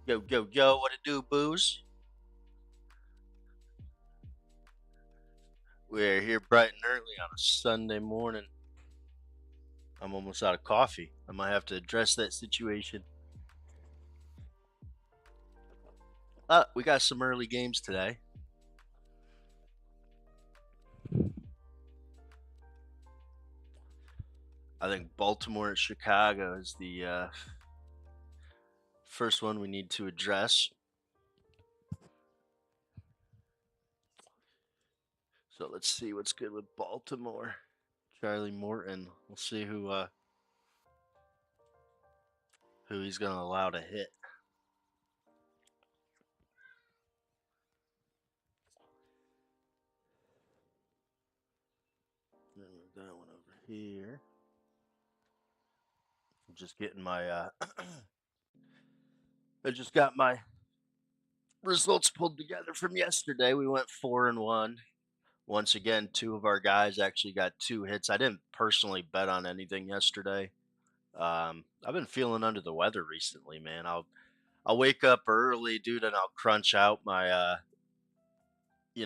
Yo, yo, yo, what it do, booze? We're here bright and early on a Sunday morning. I'm almost out of coffee. I might have to address that situation. We got some early games today. I think Baltimore and Chicago is the first one we need to address. So let's see what's good with Baltimore. Charlie Morton. We'll see who he's gonna allow to hit. Then move that one over here. I'm just getting my I just got my results pulled together from yesterday. We went 4-1. Once again, two of our guys actually got two hits. I didn't personally bet on anything yesterday. I've been feeling under the weather recently, man. I'll wake up early, dude, and I'll crunch out my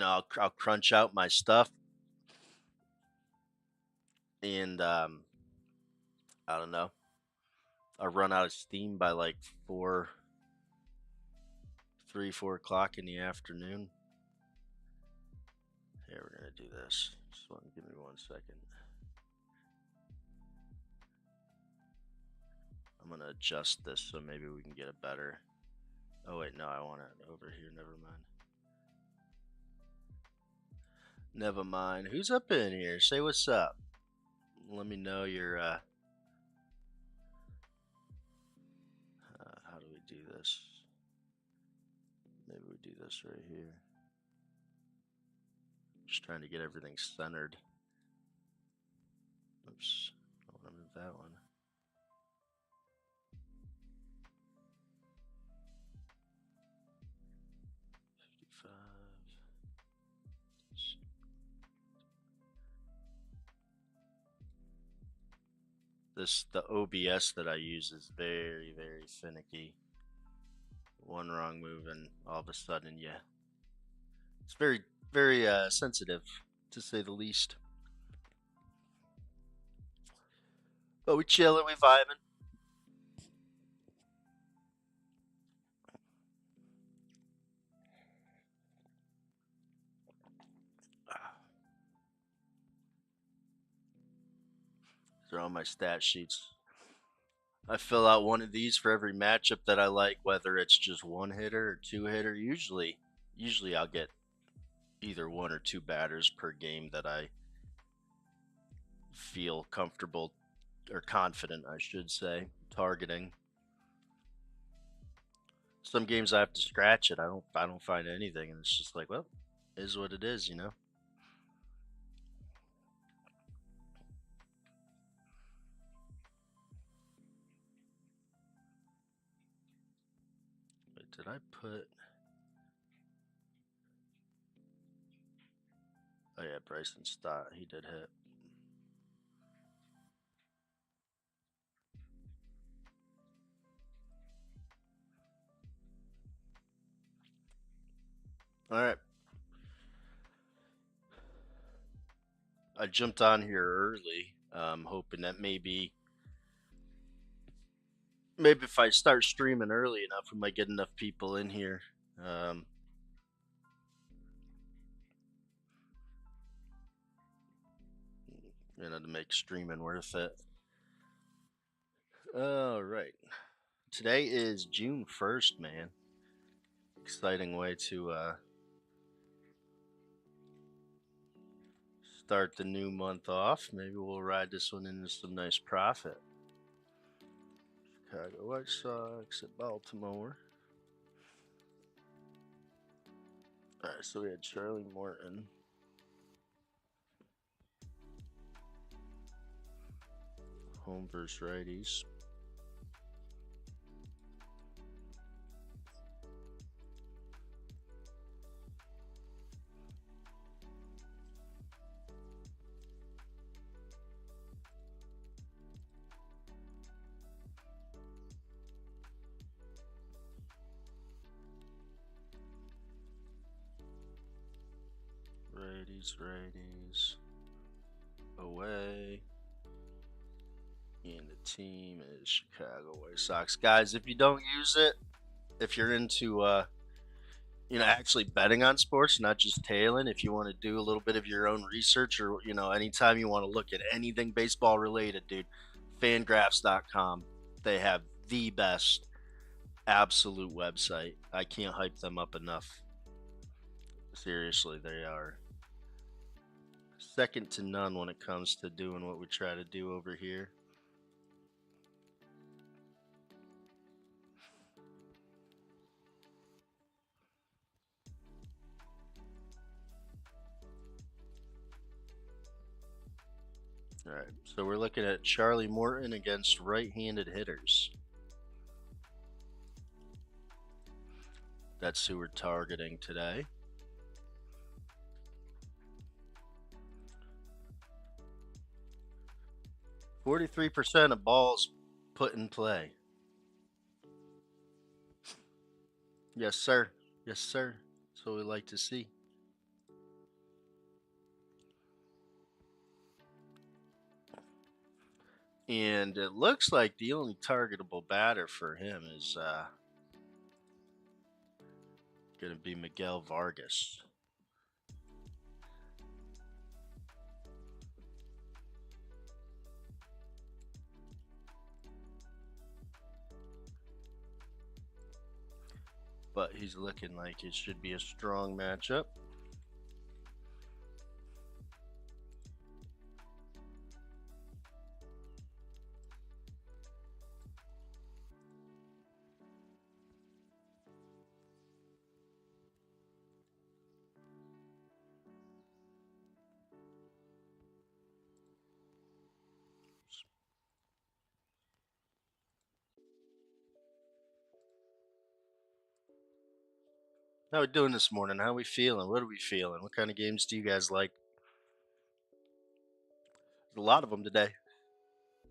I'll crunch out my stuff, and I don't know. I run out of steam by like 4 o'clock in the afternoon. Here, we're gonna do this. Just want to give me 1 second. I'm gonna adjust this so maybe we can get a better. Oh wait, no, I want it over here. Never mind. Never mind. Who's up in here? Say what's up. Let me know your. How do we do this? Maybe we do this right here. Just trying to get everything centered. Oops. I want to move that one. The OBS that I use is very, very finicky. One wrong move and all of a sudden, yeah, it's very, very sensitive, to say the least. But we chilling, we vibing. These are all my stat sheets. I fill out one of these for every matchup that I like, whether it's just one hitter or two hitter. Usually I'll get either one or two batters per game that I feel comfortable or confident, I should say, targeting. Some games I have to scratch it. I don't find anything, and it's just like, well, is what it is, you know. Wait, did I put? Oh yeah, Bryson Stott. He did hit. All right. I jumped on here early, hoping that maybe if I start streaming early enough, we might get enough people in here. Um, to make streaming worth it. All right. Today is June 1st, man. Exciting way to start the new month off. Maybe we'll ride this one into some nice profit. Chicago White Sox at Baltimore. All right, so we had Charlie Morton. Home versus righties. Righties. Away. And the team is Chicago White Sox. Guys, if you don't use it, if you're into actually betting on sports, not just tailing, if you want to do a little bit of your own research, or anytime you want to look at anything baseball related, dude, fangraphs.com. They have the best absolute website. I can't hype them up enough. Seriously, they are second to none when it comes to doing what we try to do over here. All right, so we're looking at Charlie Morton against right-handed hitters. That's who we're targeting today. %43 of balls put in play. Yes, sir. Yes, sir. That's what we like to see. And it looks like the only targetable batter for him is going to be Miguel Vargas. But he's looking like it should be a strong matchup. How we doing this morning? How we feeling? What are we feeling? What kind of games do you guys like? There's a lot of them today.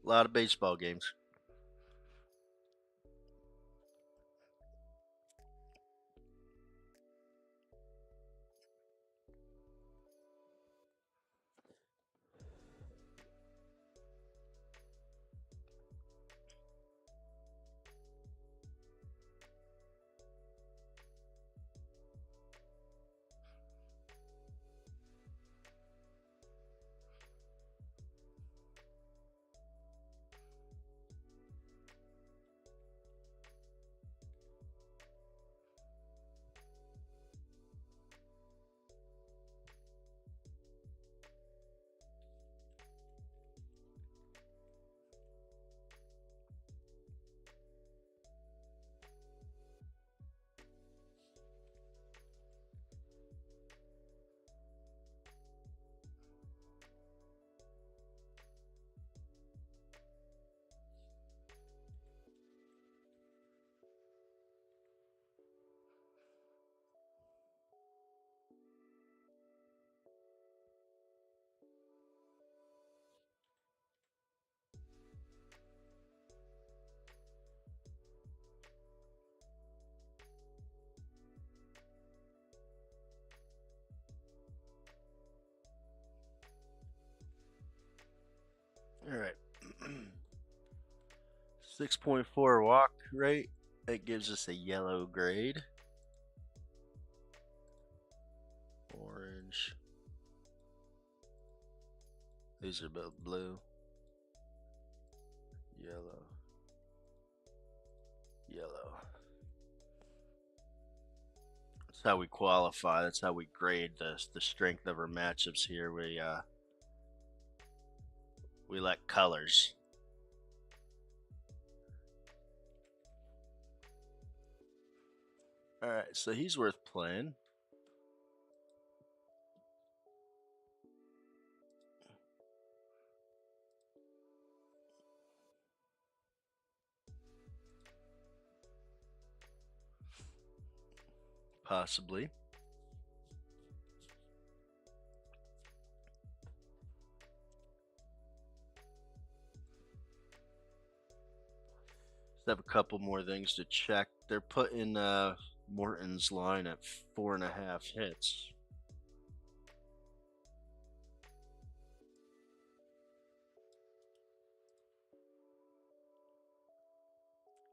A lot of baseball games. All right. 6.4 walk rate. That gives us a yellow grade. Orange. These are both blue. Yellow. Yellow. That's how we qualify. That's how we grade the strength of our matchups here. We let colors. All right, so he's worth playing. Possibly. Just have a couple more things to check. They're putting Morton's line at 4.5 hits.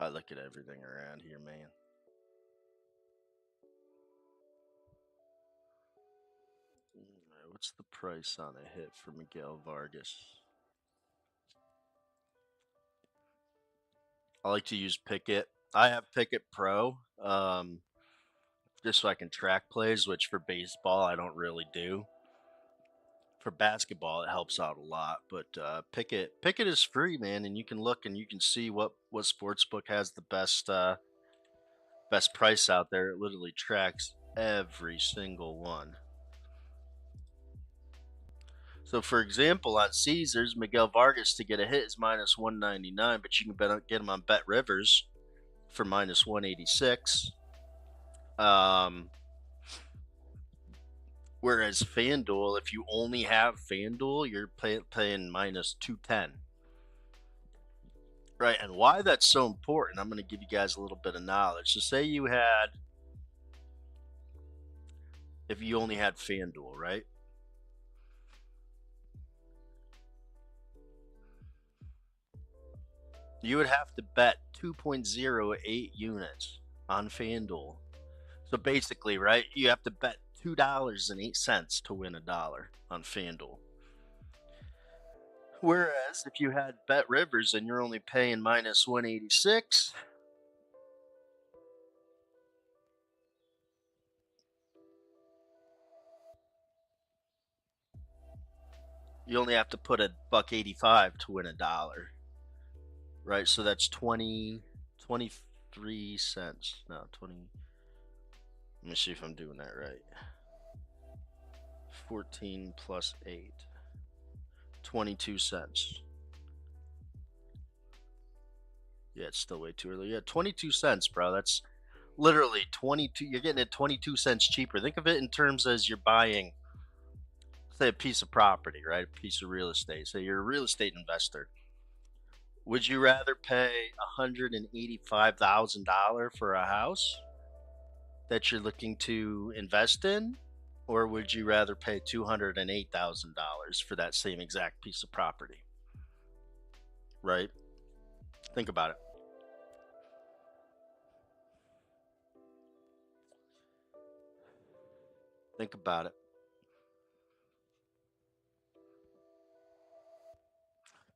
I look at everything around here, man. Alright, what's the price on a hit for Miguel Vargas? I like to use Pickett. I have Pickett Pro, just so I can track plays, which for baseball I don't really do. For basketball, it helps out a lot, but Pickett is free, man, and you can look and you can see what sports book has the best price out there. It literally tracks every single one. So, for example, on Caesars, Miguel Vargas to get a hit is minus 199, but you can get him on Bet Rivers for minus 186. Whereas FanDuel, if you only have FanDuel, you're paying minus 210. Right, and why that's so important, I'm going to give you guys a little bit of knowledge. So, say you had, if you only had FanDuel, right? You would have to bet 2.08 units on FanDuel. So basically, right, you have to bet $2.08 to win $1 on FanDuel. Whereas if you had Bet Rivers and you're only paying minus 186, you only have to put $1.85 to win $1. Right? So that's 23 cents. No, 20. Let me see if I'm doing that right. 14 plus 8. 22 cents. Yeah, it's still way too early. Yeah, 22 cents, bro. That's literally 22. You're getting it 22 cents cheaper. Think of it in terms as you're buying, say, a piece of property, right? A piece of real estate. Say you're a real estate investor. Would you rather pay $185,000 for a house that you're looking to invest in? Or would you rather pay $208,000 for that same exact piece of property? Right? Think about it. Think about it.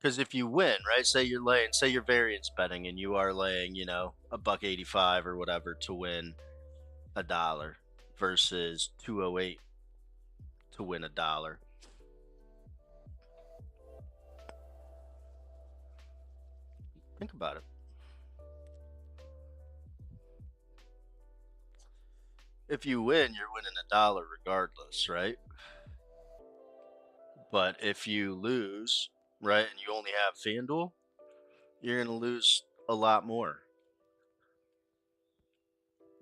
Because if you win, right? Say you're variance betting and you are laying, $1.85 or whatever to win $1 versus 208 to win $1. Think about it. If you win, you're winning $1 regardless, right? But if you lose, right, and you only have FanDuel, you're gonna lose a lot more.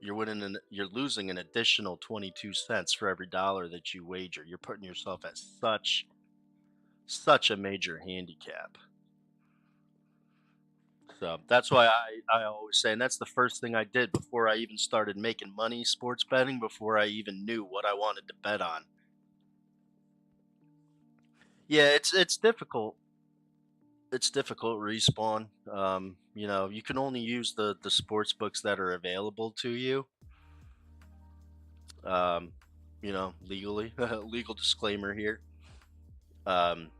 You're losing an additional 22 cents for every dollar that you wager. You're putting yourself at such a major handicap. So that's why I always say, and that's the first thing I did before I even started making money sports betting, before I even knew what I wanted to bet on. Yeah, it's difficult. It's difficult respawn. You can only use the sports books that are available to you. Um, legally. Legal disclaimer here. Um,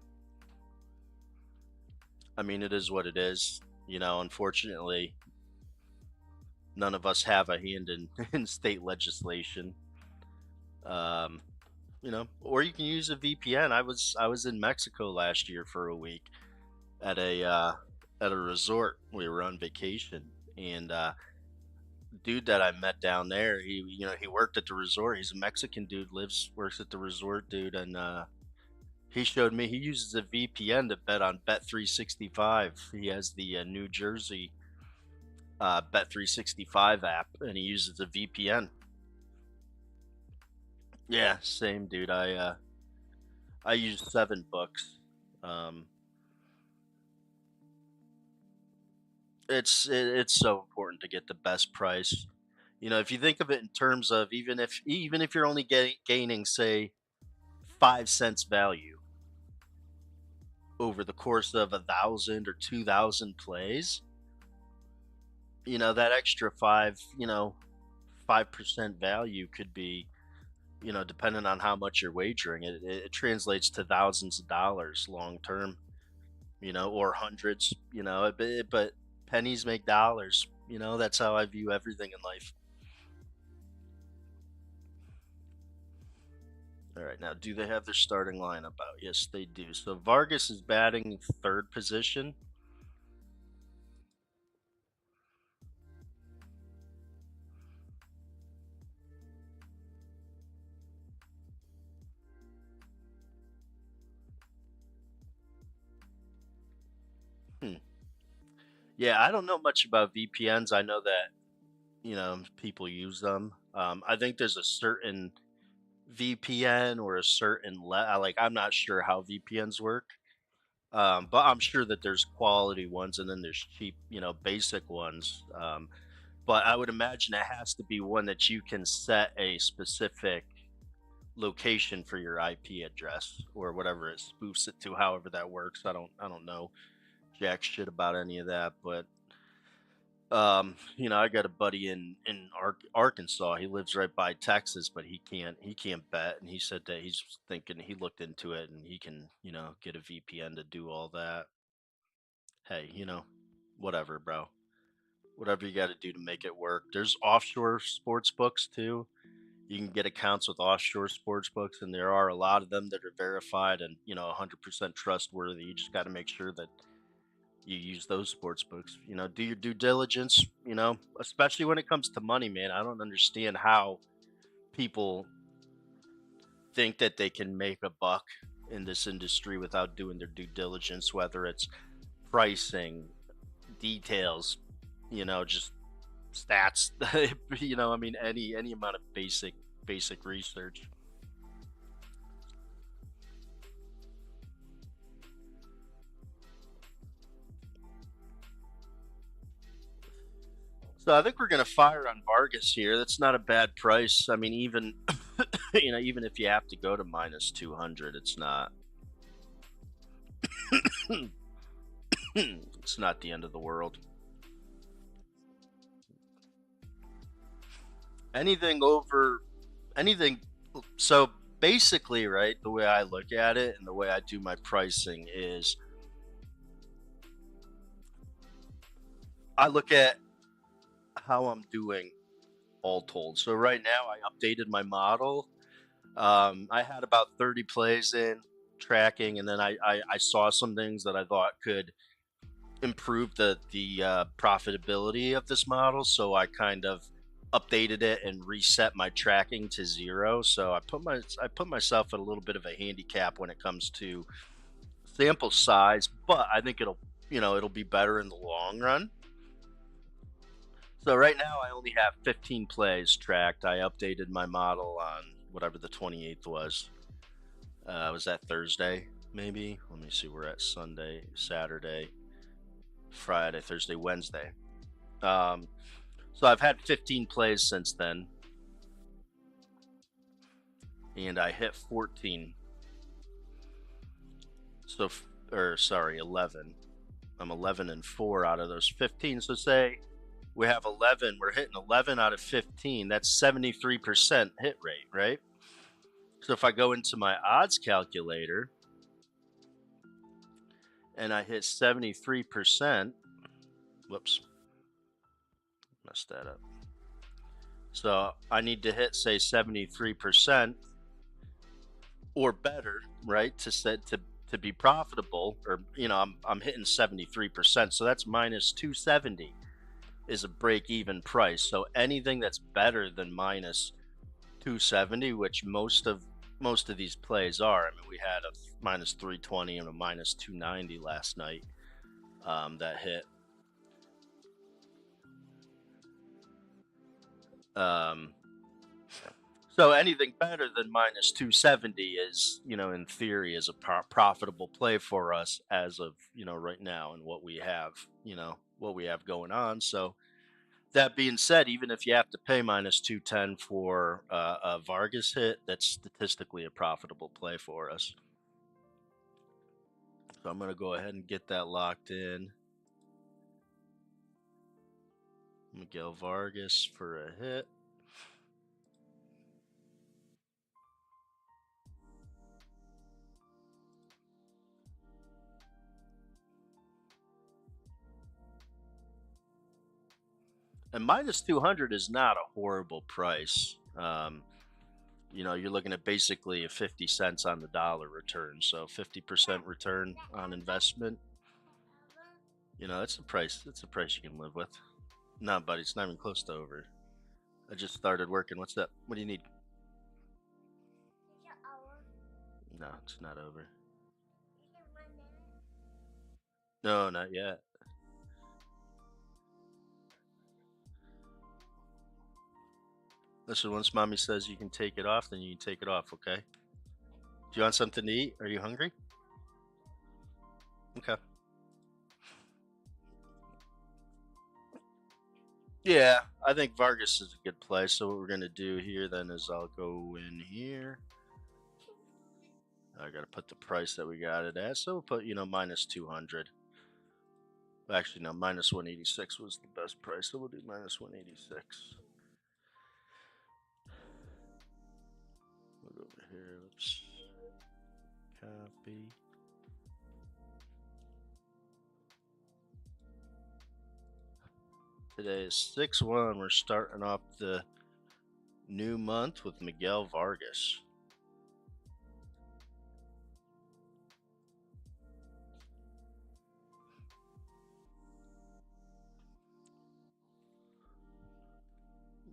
I mean, it is what it is. Unfortunately, none of us have a hand in, in state legislation. Um, or you can use a VPN. I was in Mexico last year for a week at a resort. We were on vacation, and dude that I met down there, he worked at the resort. He's a Mexican dude, works at the resort, dude, and he showed me he uses a VPN to bet on Bet365. He has the New Jersey Bet365 app, and he uses a VPN. Yeah, same dude. I use 7 books. Um, it's so important to get the best price. If you think of it in terms of, even if you're only gaining, say, 5 cents value over the course of 1,000 or 2,000 plays, that extra 5% value could be, depending on how much you're wagering, it translates to thousands of dollars long term, or hundreds, but pennies make dollars. That's how I view everything in life. All right, now do they have their starting lineup out? Yes, they do. So Vargas is batting third position. Hmm. Yeah, I don't know much about VPNs. I know that people use them. I think there's a certain VPN or a certain like I'm not sure how VPNs work. But I'm sure that there's quality ones and then there's cheap, basic ones. But I would imagine it has to be one that you can set a specific location for your IP address or whatever it spoofs it to, however that works. I don't know jack shit about any of that, but I got a buddy in Arkansas. He lives right by Texas, but he can't bet, and he said that he's thinking he looked into it and he can get a VPN to do all that. Hey, whatever, bro. Whatever you got to do to make it work. There's offshore sports books too. You can get accounts with offshore sports books, and there are a lot of them that are verified and 100% trustworthy. You just got to make sure that you use those sports books. Do your due diligence. Especially when it comes to money, man. I don't understand how people think that they can make a buck in this industry without doing their due diligence, whether it's pricing, details, just stats. I mean, any amount of basic research. So I think we're gonna fire on Vargas here. That's not a bad price. I mean, even even if you have to go to minus 200, it's not it's not the end of the world. Anything over anything. So basically, right, the way I look at it and the way I do my pricing is I look at how I'm doing all told. So right now I updated my model. I had about 30 plays in tracking, and then I saw some things that I thought could improve the profitability of this model. So I kind of updated it and reset my tracking to 0. So I put myself at a little bit of a handicap when it comes to sample size, but I think it'll be better in the long run. So right now I only have 15 plays tracked. I updated my model on whatever the 28th was. Was that Thursday? Maybe. Let me see. We're at Sunday, Saturday, Friday, Thursday, Wednesday. Um, so I've had 15 plays since then, and I hit 14. So, or sorry, 11. I'm 11-4 out of those 15. So say we have 11. We're hitting 11 out of 15. That's 73% hit rate, right? So if I go into my odds calculator and I hit 73%, whoops, messed that up. So I need to hit, say, 73% or better, right, to be profitable. Or I'm hitting 73%, so that's minus 270 is a break even price. So anything that's better than minus 270, which most of these plays are. I mean, we had a minus 320 and a minus 290 last night that hit. Um, so anything better than minus 270 is, in theory, is a profitable play for us as of right now and what we have going on. So that being said, even if you have to pay minus 210 for a Vargas hit, that's statistically a profitable play for us. So I'm going to go ahead and get that locked in. Miguel Vargas for a hit. And minus 200 is not a horrible price. You're looking at basically a 50 cents on the dollar return. So 50% return on investment. That's a price. That's a price you can live with. No, buddy, it's not even close to over. I just started working. What's that? What do you need? No, it's not over. No, not yet. Listen, once mommy says you can take it off, then you can take it off, okay? Do you want something to eat? Are you hungry? Okay. Yeah, I think Vargas is a good play. So what we're gonna do here then is I'll go in here. I gotta put the price that we got it at. So we'll put minus 200. Actually, no, minus 186 was the best price. So we'll do minus 186. We'll go over here. Let's copy. Today is 6/1. We're starting off the new month with Miguel Vargas.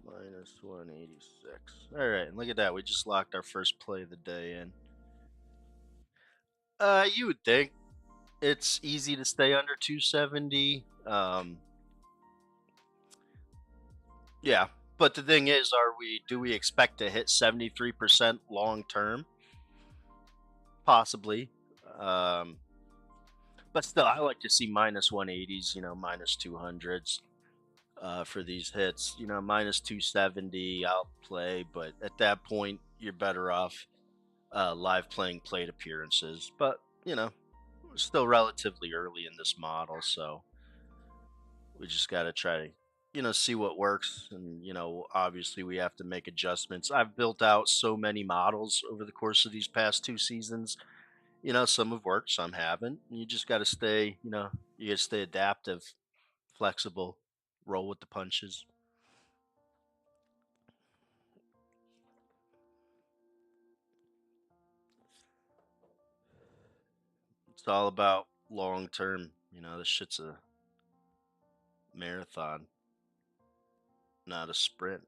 Minus 186. All right, and look at that. We just locked our first play of the day in. You would think it's easy to stay under 270. Yeah, but the thing is, do we expect to hit 73% long term? Possibly. But still, I like to see minus 180s, minus 200s for these hits. Minus 270, I'll play, but at that point, you're better off live playing plate appearances. But, we're still relatively early in this model, so we just got to try to see what works. And obviously we have to make adjustments. I've built out so many models over the course of these past 2 seasons. Some have worked, some haven't. You just got to stay you got to stay adaptive, flexible, roll with the punches. It's all about long term. This shit's a marathon, not a sprint.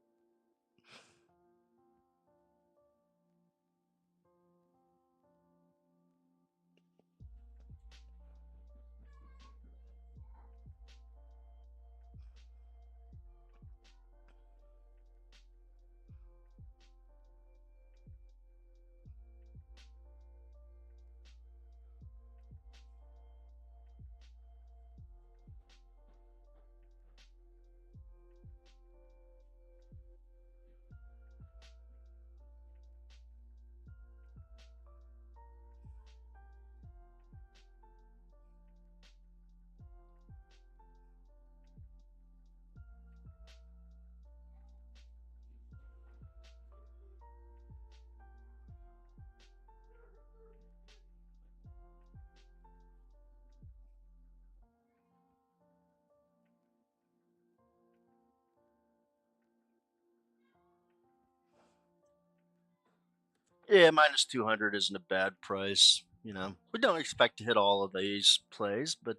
Yeah, minus 200 isn't a bad price. We don't expect to hit all of these plays, but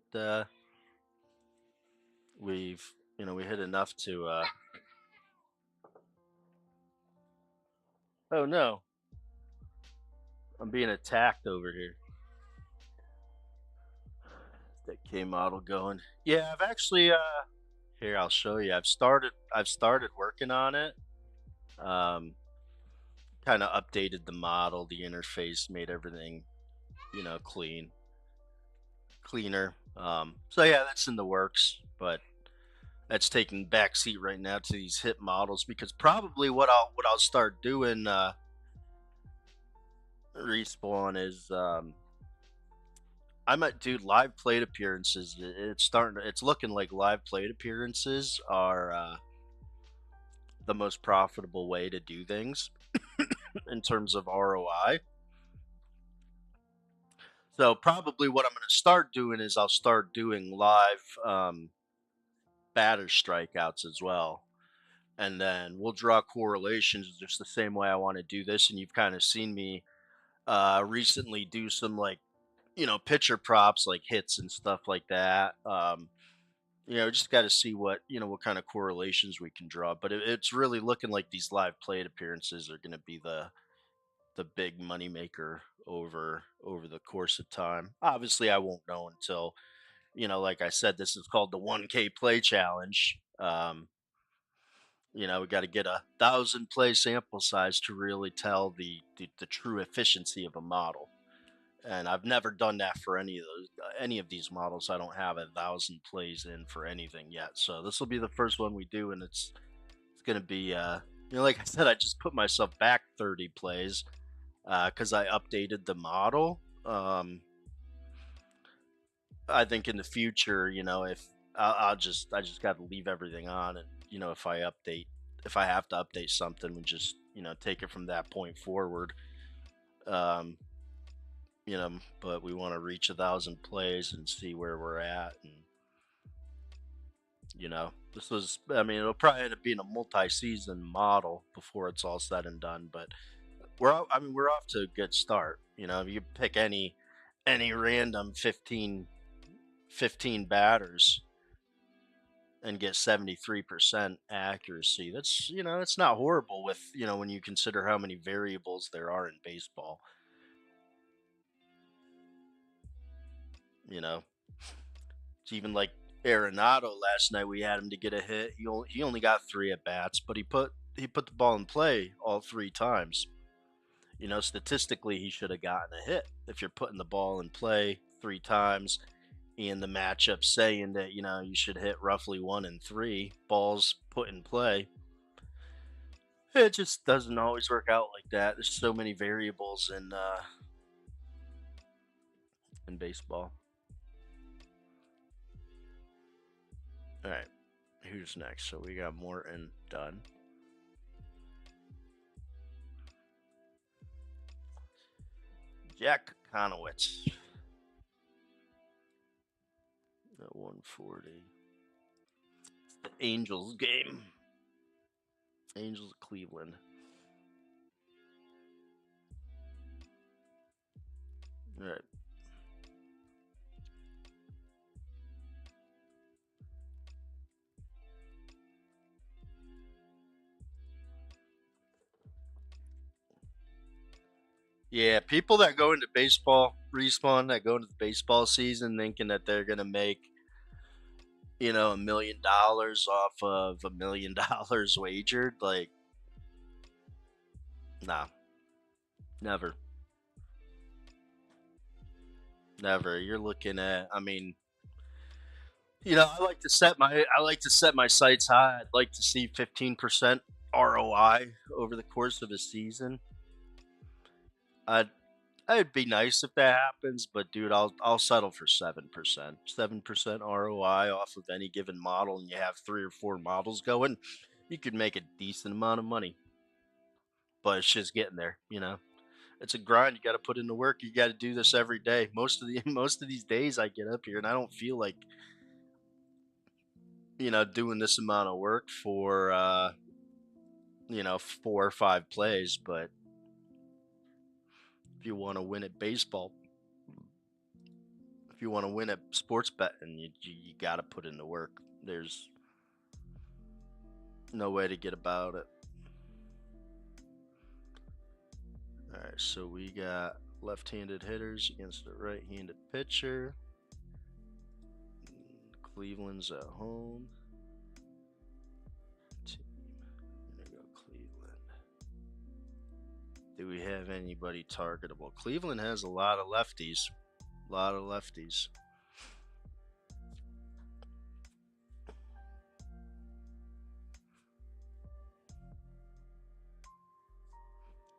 we hit enough to. Oh no, I'm being attacked over here. That K model going. Yeah, I've actually. Here, I'll show you. I've started working on it. Um, Kind of updated the model, the interface, made everything, cleaner. So yeah, that's in the works, but that's taking backseat right now to these hit models because probably what I'll start doing Respawn is I'm at dude live plate appearances. It's starting. It's looking like live plate appearances are the most profitable way to do things in terms of ROI. So probably what I'm going to start doing is I'll start doing live batter strikeouts as well, and then we'll draw correlations just the same way I want to do this. And you've kind of seen me recently do some like pitcher props like hits and stuff like that. Just got to see what kind of correlations we can draw. But it's really looking like these live plate appearances are going to be the big money maker over the course of time. Obviously, I won't know until like I said, this is called the 1K play challenge. We got to get 1,000 play sample size to really tell the true efficiency of a model. And I've never done that for any of these models. I don't have 1,000 plays in for anything yet. So this will be the first one we do, and it's gonna be like I said, I just put myself back 30 plays because I updated the model. I think in the future, if I just got to leave everything on, and if I have to update something, we just take it from that point forward. Um, but we want to reach 1,000 plays and see where we're at, and this was, I mean, it'll probably end up being a multi-season model before it's all said and done, but we're off to a good start. If you pick any random 15 batters and get 73% accuracy. It's not horrible with, when you consider how many variables there are in baseball. You know, it's even like Arenado last night. We had him to get a hit. He only got 3 at bats, but he put the ball in play all 3 times. Statistically, he should have gotten a hit if you're putting the ball in play 3 times. And the matchup saying that you should hit roughly 1 in 3 balls put in play. It just doesn't always work out like that. There's so many variables in baseball. All right, who's next? So we got Morton done. Jack Conowitz at 140. It's the Angels game. Angels of Cleveland. All right. Yeah, people that go into baseball respawn that go into the baseball season thinking that they're gonna make $1 million off of $1 million wagered. Like, nah, never, never. You're looking at. I mean, I like to set my sights high. I'd like to see 15% ROI over the course of a season. I'd It'd be nice if that happens, but dude, I'll settle for 7%. 7% ROI off of any given model, and you have 3 or 4 models going, you could make a decent amount of money. But it's just getting there. It's a grind. You got to put in the work. You got to do this every day. Most of these days, I get up here and I don't feel like doing this amount of work for 4 or 5 plays. But if you want to win at baseball, if you want to win at sports betting, you got to put in the work. There's no way to get about it. All right, so we got left-handed hitters against a right-handed pitcher. Cleveland's at home. There we go, Cleveland. Do we have anybody targetable? Cleveland has a lot of lefties. A lot of lefties.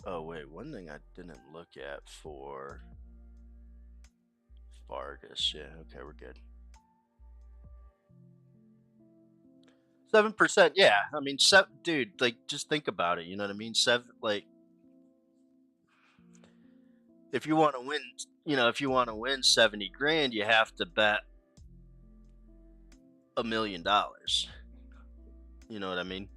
Oh, wait. One thing I didn't look at for Vargas. Yeah, okay, we're good. 7%. Yeah, I mean, dude. Like, just think about it. You know what I mean? Like, if you want to win, if you want to win 70 grand, you have to bet $1 million. You know what I mean?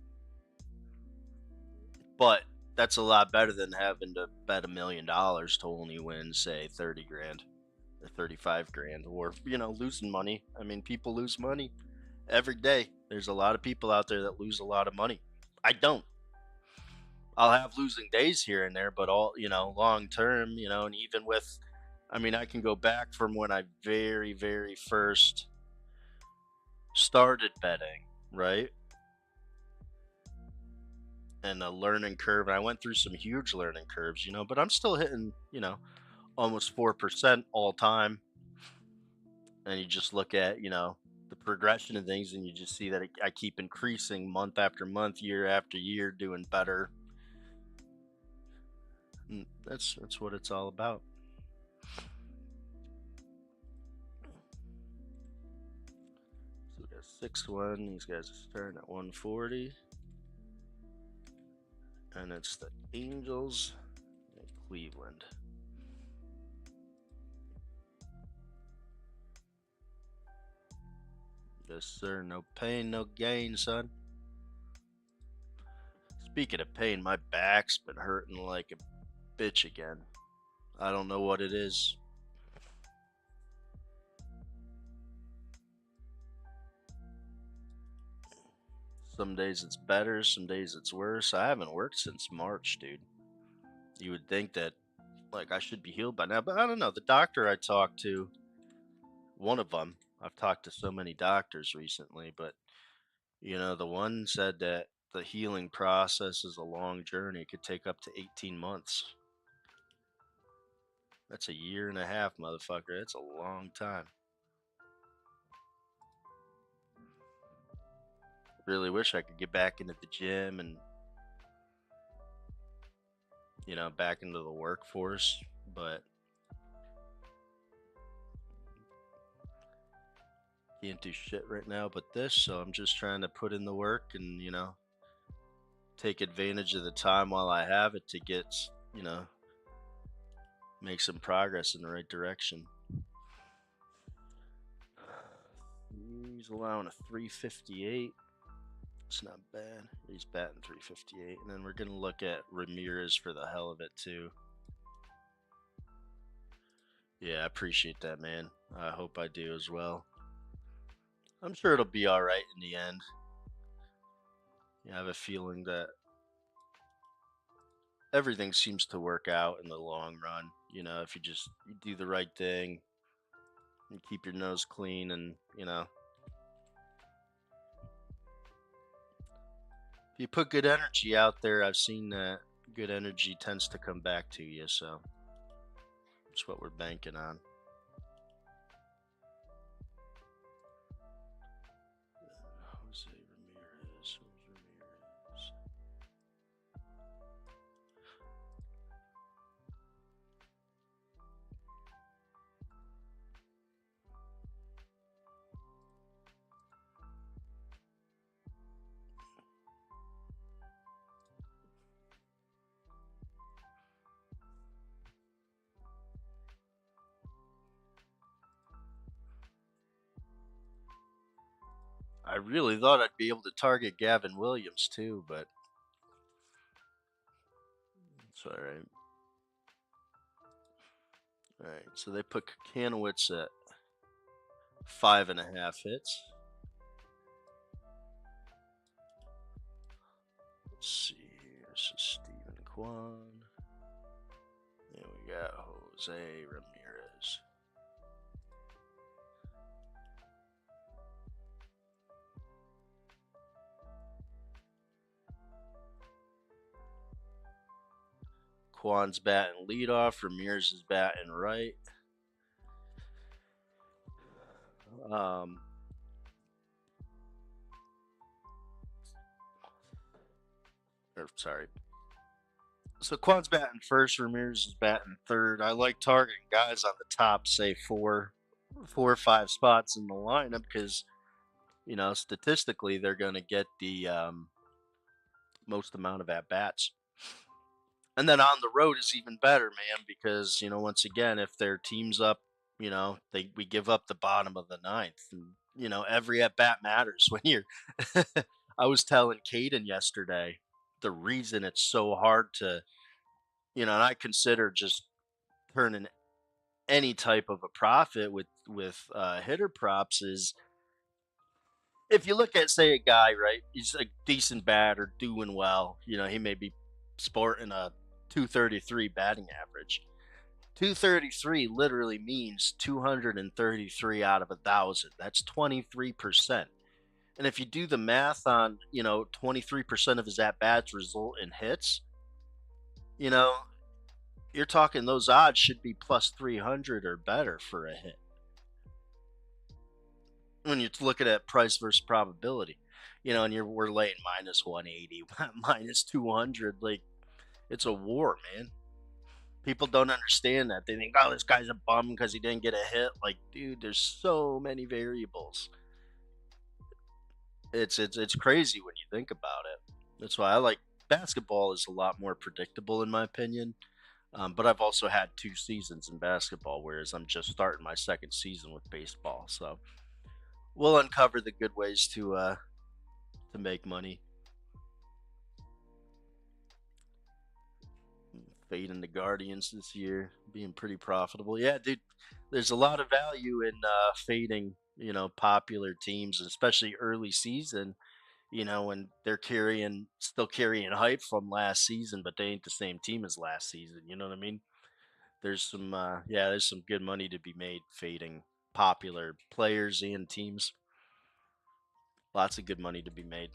But that's a lot better than having to bet $1 million to only win, say, 30 grand or 35 grand, or losing money. I mean, people lose money every day. There's a lot of people out there that lose a lot of money. I don't. I'll have losing days here and there, but all, long term, and even with, I mean, I can go back from when I very, very first started betting, right? And a learning curve. And I went through some huge learning curves, but I'm still hitting, almost 4% all time. And you just look at, the progression of things, and you just see that I keep increasing month after month, year after year, doing better. And that's what it's all about. So we got 6-1. These guys are starting at 140. And it's the Angels and Cleveland. Yes, sir. No pain, no gain, son. Speaking of pain, my back's been hurting like a bitch again. I don't know what it is. Some days it's better, some days it's worse. I haven't worked since March, dude. You would think that, like, I should be healed by now, but I don't know. The doctor I talked to, one of them, I've talked to so many doctors recently, but the one said that the healing process is a long journey. It could take up to 18 months. That's a year and a half, motherfucker. That's a long time. Really wish I could get back into the gym and, back into the workforce, but can't do shit right now but this, so I'm just trying to put in the work and, take advantage of the time while I have it to get, make some progress in the right direction. He's allowing a 358. It's not bad. He's batting 358. And then we're going to look at Ramirez for the hell of it, too. Yeah, I appreciate that, man. I hope I do as well. I'm sure it'll be all right in the end. I have a feeling that everything seems to work out in the long run. If you just do the right thing and keep your nose clean, and if you put good energy out there, I've seen that good energy tends to come back to you. So that's what we're banking on. Jose Ramirez. I really thought I'd be able to target Gavin Williams too, but it's all right. All right, so they put Kanowitz at 5.5 hits. Let's see here. This is Stephen Kwan. Then we got Jose Ramirez. Kwan's batting leadoff. Ramirez is batting right. Sorry. So Kwan's batting first. Ramirez is batting third. I like targeting guys on the top, say 4. 4 or 5 spots in the lineup because, statistically, they're going to get the most amount of at bats. And then on the road is even better, man, because once again, if their team's up, we give up the bottom of the ninth, and every at bat matters when you're. I was telling Caden yesterday the reason it's so hard to, and I consider just turning any type of a profit with hitter props is if you look at, say, a guy, right, he's a decent batter, doing well. He may be sporting a 233 batting average. 233 literally means 233 out of 1,000. That's 23%. And if you do the math on, 23% of his at bats result in hits, you know, you're talking those odds should be plus 300 or better for a hit when you're looking at price versus probability. And we're laying minus 180, minus 200. Like, it's a war, man. People don't understand that. They think, oh, this guy's a bum because he didn't get a hit. Like, dude, there's so many variables. It's crazy when you think about it. That's why I like basketball is a lot more predictable in my opinion. But I've also had 2 seasons in basketball, whereas I'm just starting my second season with baseball. So we'll uncover the good ways to make money. Fading the Guardians this year, being pretty profitable. Yeah, dude, there's a lot of value in fading, popular teams, especially early season. When they're still carrying hype from last season, but they ain't the same team as last season. You know what I mean? There's some good money to be made fading popular players and teams. Lots of good money to be made.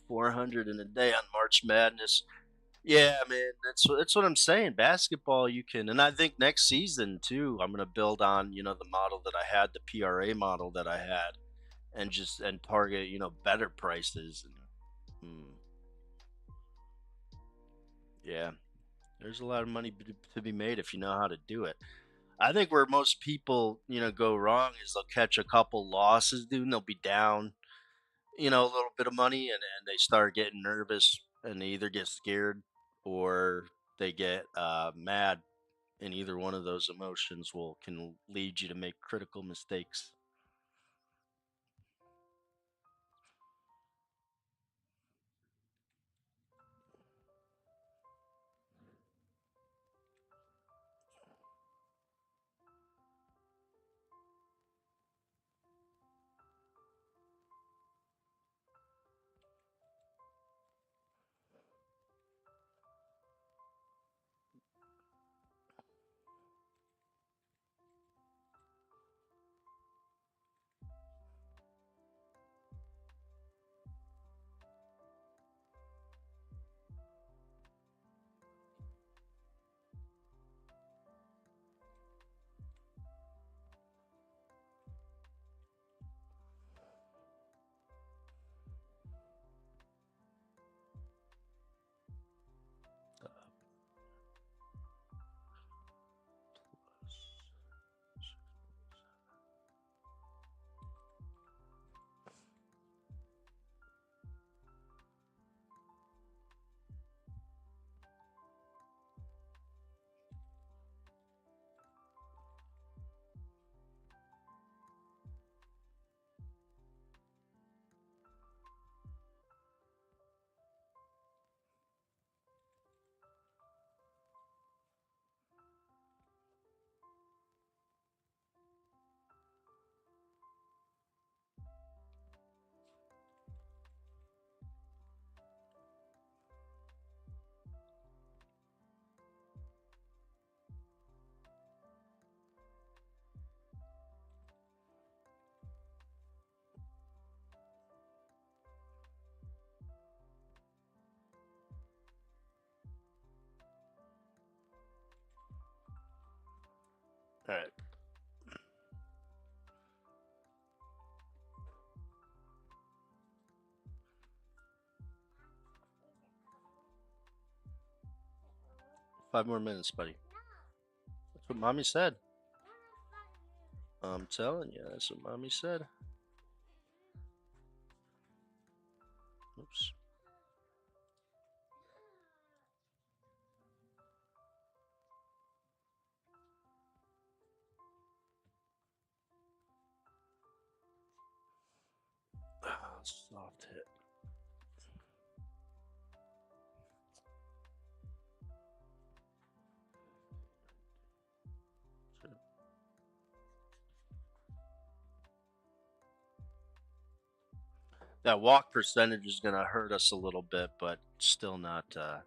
400 in a day on March Madness. Yeah, man, that's what I'm saying. Basketball, you can, and I think next season too. I'm gonna build on the model that I had, the PRA model that I had, and target better prices. And yeah, there's a lot of money to be made if you know how to do it. I think where most people go wrong is they'll catch a couple losses, dude, and they'll be down a little bit of money, and they start getting nervous, and they either get scared or they get mad, and either one of those emotions will can lead you to make critical mistakes. All right. Five more minutes, buddy. That's what mommy said. I'm telling you, that's what mommy said. Oops. Soft hit. That walk percentage is going to hurt us a little bit, but still not. I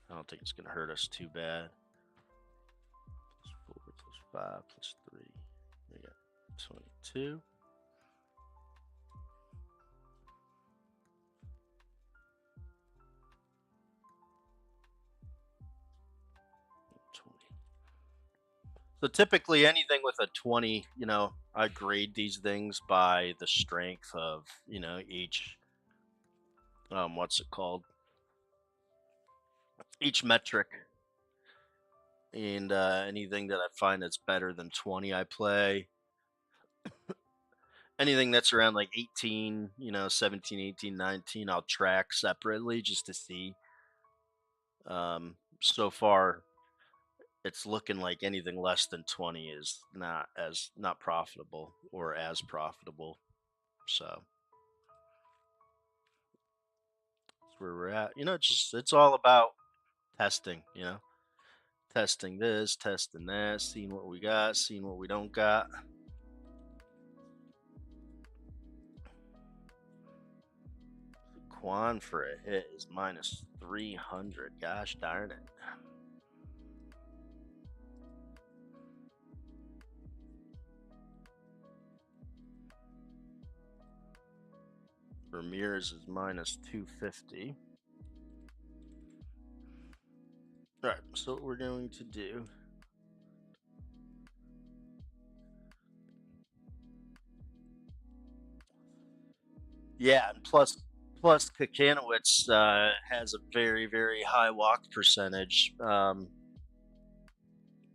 don't think it's going to hurt us too bad. +4 +5 +3. We got 22. So typically anything with a 20, I grade these things by the strength of, each, what's it called? Each metric. And anything that I find that's better than 20, I play. Anything that's around like 18, 17, 18, 19, I'll track separately just to see. So far, it's looking like anything less than 20 is not profitable or as profitable. So that's where we're at. It's all about testing, testing this, testing that, seeing what we got, seeing what we don't got. Quan for a hit is -300. Gosh darn it. Ramirez is -250. All right, so what we're going to do. Yeah, and plus Kakanowitz has a very, very high walk percentage. And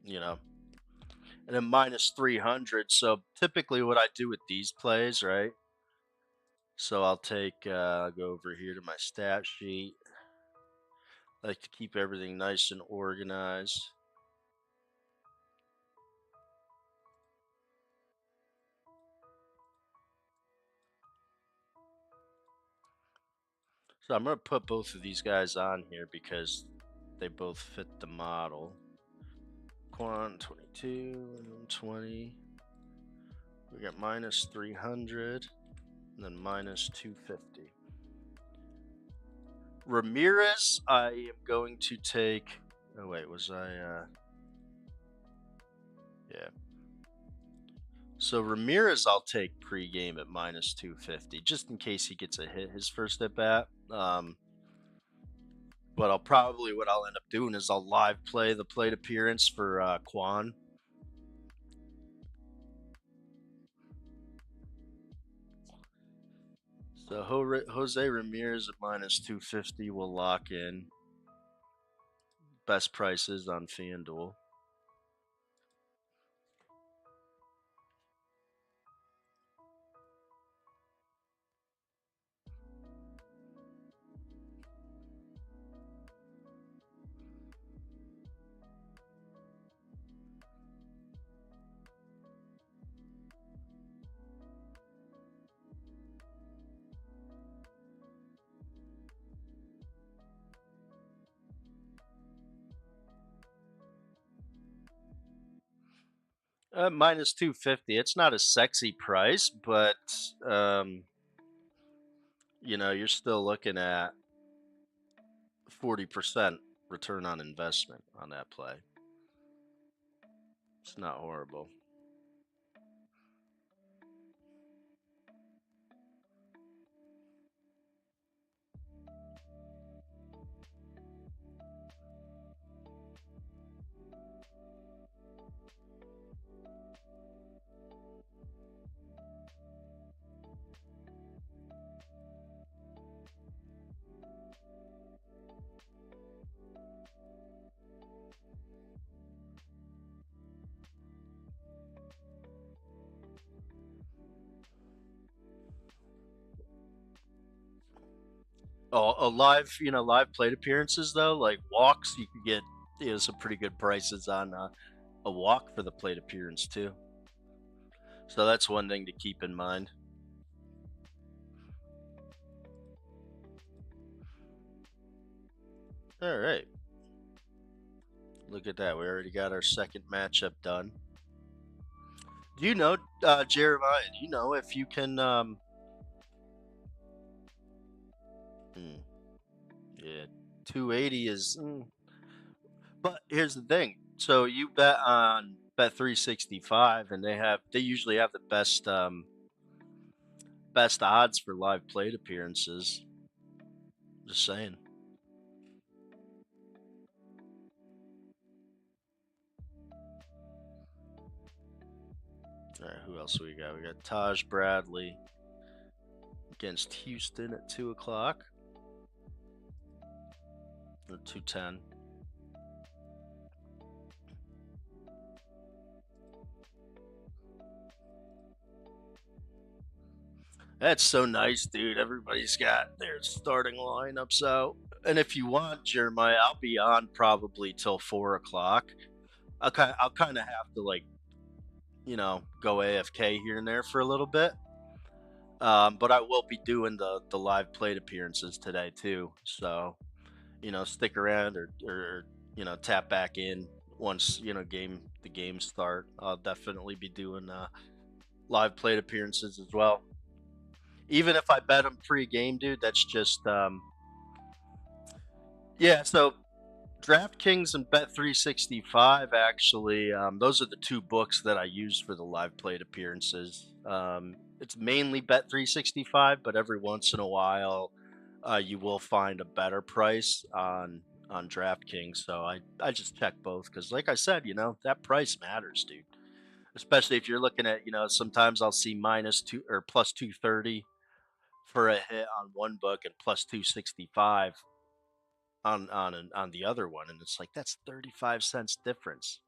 a -300. So typically, what I do with these plays, right? So I'll go over here to my stat sheet. I like to keep everything nice and organized. So I'm going to put both of these guys on here because they both fit the model. Quan 22 and 20. We got -300 and then -250. Ramirez, I am going to take. Oh wait, was I? Yeah. So Ramirez, I'll take pregame at -250, just in case he gets a hit his first at bat. But what I'll end up doing is I'll live play the plate appearance for Quan. So Jose Ramirez at -250 will lock in. Best prices on FanDuel. -250. It's not a sexy price, but you're still looking at 40% return on investment on that play. It's not horrible. Oh, a live, live plate appearances though, like walks, you can get some pretty good prices on a walk for the plate appearance too. So that's one thing to keep in mind. All right, look at that. We already got our second matchup done. Do you know, Jeremiah? Do you know if you can? Hmm, yeah, 280 is. But here's the thing. So you bet on Bet 365, and they usually have the best odds for live plate appearances. Just saying. All right, who else we got? We got Taj Bradley against Houston at 2 o'clock or 2:10. That's so nice, dude. Everybody's got their starting lineups out. And if you want, Jeremiah, I'll be on probably till 4 o'clock. I'll kind of have to like go AFK here and there for a little bit. But I will be doing the live plate appearances today too. So stick around or tap back in once the games start. I'll definitely be doing live plate appearances as well. Even if I bet them pre-game, dude, that's just yeah. So DraftKings and Bet365 actually, those are the two books that I use for the live plate appearances. It's mainly Bet365, but every once in a while, you will find a better price on DraftKings. So I just check both because, like I said, that price matters, dude. Especially if you're looking at, sometimes I'll see -2 or +230 for a hit on one book and +265 on the other one, and it's like that's 35 cents difference.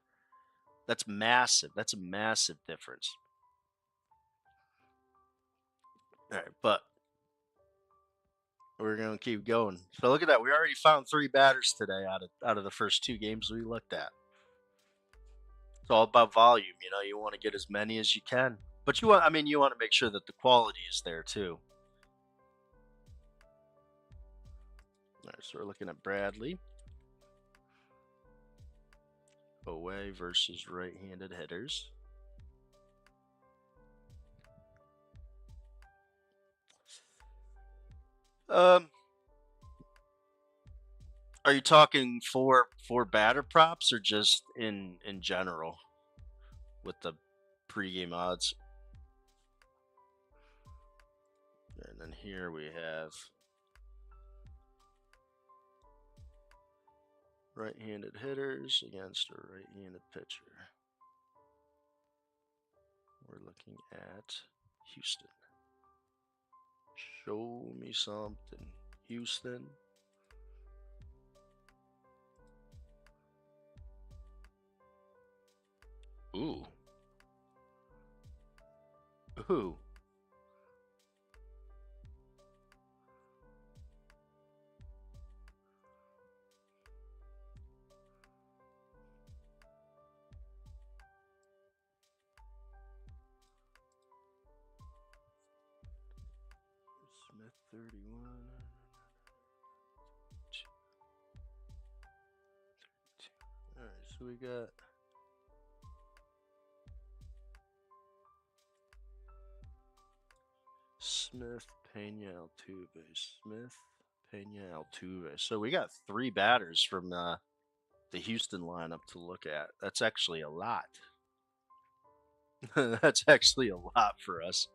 That's massive. That's a massive difference. All right, but we're gonna keep going. So look at that. We already found three batters today out of the first two games we looked at. It's all about volume. You want to get as many as you can, but you want to make sure that the quality is there too. All right, so we're looking at Bradley away versus right-handed hitters. Um, Are you talking for batter props or just in general with the pregame odds? And then here we have right-handed hitters against a right-handed pitcher. We're looking at Houston. Show me something, Houston. Ooh. Ooh. Smith 31. All right, so we got Smith, Pena, Altuve. Smith, Pena, Altuve. So we got three batters from the Houston lineup to look at. That's actually a lot. That's actually a lot for us.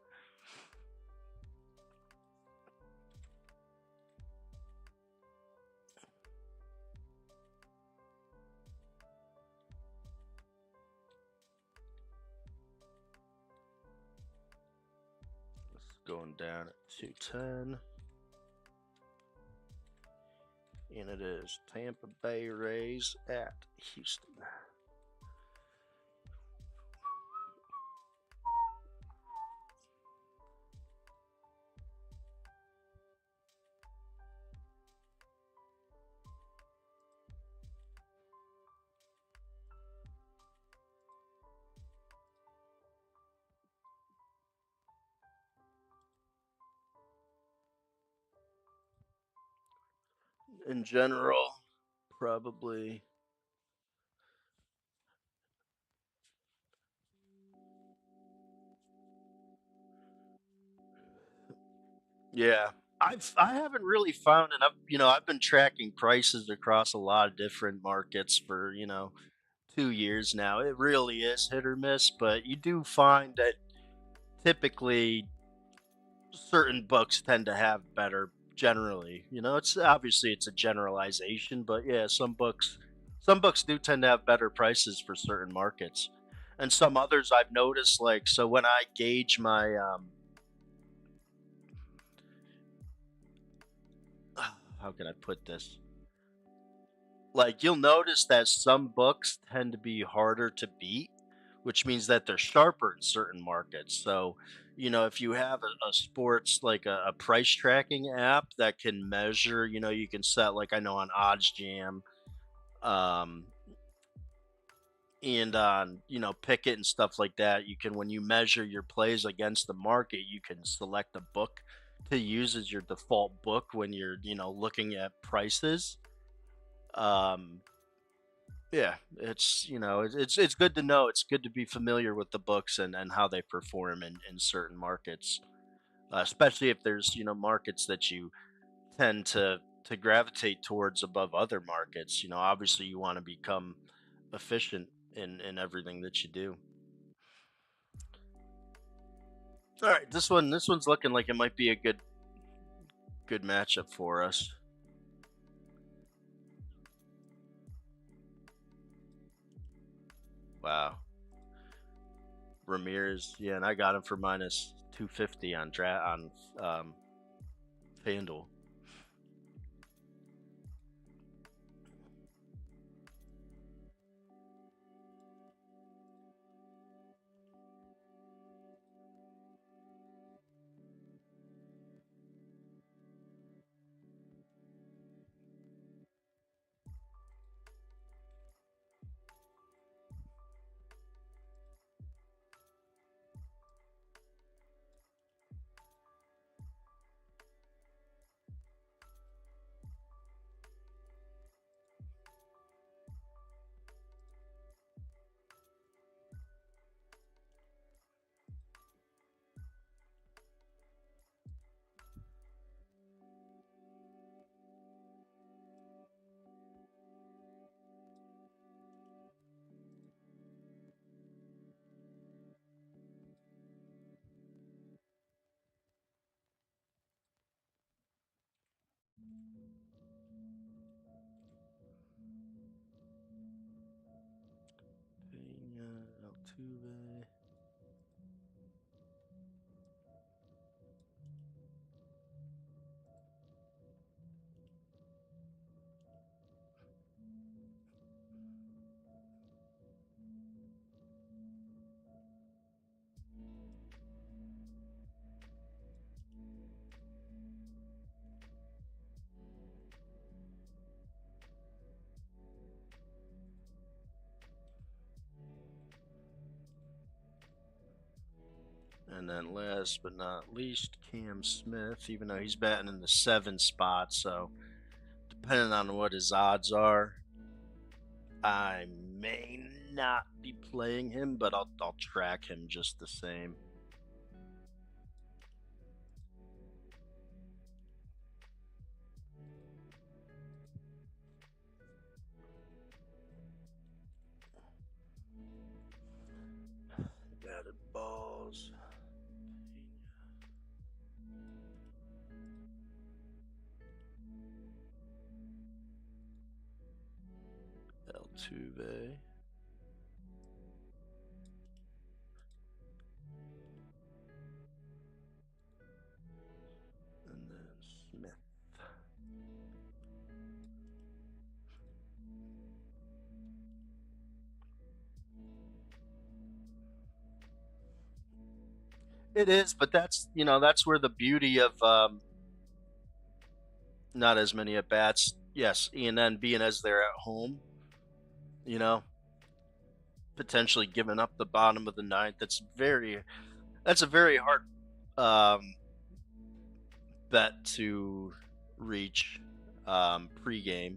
It's going down at 210. And it is Tampa Bay Rays at Houston. in general, probably. Yeah. I haven't really found, and I've been tracking prices across a lot of different markets for, 2 years now. It really is hit or miss, but you do find that typically certain books tend to have better generally. It's obviously it's a generalization, but yeah, some books do tend to have better prices for certain markets. And some others I've noticed, like, so when I gauge my how can I put this? Like, you'll notice that some books tend to be harder to beat, which means that they're sharper in certain markets. So, if you have a sports, like a price tracking app that can measure, you can set, like, I know on Odds Jam, um, and on, Picket and stuff like that, you can, when you measure your plays against the market, you can select a book to use as your default book when you're, looking at prices. Um, Yeah, it's good to know. It's good to be familiar with the books and how they perform in certain markets, especially if there's markets that you tend to gravitate towards above other markets. Obviously you want to become efficient in everything that you do. All right, this one's looking like it might be a good matchup for us. Wow, Ramirez, yeah, and I got him for minus 250 on FanDuel. Pena, Altuve. And then last but not least, Cam Smith, even though he's batting in the seven spot. So depending on what his odds are, I may not be playing him, but I'll track him just the same. Batted balls. Altuve. And then Smith. It is, but that's where the beauty of not as many at bats. Yes, and then being as they're at home, you know, potentially giving up the bottom of the ninth. That's a very hard um, bet to reach. pregame.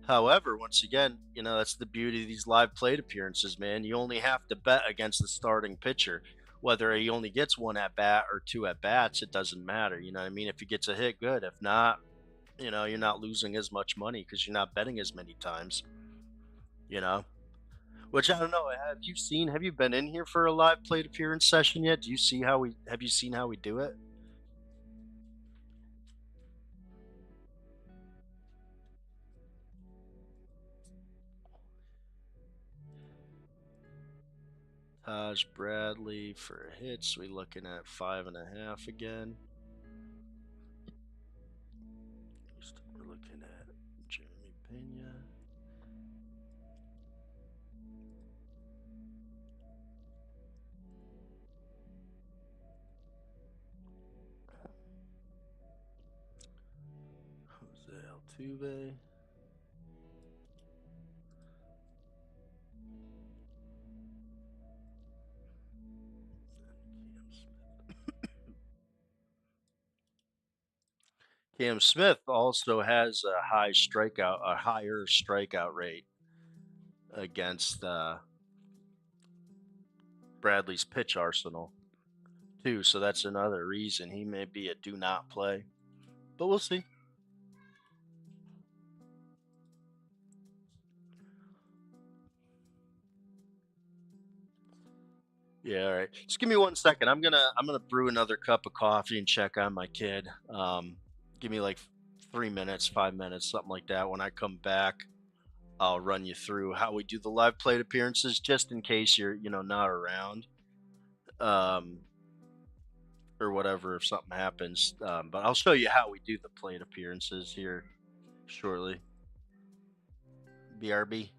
However, once again, that's the beauty of these live plate appearances, man. You only have to bet against the starting pitcher. Whether he only gets one at bat or two at bats, it doesn't matter. You know what I mean? If he gets a hit, good. If not, you're not losing as much money because you're not betting as many times, you know? Which I don't know. Have you been in here for a live plate appearance session yet? Have you seen how we do it? Taj Bradley for hits. We looking at 5.5 again. We're looking at Jeremy Pena. Jose Altuve. Cam Smith also has a higher strikeout rate against Bradley's pitch arsenal too. So that's another reason he may be a do not play. But we'll see. Yeah, all right. Just give me 1 second. I'm gonna brew another cup of coffee and check on my kid. Give me like 3 minutes, 5 minutes, something like that. When I come back, I'll run you through how we do the live plate appearances, just in case you're not around, um, or whatever if something happens. But I'll show you how we do the plate appearances here shortly. BRB.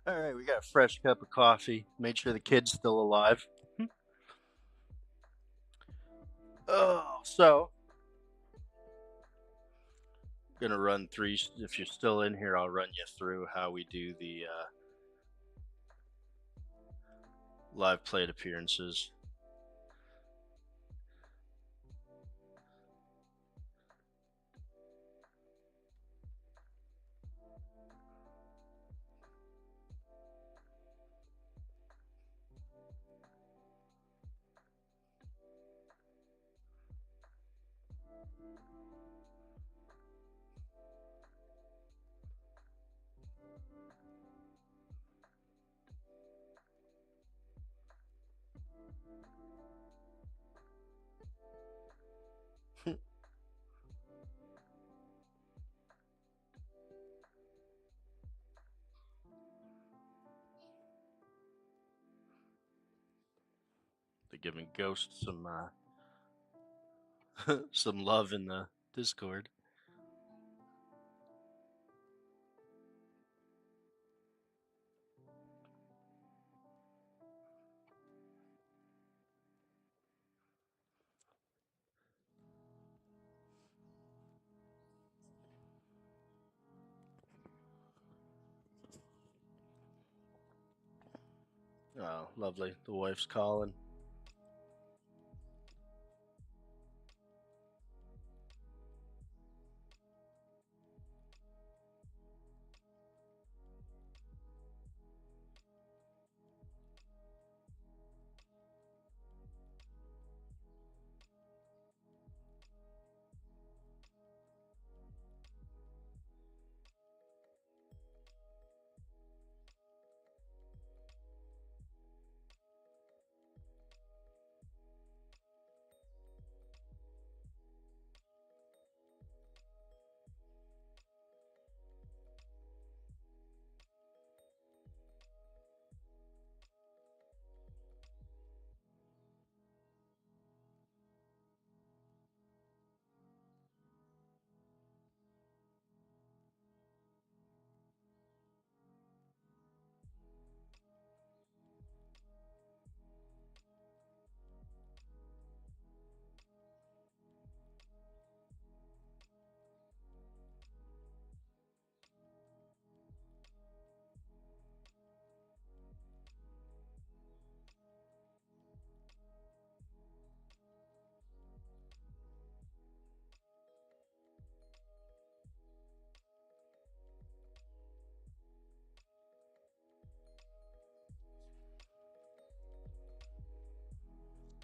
All right, we got a fresh cup of coffee. Made sure the kid's still alive. Oh, so gonna run through. If you're still in here, I'll run you through how we do the live plate appearances. They're giving Ghost some some love in the Discord. Oh, lovely. The wife's calling.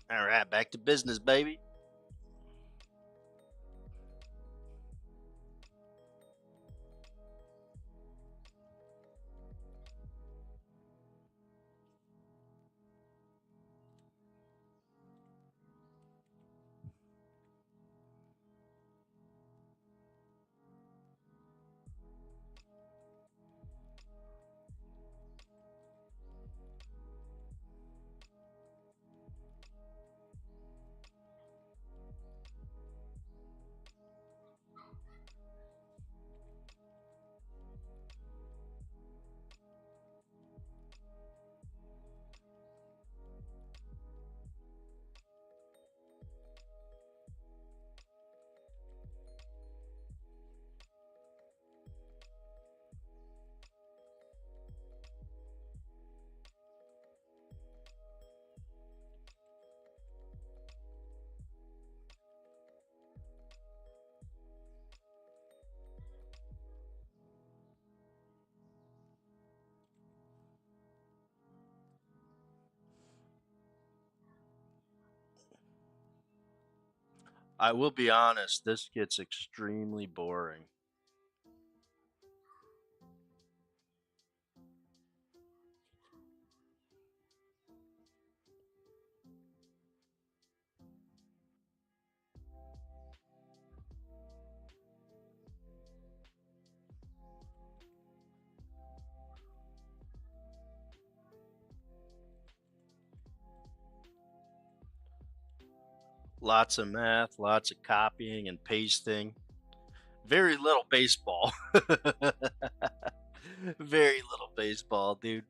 All right, back to business, baby. I will be honest, this gets extremely boring. Lots of math, lots of copying and pasting. Very little baseball. Very little baseball, dude.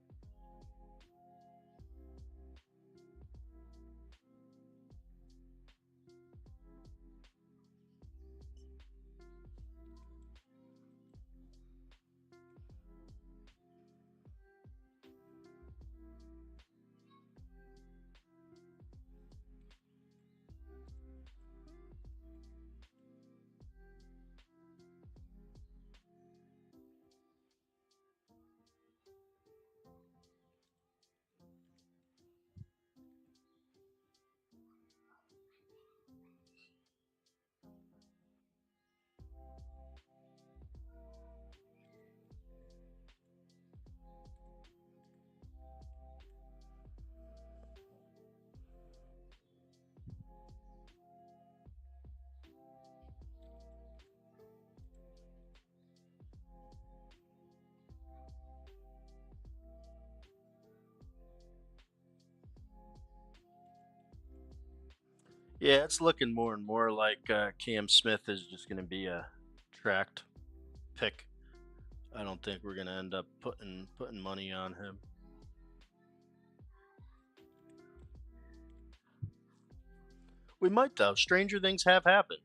Yeah, it's looking more and more like Cam Smith is just going to be a tracked pick. I don't think we're going to end up putting money on him. We might though. Stranger things have happened.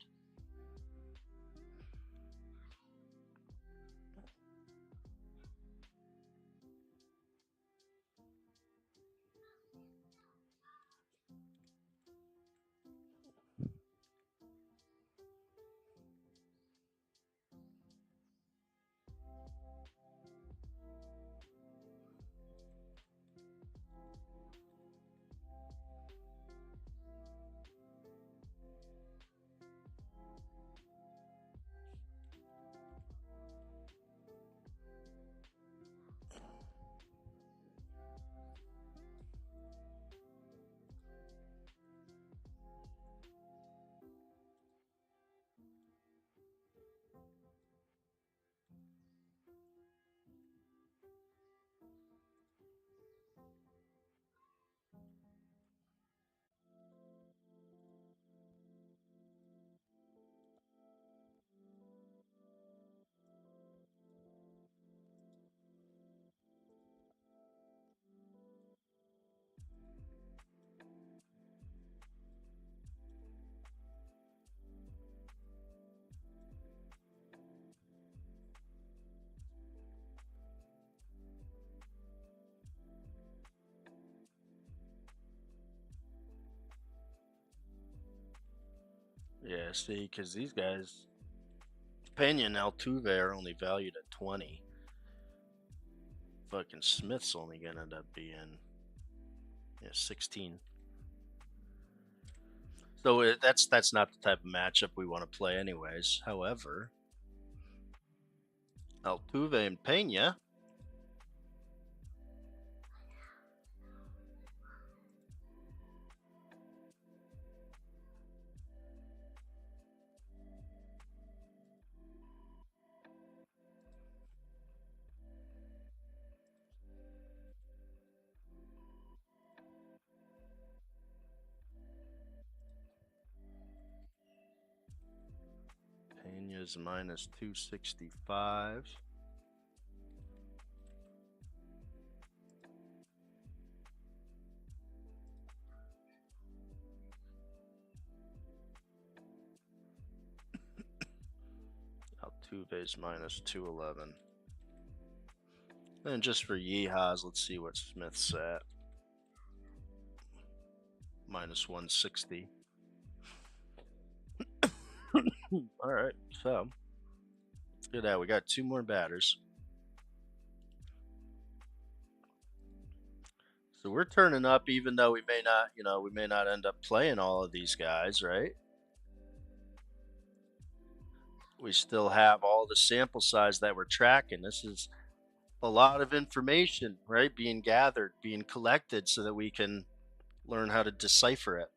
Yeah, see, because these guys, Pena and Altuve are only valued at 20. Fucking Smith's only gonna end up being 16. So that's not the type of matchup we want to play, anyways. However, Altuve and Pena. Pena's minus 265. Altuve's minus 211. And just for yeehaws, let's see what Smith's at. Minus 160. All right, so look at that. We got two more batters. So we're turning up, even though we may not end up playing all of these guys, right? We still have all the sample size that we're tracking. This is a lot of information, right? Being gathered, being collected so that we can learn how to decipher it.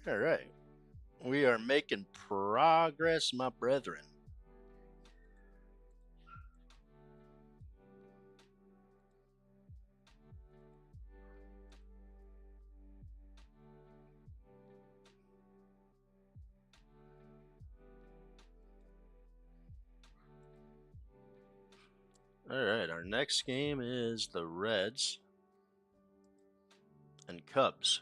All right. We are making progress, my brethren. All right. Our next game is the Reds and Cubs.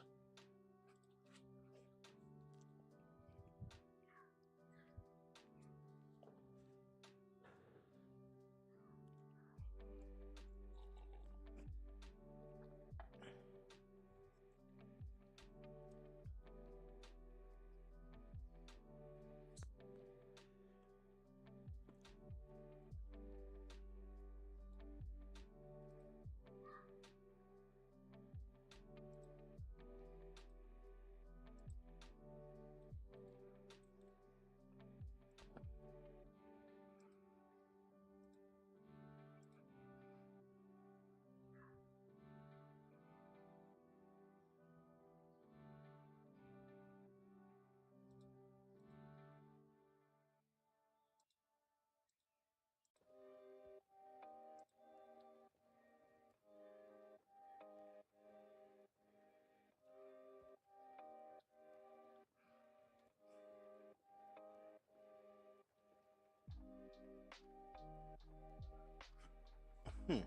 Hmm.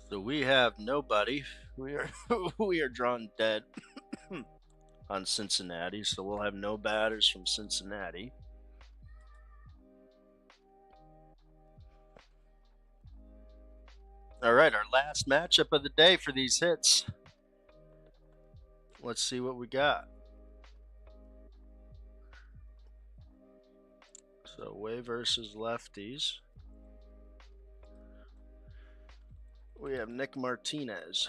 So we have nobody. We are we are drawn dead on Cincinnati. So we'll have no batters from Cincinnati. All right, our last matchup of the day for these hits. Let's see what we got. So Way versus lefties. We have Nick Martinez.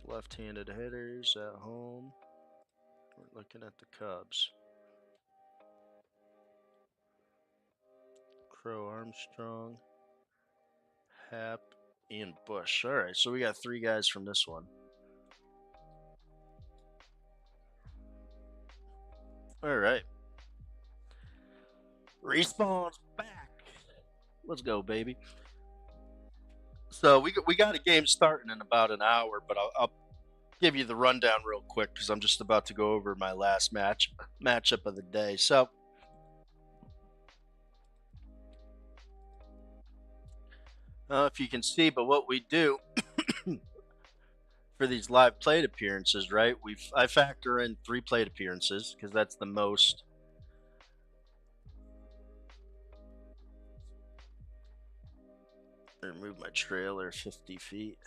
Left-handed hitters at home. We're looking at the Cubs. Crow Armstrong, Hap, and Bush. All right, so we got three guys from this one. All right. Respawn's back. Let's go, baby. So we got a game starting in about an hour, but I'll give you the rundown real quick because I'm just about to go over my last matchup of the day. So if you can see, but what we do for these live plate appearances, right? I factor in 3 plate appearances because that's the most. Remove my trailer 50 feet.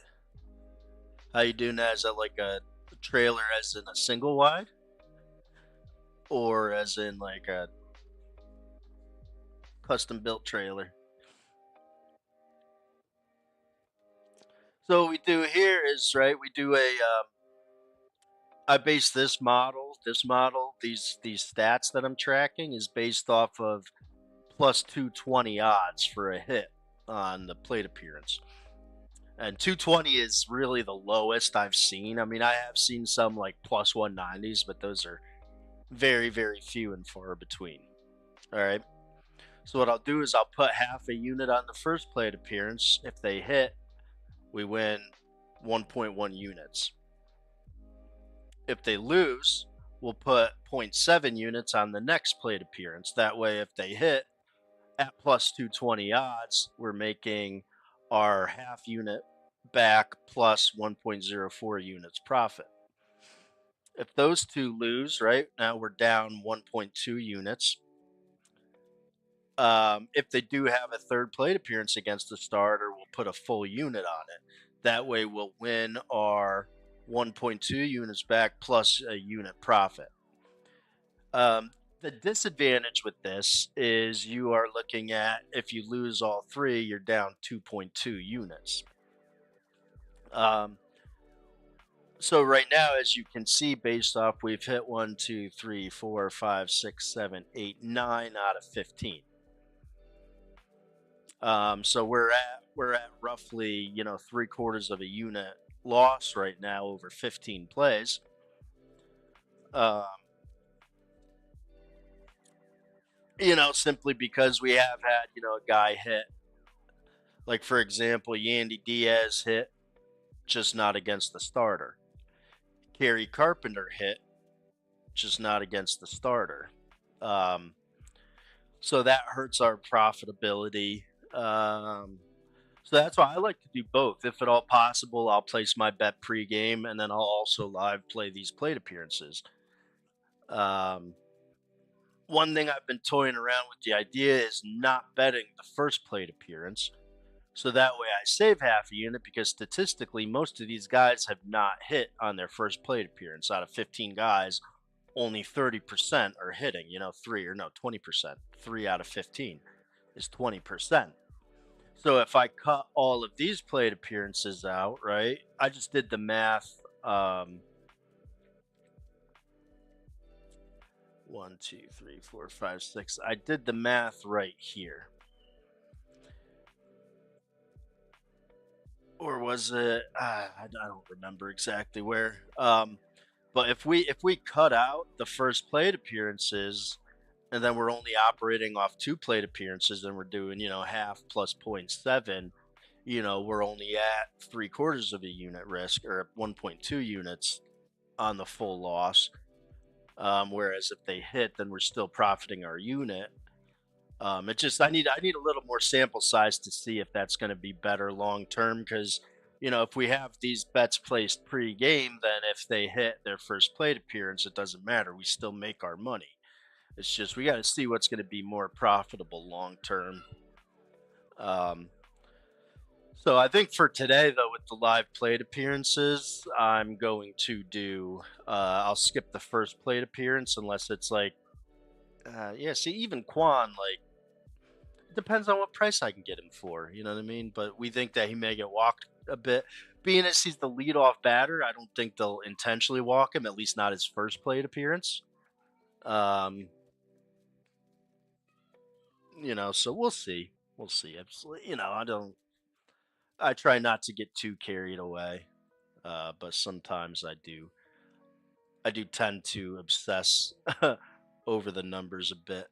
How you doing that? Is that like a trailer as in a single wide? Or as in like a custom built trailer? So what we do here is, right, we do I base these stats that I'm tracking is based off of plus 220 odds for a hit on the plate appearance. And 220 is really the lowest I've seen. I mean, I have seen some like plus 190s, but those are very, very few and far between. All right. So what I'll do is I'll put half a unit on the first plate appearance. If they hit, we win 1.1 units. If they lose, we'll put 0.7 units on the next plate appearance. That way, if they hit at plus 220 odds, we're making our half unit back plus 1.04 units profit. If those two lose, right now we're down 1.2 units. If they do have a third plate appearance against the starter, we'll put a full unit on it. That way, we'll win our 1.2 units back plus a unit profit. The disadvantage with this is you are looking at if you lose all 3, you're down 2.2 units. Um, So right now, as you can see, based off we've hit one, two, three, four, five, six, seven, eight, 9 out of 15. So we're at roughly, 3/4 of a unit loss right now over 15 plays. Um, simply because we have had, a guy hit. Like for example, Yandy Diaz hit, just not against the starter. Kerry Carpenter hit, just not against the starter. Um, so that hurts our profitability. Um, so that's why I like to do both. If at all possible, I'll place my bet pregame and then I'll also live play these plate appearances. Um, One thing I've been toying around with the idea is not betting the first plate appearance. So that way I save half a unit because statistically, most of these guys have not hit on their first plate appearance. Out of 15 guys, only 30% are hitting, 20%. 3 out of 15 is 20%. So if I cut all of these plate appearances out, right? I just did the math. One, two, three, four, five, six. I did the math right here. Or was it? I don't remember exactly where. But if we cut out the first plate appearances, and then we're only operating off two plate appearances, and we're doing half plus .7, we're only at 3/4 of a unit risk or 1.2 units on the full loss. Whereas if they hit, then we're still profiting our unit. It just I need a little more sample size to see if that's going to be better long term because if we have these bets placed pre-game, then if they hit their first plate appearance, it doesn't matter. We still make our money. It's just we got to see what's going to be more profitable long term. Um, so I think for today though, with the live plate appearances, I'm going to do. I'll skip the first plate appearance unless it's like. Yeah, see, even Quan, like, it depends on what price I can get him for. You know what I mean? But we think that he may get walked a bit. Being as he's the leadoff batter, I don't think they'll intentionally walk him. At least not his first plate appearance. Um, so we'll see. We'll see. Absolutely. I don't. I try not to get too carried away, but sometimes I do. I do tend to obsess over the numbers a bit.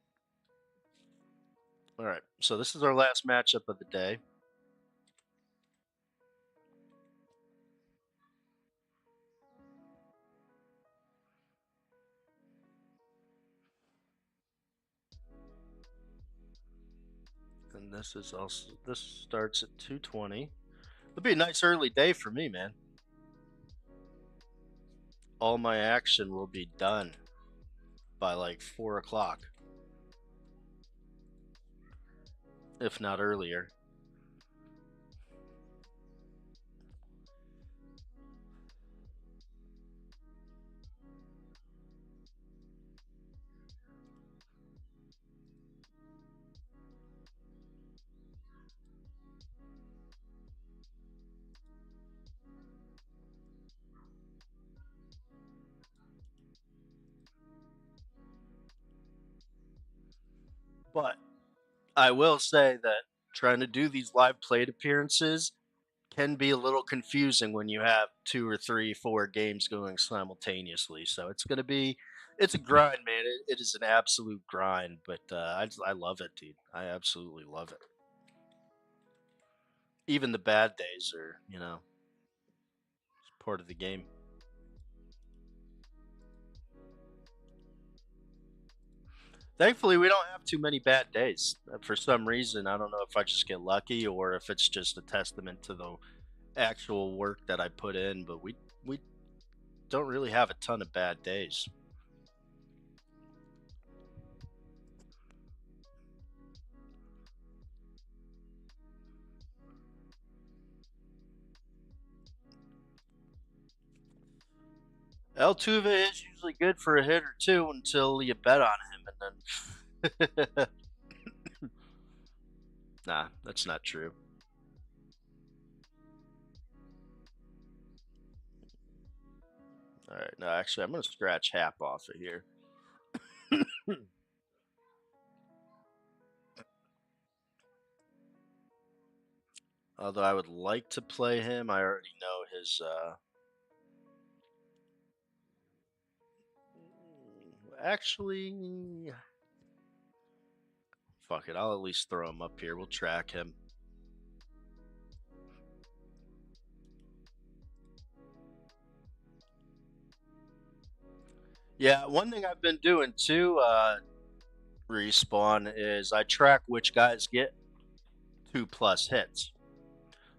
All right. So this is our last matchup of the day. And this starts at 2:20. It'll be a nice early day for me, man. All my action will be done by like 4 o'clock, if not earlier. But I will say that trying to do these live plate appearances can be a little confusing when you have two or three, four games going simultaneously. So it's a grind, man. It is an absolute grind, but I love it, dude. I absolutely love it. Even the bad days are, part of the game. Thankfully, we don't have too many bad days. For some reason, I don't know if I just get lucky or if it's just a testament to the actual work that I put in. But we don't really have a ton of bad days. Altuve is usually good for a hit or two until you bet on him, and then nah, that's not true. All right. No, actually, I'm going to scratch Hap off of here. Although I would like to play him, I already know his. Actually, fuck it. I'll at least throw him up here. We'll track him. Yeah, one thing I've been doing too, Respawn, is I track which guys get 2+ hits.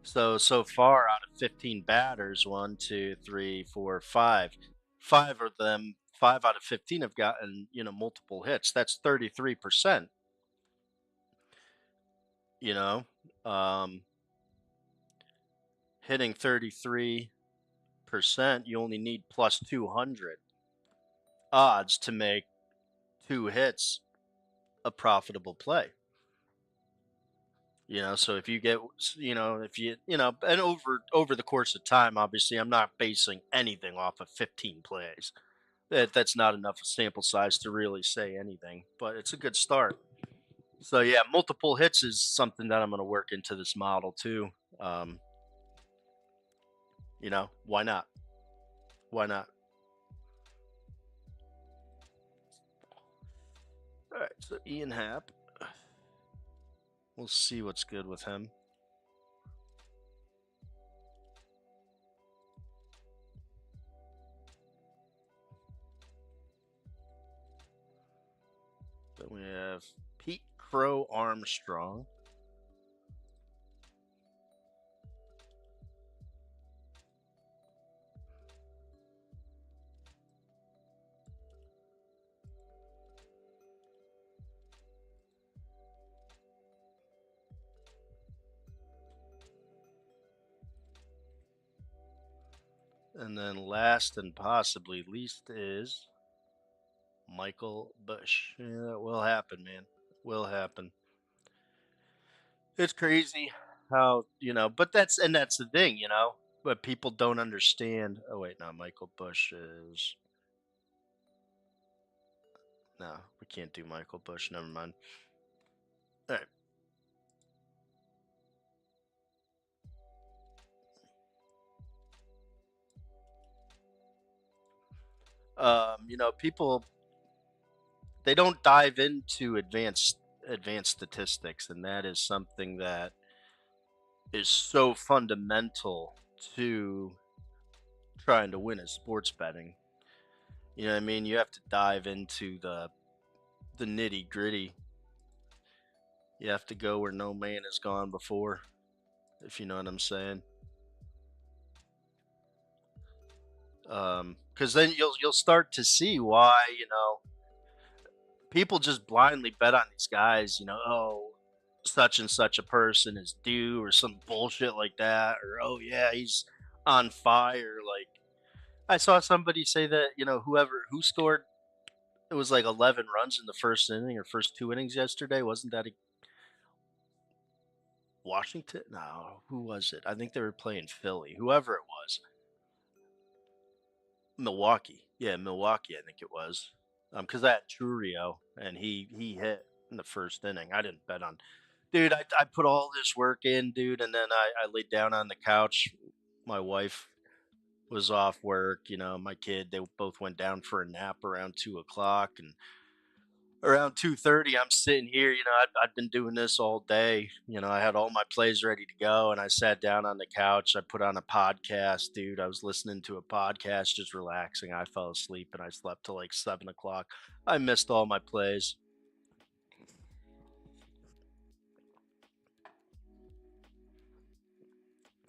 So far out of 15 batters, 1, 2, 3, 4, 5, 5 of them, 5 out of 15 have gotten multiple hits. That's 33%. You know, um, hitting 33%, you only need plus 200 odds to make 2 hits a profitable play. So if you get, if and over the course of time, obviously, I'm not basing anything off of 15 plays. That's not enough sample size to really say anything, but it's a good start. So yeah, multiple hits is something that I'm going to work into this model too. Um, why not? Why not? All right, so Ian Happ. We'll see what's good with him. Then we have Pete Crow Armstrong. And then last and possibly least is Michael Bush. Yeah, that will happen, man. Will happen. It's crazy how, but that's the thing. But people don't understand. Oh wait, no, Michael Bush is no, we can't do Michael Bush. Never mind. All right. People they don't dive into advanced statistics, and that is something that is so fundamental to trying to win at sports betting. You know what I mean? You have to dive into the nitty gritty. You have to go where no man has gone before, if you know what I'm saying. Because then you'll start to see why people just blindly bet on these guys. Oh, such and such a person is due, or some bullshit like that, or oh yeah, he's on fire. Like I saw somebody say that who scored, it was like 11 runs in the first inning or first 2 innings yesterday. Wasn't that a Washington? No, who was it? I think they were playing Philly. Whoever it was, Milwaukee. Yeah, Milwaukee. I think it was. Because I had Trurio and he hit in the first inning. I didn't bet on. Dude, I put all this work in, dude, and then I laid down on the couch. My wife was off work. My kid, they both went down for a nap around 2 o'clock, and around 2:30 I'm sitting here. I'd been doing this all day. I had all my plays ready to go, and I sat down on the couch. I put on a podcast, dude. I was listening to a podcast, just relaxing. I fell asleep and I slept till like 7 o'clock. I missed all my plays.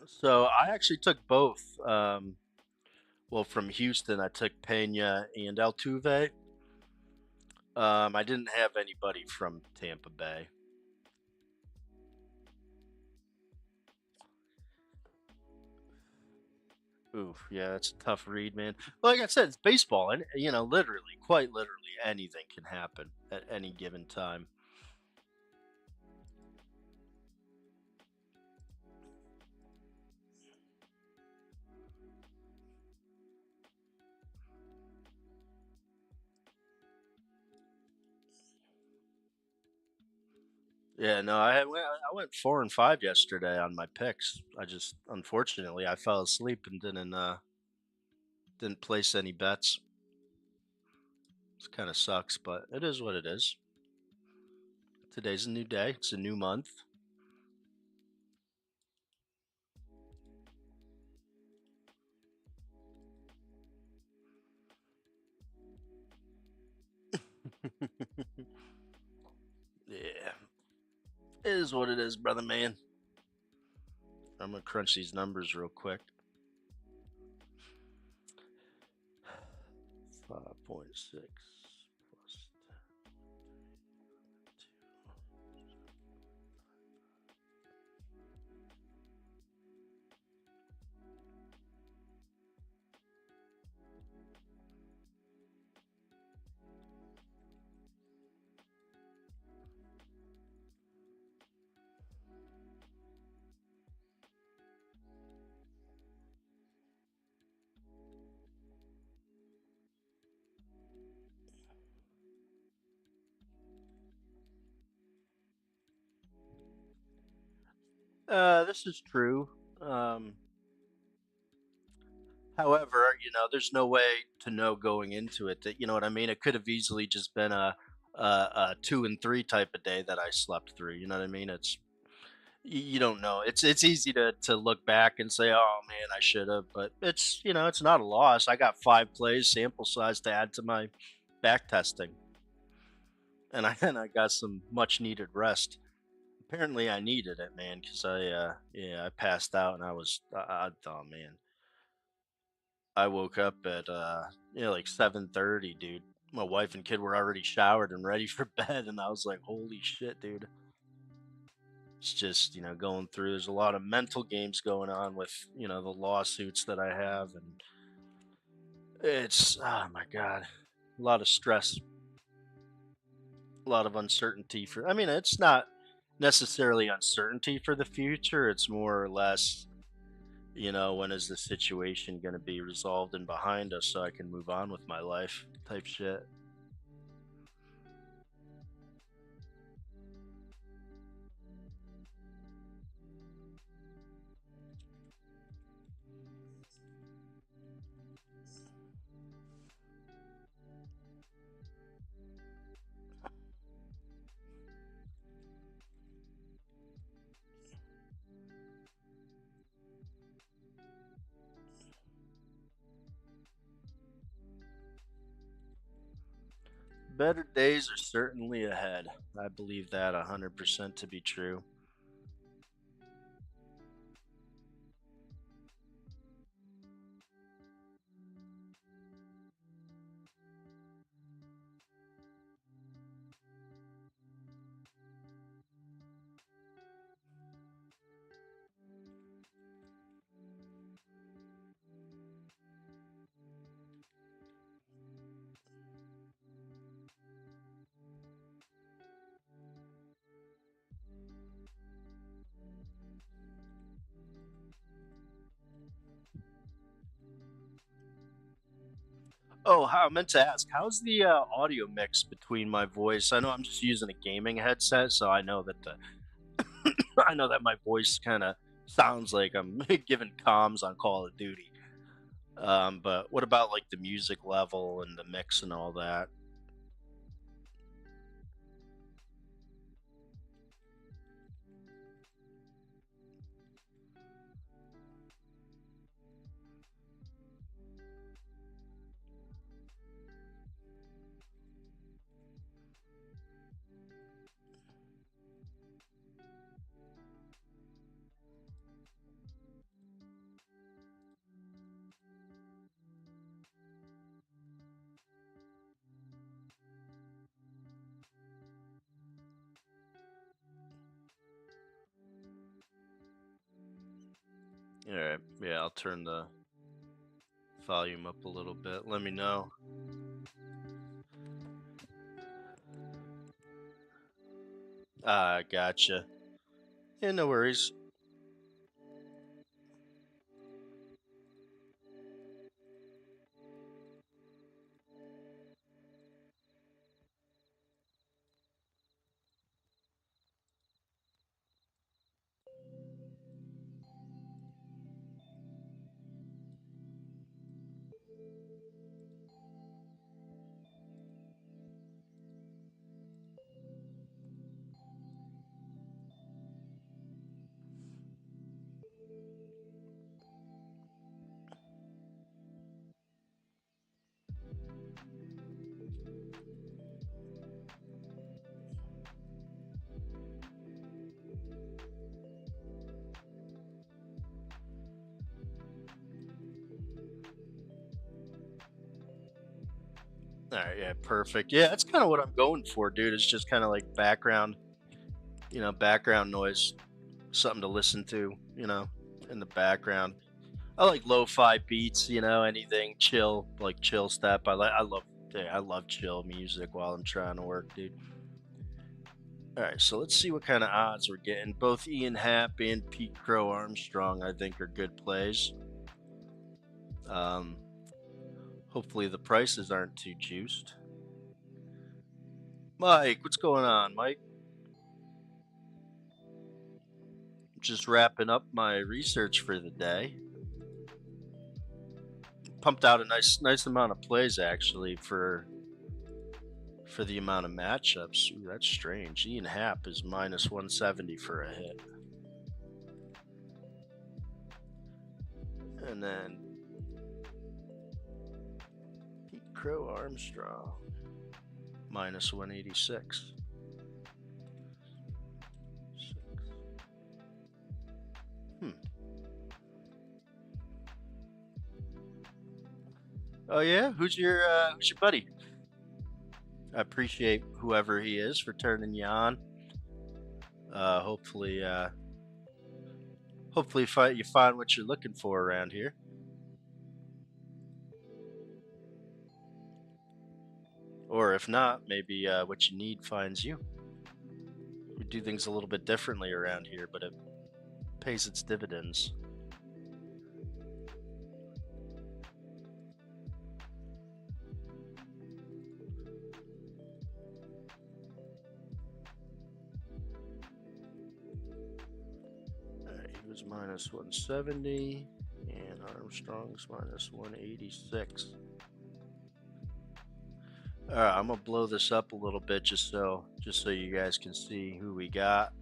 So I actually took both. Well, from Houston I took Pena and Altuve. I didn't have anybody from Tampa Bay. Oof, yeah, that's a tough read, man. Like I said, it's baseball, and literally, quite literally, anything can happen at any given time. Yeah, no, I went 4-5 yesterday on my picks. I just unfortunately I fell asleep and didn't place any bets. It kind of sucks, but it is what it is. Today's a new day. It's a new month. Yeah, it is what it is, brother man. I'm gonna crunch these numbers real quick. 5.6 plus 2. This is true. Um, However, there's no way to know going into it that, you know what I mean? It could have easily just been a 2 and 3 type of day that I slept through. You know what I mean? You don't know. It's easy to look back and say, oh man, I should have, but it's not a loss. I got 5 plays sample size to add to my back testing, and I got some much needed rest. Apparently, I needed it, man, because I passed out and oh man, I woke up at like 7:30, dude. My wife and kid were already showered and ready for bed, and I was like, holy shit, dude. It's just going through. There's a lot of mental games going on with the lawsuits that I have, and it's oh my god, a lot of stress, a lot of uncertainty for. I mean, it's not necessarily uncertainty for the future. It's more or less when is the situation going to be resolved and behind us so I can move on with my life type shit. Better days are certainly ahead. I believe that 100% to be true. Oh, how I meant to ask, how's the audio mix between my voice? I know I'm just using a gaming headset, so I know that the I know that my voice kind of sounds like I'm giving comms on Call of Duty. But what about like the music level and the mix and all that? All right, yeah, I'll turn the volume up a little bit. Let me know. Gotcha. Yeah, no worries. All right, yeah, perfect. Yeah, that's kind of what I'm going for, dude. It's just kind of like background, background noise, something to listen to, in the background. I like lo-fi beats, anything chill, like chill step. I love chill music while I'm trying to work, dude. All right, so let's see what kind of odds we're getting. Both Ian Happ and Pete Crow Armstrong, I think, are good plays. Um, Hopefully the prices aren't too juiced. Mike, what's going on, Mike? Just wrapping up my research for the day. Pumped out a nice amount of plays actually for the amount of matchups. Ooh, that's strange. Ian Happ is minus 170 for a hit. And then Pete Crow Armstrong, minus 186. Hmm. Oh yeah? Who's your buddy? I appreciate whoever he is for turning you on. Hopefully you find what you're looking for around here. Or if not, maybe what you need finds you. We do things a little bit differently around here, but it pays its dividends. He was minus 170, and Armstrong's minus 186. All right, I'm gonna blow this up a little bit just so you guys can see who we got.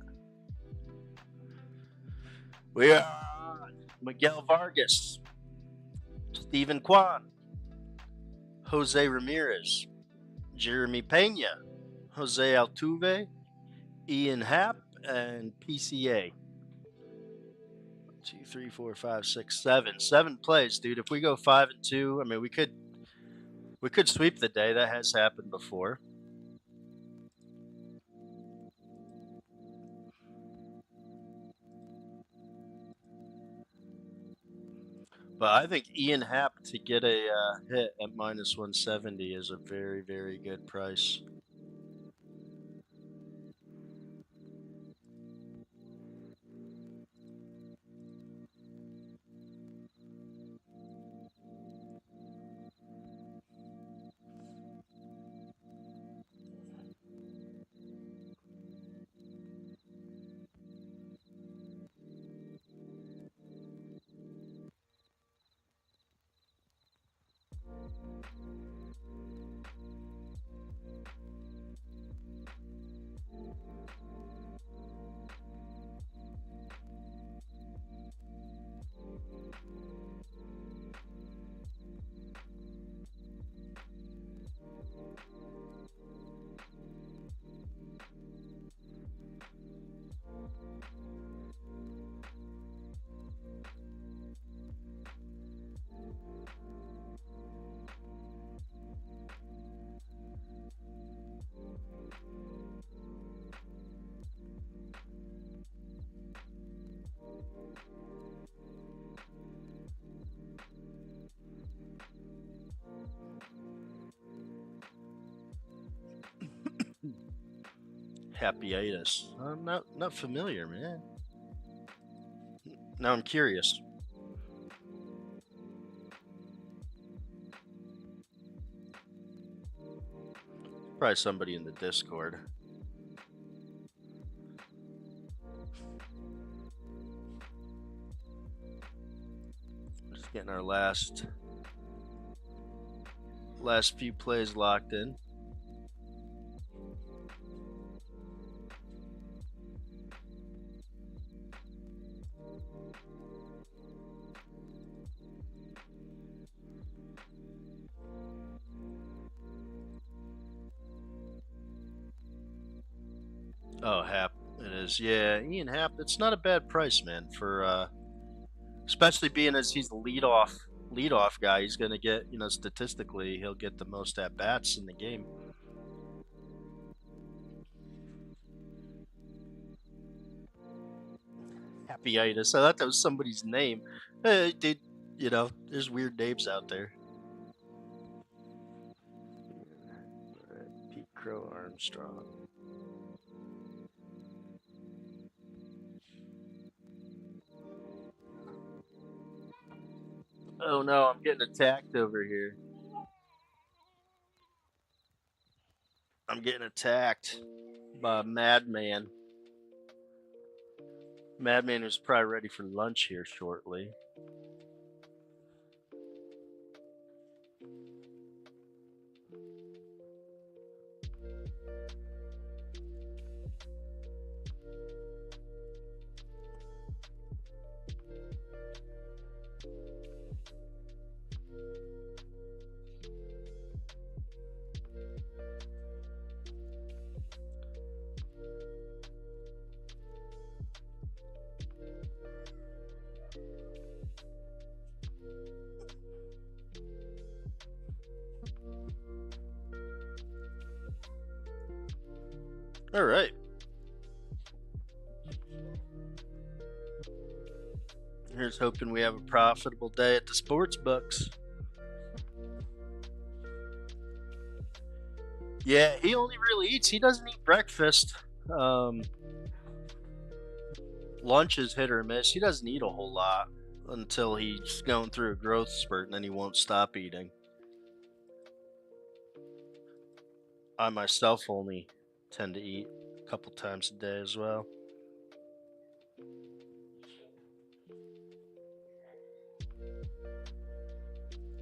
We are Miguel Vargas, Stephen Kwan, Jose Ramirez, Jeremy Pena, Jose Altuve, Ian Happ, and PCA. 2, 3, 4, 5, 6, 7. 7 plays, dude. If we go 5-2, I mean, we could sweep the day. That has happened before. But I think Ian Happ to get a hit at minus 170 is a very, very good price. Happyitis. I'm not familiar, man. Now I'm curious. Probably somebody in the Discord. Just getting our last few plays locked in. Oh, Hap, it is. Yeah, Ian Happ. It's not a bad price, man. For especially being as he's the leadoff leadoff guy. He's going to get, statistically, he'll get the most at bats in the game. Happyitis. I thought that was somebody's name. Hey, dude, there's weird names out there. Pete Crow Armstrong. Oh no, I'm getting attacked over here. I'm getting attacked by a madman. Madman is probably ready for lunch here shortly. All right. Here's hoping we have a profitable day at the sports books. Yeah, he only really eats. He doesn't eat breakfast. Lunch is hit or miss. He doesn't eat a whole lot until he's going through a growth spurt, and then he won't stop eating. I myself only tend to eat a couple times a day as well.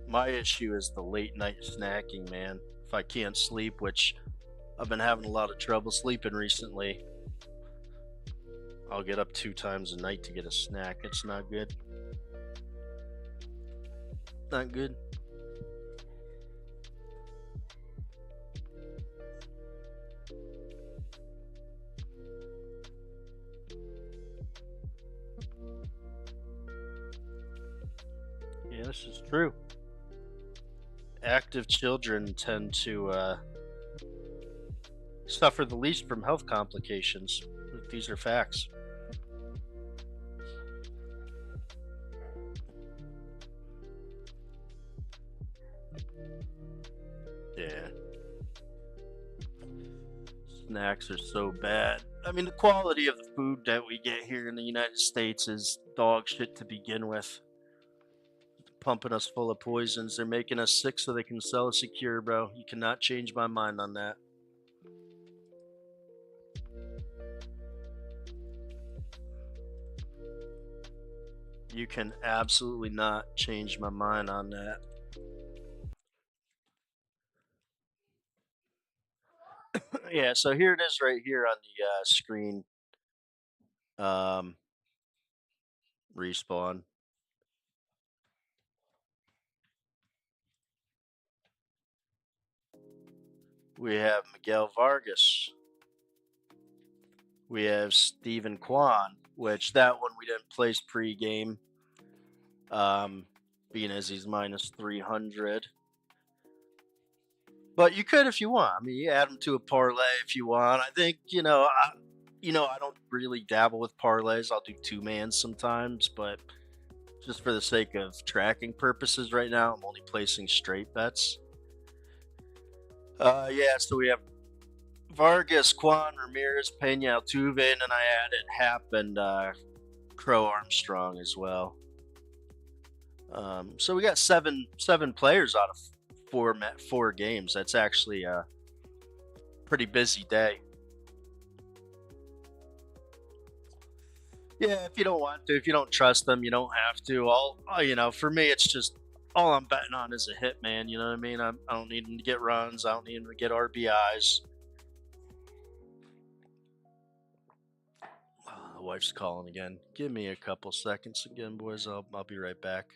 My issue is the late night snacking, man. If I can't sleep, which I've been having a lot of trouble sleeping recently, I'll get up 2 times a night to get a snack. It's not good. Not good. Yeah, this is true. Active children tend to suffer the least from health complications. These are facts. Yeah. Snacks are so bad. I mean, the quality of the food that we get here in the United States is dog shit to begin with. Pumping us full of poisons. They're making us sick so they can sell us a cure, bro. You cannot change my mind on that. You can absolutely not change my mind on that. Yeah, so here it is right here on the screen. Um, Respawn. We have Miguel Vargas. We have Stephen Kwan, which that one we didn't place pregame, um, being as he's minus 300. But you could if you want. I mean, you add him to a parlay if you want. I think I don't really dabble with parlays. I'll do 2-man sometimes, but just for the sake of tracking purposes, right now I'm only placing straight bets. Yeah, so we have Vargas, Kwan, Ramirez, Pena, Altuve, and then I added Hap and Crow Armstrong as well. So we got seven players out of four games. That's actually a pretty busy day. Yeah, if you don't want to, if you don't trust them, you don't have to. For me, it's just all I'm betting on is a hit, man. You know what I mean? I don't need him to get runs. I don't need him to get RBIs. The wife's calling again. Give me a couple seconds again, boys. I'll be right back.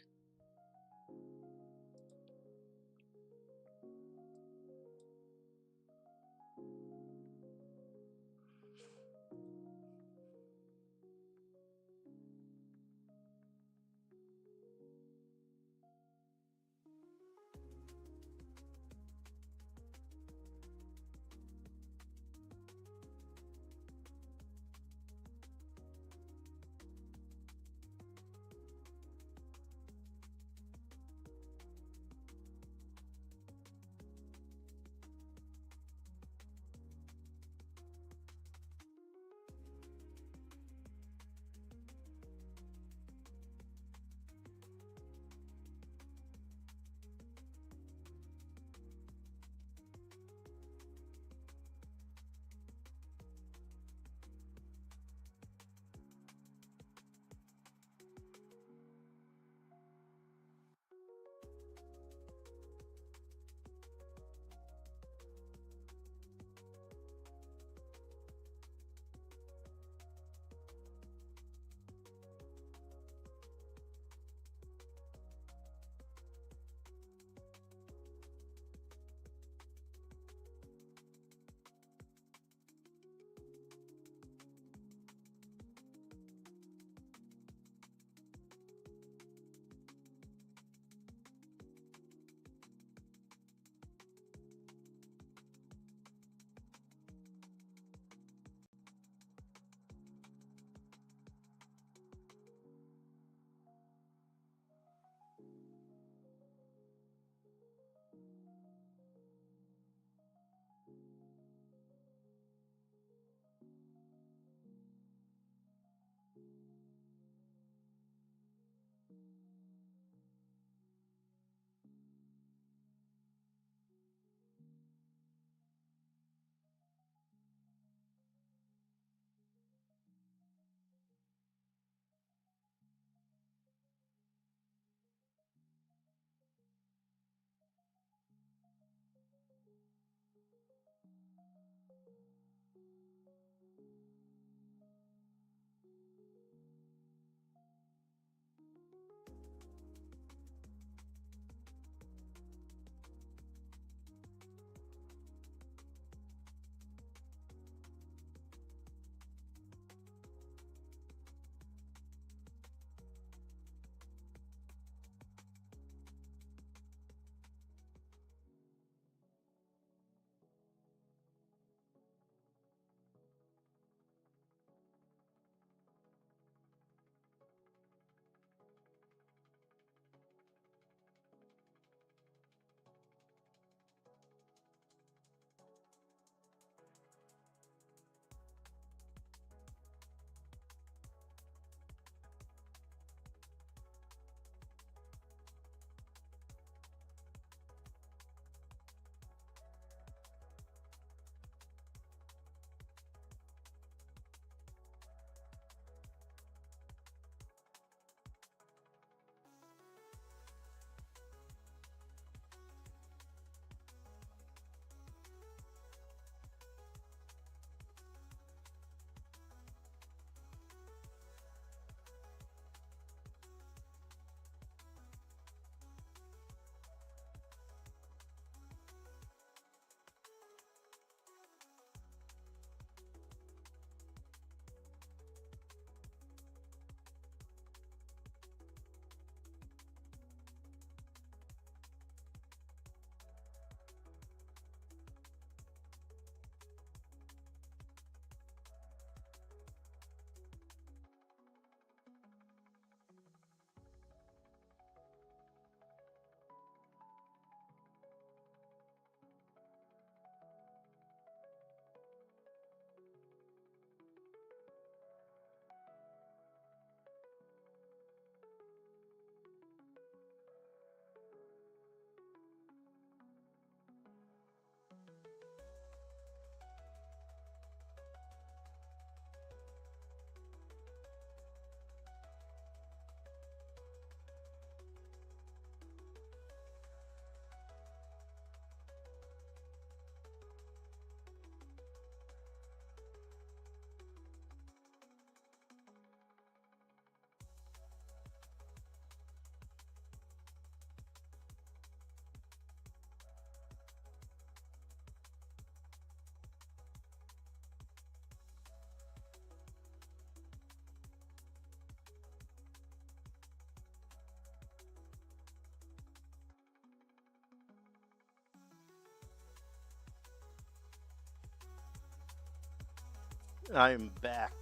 I'm back.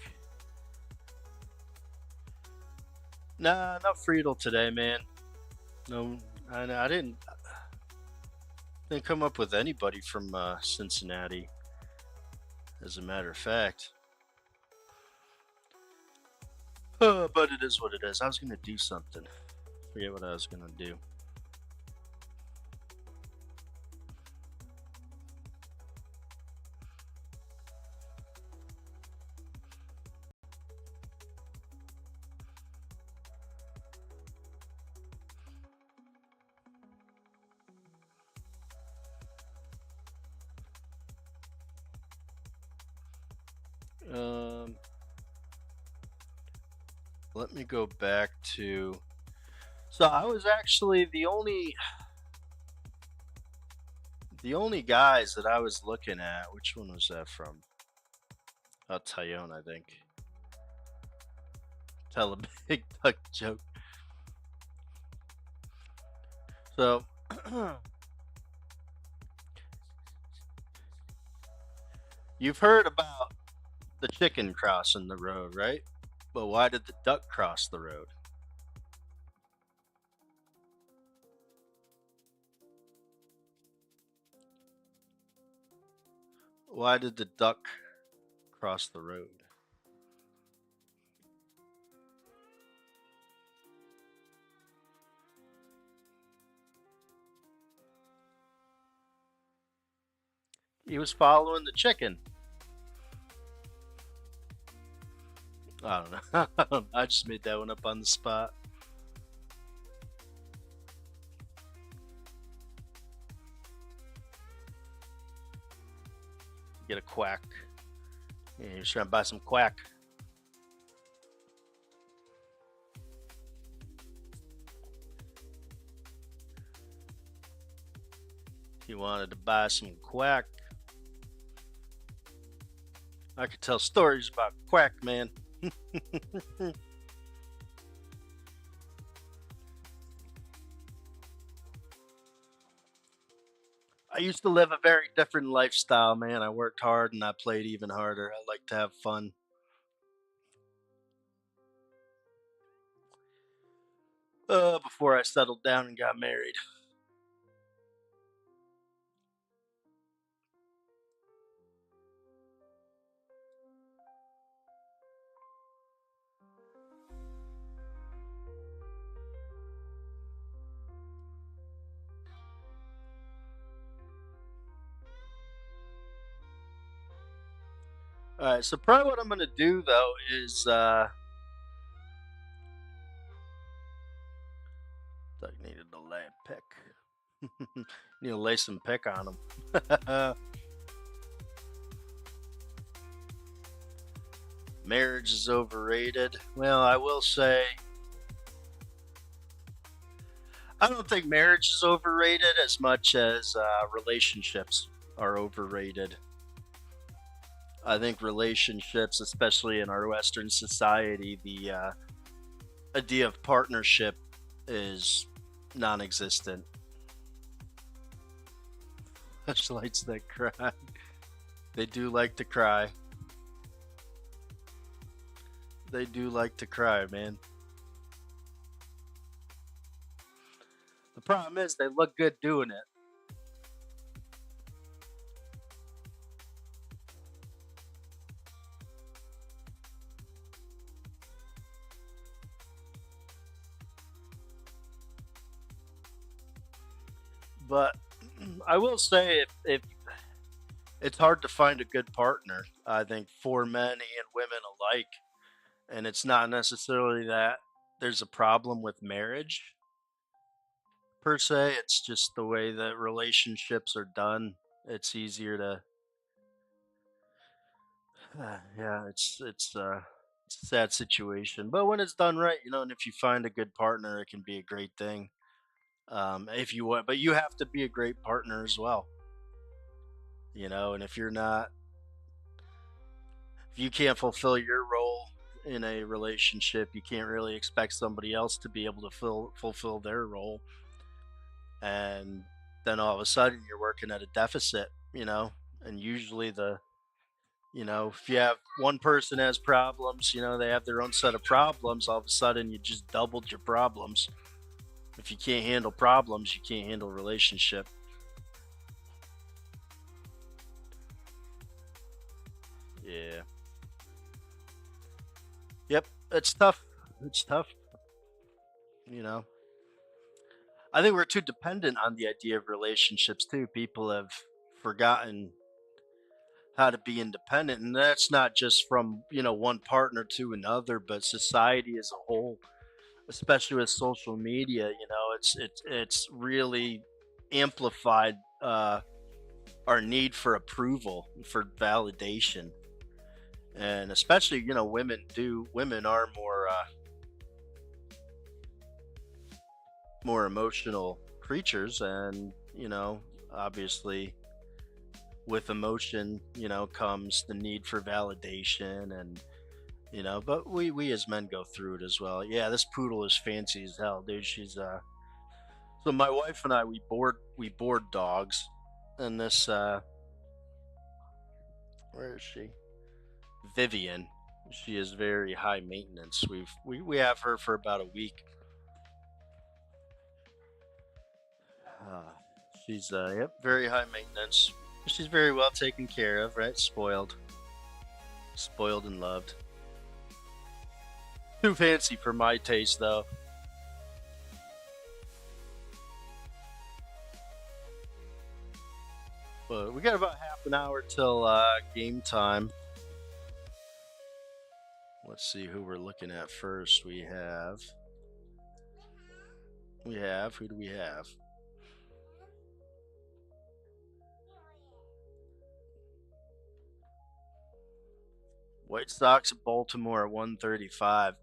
Nah, not Friedel today, man. No, I didn't come up with anybody from Cincinnati. As a matter of fact, but it is what it is. I was gonna do something. Forget what I was gonna do. Um, Let me go back to. So I was actually the only guys that I was looking at. Which one was that from? Tyone, I think. Tell a big duck joke. So you've heard about the chicken crossing the road, right? But why did the duck cross the road? Why did the duck cross the road? He was following the chicken. I don't know. I just made that one up on the spot. Get a quack. Yeah, he was trying to buy some quack. He wanted to buy some quack. I could tell stories about quack, man. I used to live a very different lifestyle, man. I worked hard and I played even harder. I like to have fun. Before I settled down and got married. All right, so probably what I'm gonna do though is Doug needed to lay a pick. Need to lay some pick on him. Marriage is overrated. Well, I will say I don't think marriage is overrated as much as relationships are overrated. I think relationships, especially in our Western society, the idea of partnership is non-existent. Flashlights that cry. They do like to cry. They do like to cry, man. The problem is they look good doing it. But I will say, if it's hard to find a good partner, I think for men and women alike, and it's not necessarily that there's a problem with marriage per se. It's just the way that relationships are done. It's easier to, yeah. It's a sad situation, but when it's done right, and if you find a good partner, it can be a great thing. If you want, but you have to be a great partner as well. And if you're not, if you can't fulfill your role in a relationship, you can't really expect somebody else to be able to fulfill their role. And then all of a sudden you're working at a deficit, and usually If you have one person has problems, they have their own set of problems. All of a sudden, you just doubled your problems. If you can't handle problems, you can't handle relationship. Yeah. Yep. It's tough. It's tough. You know, I think we're too dependent on the idea of relationships too. People have forgotten how to be independent, and that's not just from one partner to another, but society as a whole, especially with social media. It's really amplified our need for approval, for validation, and especially women are more emotional creatures, and obviously with emotion comes the need for validation, and but we as men go through it as well. Yeah, this poodle is fancy as hell, dude. She's so my wife and I, we board dogs, and this where is she? Vivian. She is very high maintenance. We have her for about a week. Uh, she's yep, very high maintenance. She's very well taken care of, right? Spoiled and loved. Too fancy for my taste, though. But we got about half an hour till game time. Let's see who we're looking at first. We have who do we have? White Sox at Baltimore at 135.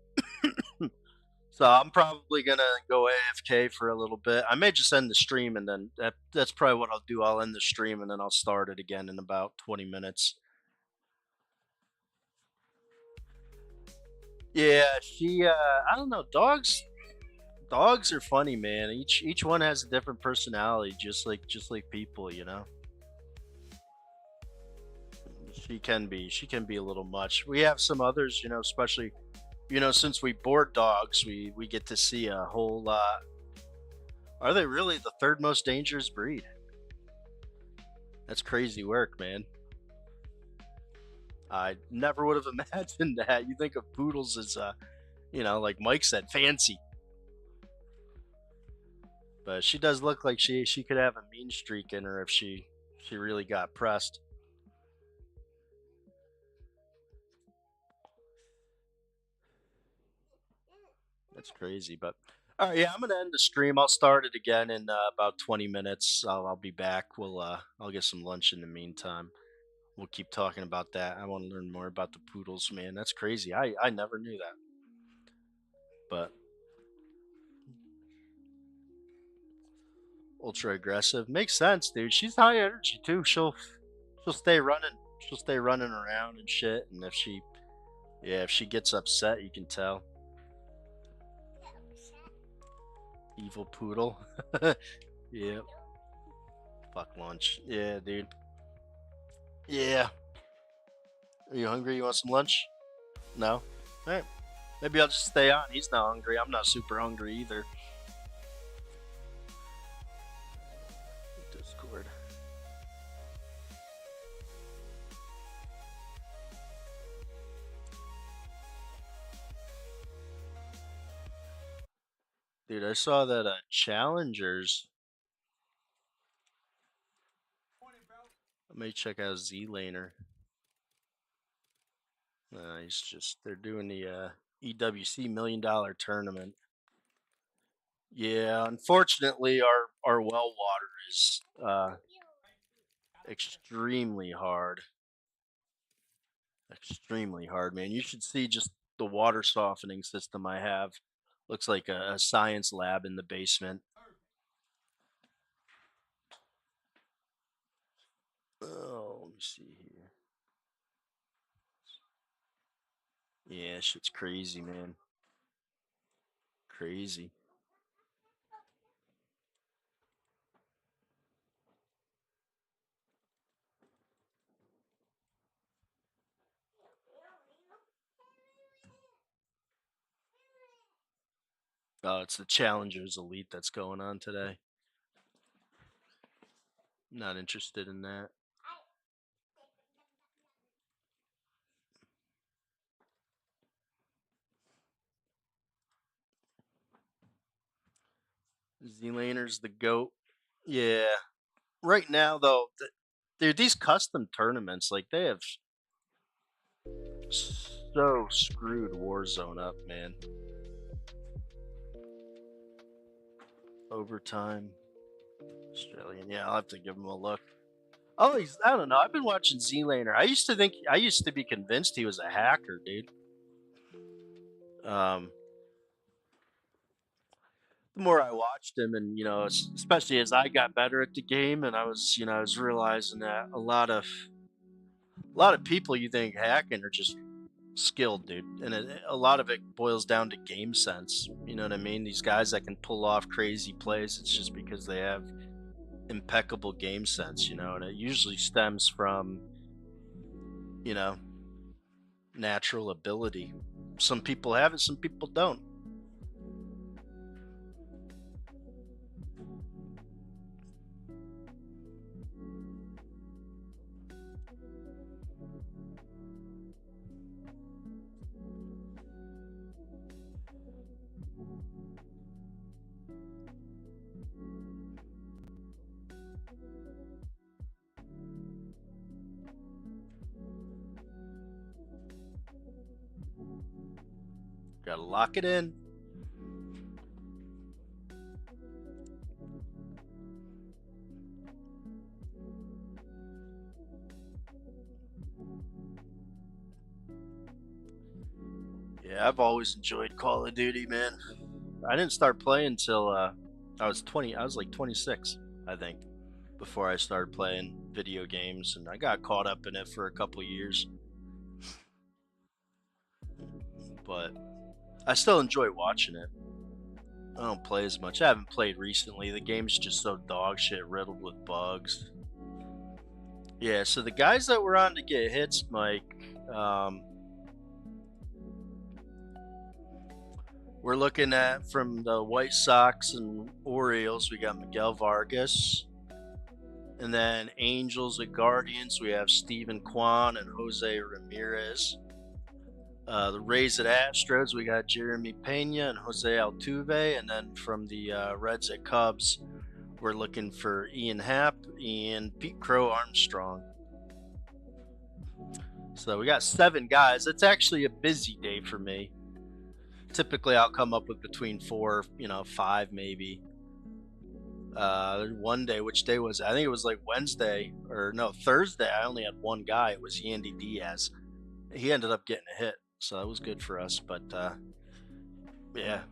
So I'm probably gonna go AFK for a little bit. I may just end the stream, and then that's probably what I'll do. I'll end the stream and then I'll start it again in about 20 minutes. Yeah, she I don't know, dogs are funny, man. Each one has a different personality, just like people. She can be a little much. We have some others, especially since we board dogs, we get to see a whole lot. Are they really the third most dangerous breed? That's crazy work, man. I never would have imagined that. You think of poodles as like Mike said, fancy. But she does look like she could have a mean streak in her if she really got pressed. That's crazy. But all right, yeah, I'm gonna end the stream. I'll start it again in about 20 minutes. I'll be back. I'll get some lunch in the meantime. We'll keep talking about that. I want to learn more about the poodles, man. That's crazy. I never knew that. But ultra aggressive makes sense, dude. She's high energy too. She'll stay running. She'll stay running around and shit. And if she gets upset, you can tell. Evil poodle. Yeah. Fuck lunch. Yeah, dude. Yeah. Are you hungry? You want some lunch? No. All right. Maybe I'll just stay on. He's not hungry. I'm not super hungry either. Discord. Dude, I saw that Challengers. I may check out Z Laner. They're doing the EWC $1 million tournament. Yeah, unfortunately, our well water is extremely hard. Extremely hard, man. You should see just the water softening system I have. Looks like a science lab in the basement. Oh, let me see here. Yeah, shit's crazy, man. Crazy. It's the Challengers Elite that's going on today. Not interested in that. Z-Laner's the GOAT. Yeah. Right now, though, dude, these custom tournaments, like, they have so screwed Warzone up, man. Overtime. Australian. Yeah, I'll have to give him a look. Oh, I don't know. I've been watching Z-Laner. I used to be convinced he was a hacker, dude. Um, the more I watched him, and especially as I got better at the game, and I was realizing that a lot of people you think hacking are just skilled, dude, and a lot of it boils down to game sense. You know what I mean? These guys that can pull off crazy plays, it's just because they have impeccable game sense, and it usually stems from you know natural ability. Some people have it, some people don't. Gotta lock it in. Yeah, I've always enjoyed Call of Duty, man. I didn't start playing until I was 20. I was like 26, I think, before I started playing video games, and I got caught up in it for a couple years. But I still enjoy watching it. I don't play as much. I haven't played recently. The game's just so dog shit, riddled with bugs. Yeah, so the guys that were on to get hits, Mike, we're looking at from the White Sox and Orioles, we got Miguel Vargas. And then Angels and Guardians, we have Steven Kwan and Jose Ramirez. The Rays at Astros, we got Jeremy Pena and Jose Altuve. And then from the Reds at Cubs, we're looking for Ian Happ and Pete Crow Armstrong. So we got 7 guys. It's actually a busy day for me. Typically, I'll come up with between 4, 5 maybe. One day, which day was it? I think it was like Wednesday, or no, Thursday. I only had one guy. It was Yandy Diaz. He ended up getting a hit, so that was good for us. But yeah,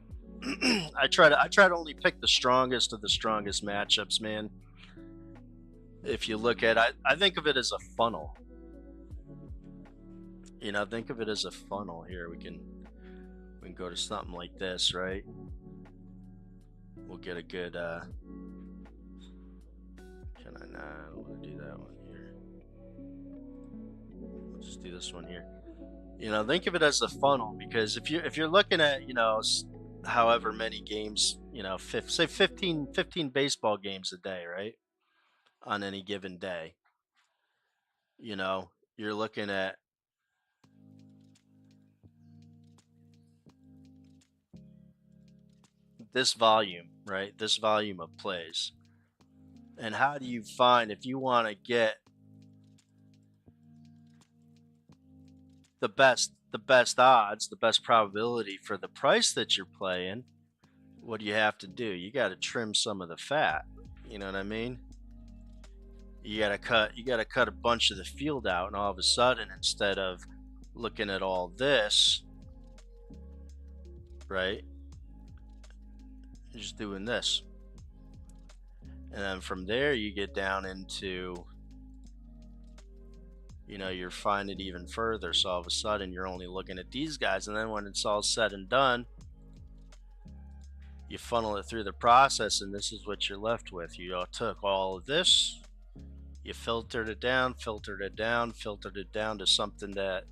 I try to only pick the strongest of the strongest matchups, man. If you look at, I think of it as a funnel. Think of it as a funnel. Here we can go to something like this, right? We'll get a good. Can I not? I don't want to do that one here. We'll just do this one here. Think of it as a funnel, because if you're looking at however many games, say 15 baseball games a day, right? On any given day, you're looking at this volume, right? This volume of plays. And how do you find, if you want to get the best odds, the best probability for the price that you're playing, what do you have to do? You got to trim some of the fat. You know what I mean? You got to cut a bunch of the field out, and all of a sudden, instead of looking at all this, right? You're just doing this. And then from there you get down into you're finding it even further. So all of a sudden you're only looking at these guys, and then when it's all said and done, you funnel it through the process, and this is what you're left with. You took all of this, you filtered it down to something that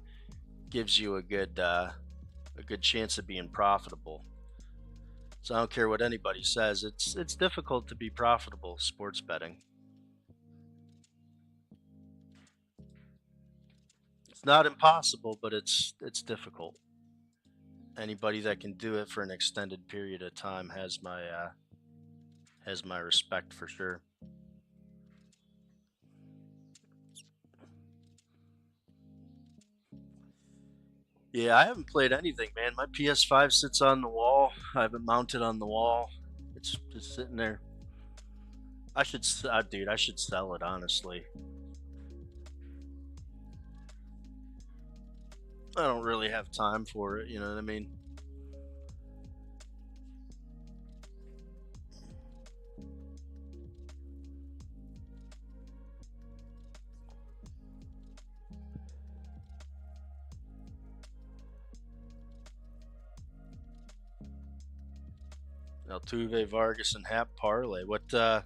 gives you a good chance of being profitable. So I don't care what anybody says. It's difficult to be profitable sports betting. It's not impossible, but it's difficult. Anybody that can do it for an extended period of time has my respect for sure. Yeah, I haven't played anything, man. My PS5 sits on the wall. I have it mounted on the wall. It's just sitting there. Dude, I should sell it honestly. I don't really have time for it. You know what I mean? Altuve, Vargas, and Hap parlay. What plus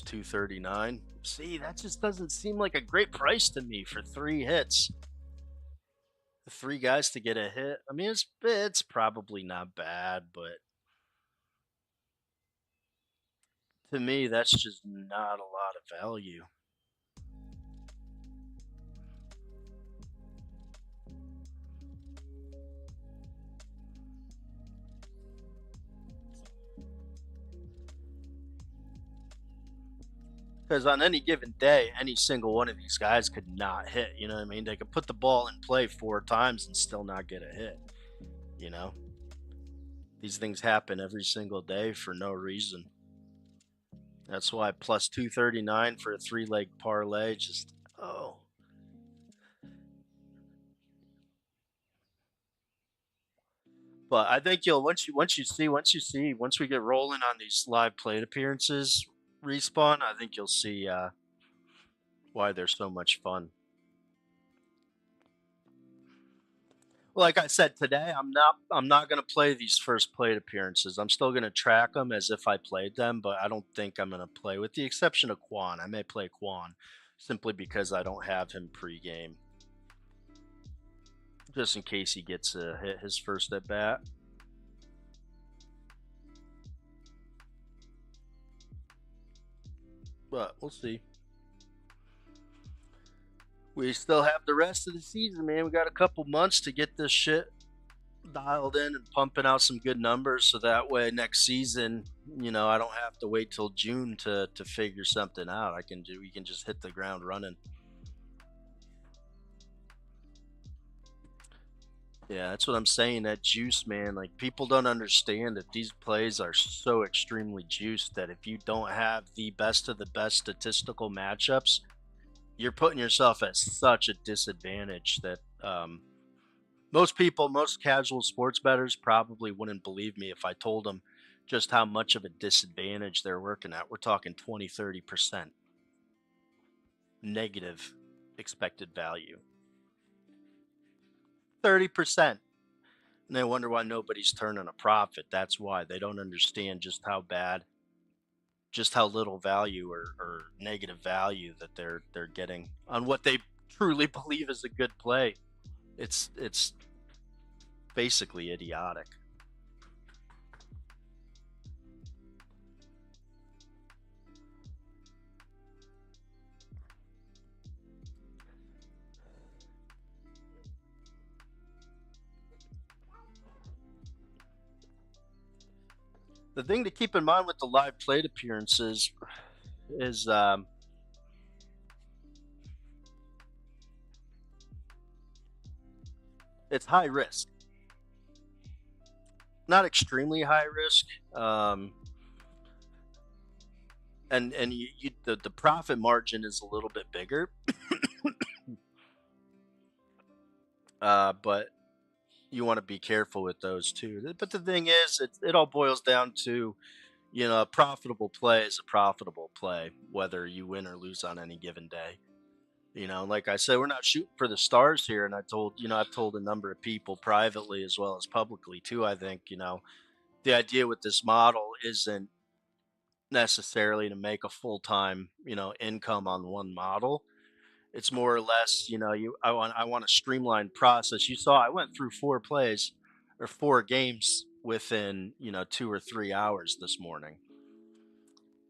239? See, that just doesn't seem like a great price to me for three hits. The three guys to get a hit. I mean, it's probably not bad, but to me, that's just not a lot of value. Because on any given day, any single one of these guys could not hit. You know what I mean? They could put the ball in play four times and still not get a hit. You know, these things happen every single day for no reason. That's why plus 239 for a three leg parlay. Just, oh. But I think you'll once we get rolling on these live plate appearances respawn, I think you'll see why they're so much fun. Like I said today, I'm not going to play these first plate appearances. I'm still going to track them as if I played them, but I don't think I'm going to play, with the exception of Quan. I may play Quan simply because I don't have him pregame, just in case he gets a hit his first at bat. But we'll see. We still have the rest of the season, man. We got a couple months to get this shit dialed in and pumping out some good numbers, so that way next season, I don't have to wait till June to figure something out. We can just hit the ground running. Yeah, that's what I'm saying. That juice, man. Like, people don't understand that these plays are so extremely juiced that if you don't have the best of the best statistical matchups, you're putting yourself at such a disadvantage that most casual sports bettors probably wouldn't believe me if I told them just how much of a disadvantage they're working at. We're talking 20, 30% negative expected value. 30%. And they wonder why nobody's turning a profit. That's why they don't understand just how little value or negative value that they're getting on what they truly believe is a good play. It's basically idiotic. The thing to keep in mind with the live plate appearances is it's high risk, not extremely high risk. And the profit margin is a little bit bigger, but you want to be careful with those too. But the thing is, it all boils down to, a profitable play is a profitable play, whether you win or lose on any given day. Like I said, we're not shooting for the stars here. And I've told a number of people privately as well as publicly too. I think, the idea with this model isn't necessarily to make a full time, income on one model. It's more or less, I want a streamlined process. You saw I went through four plays or 4 games within 2 or 3 hours this morning.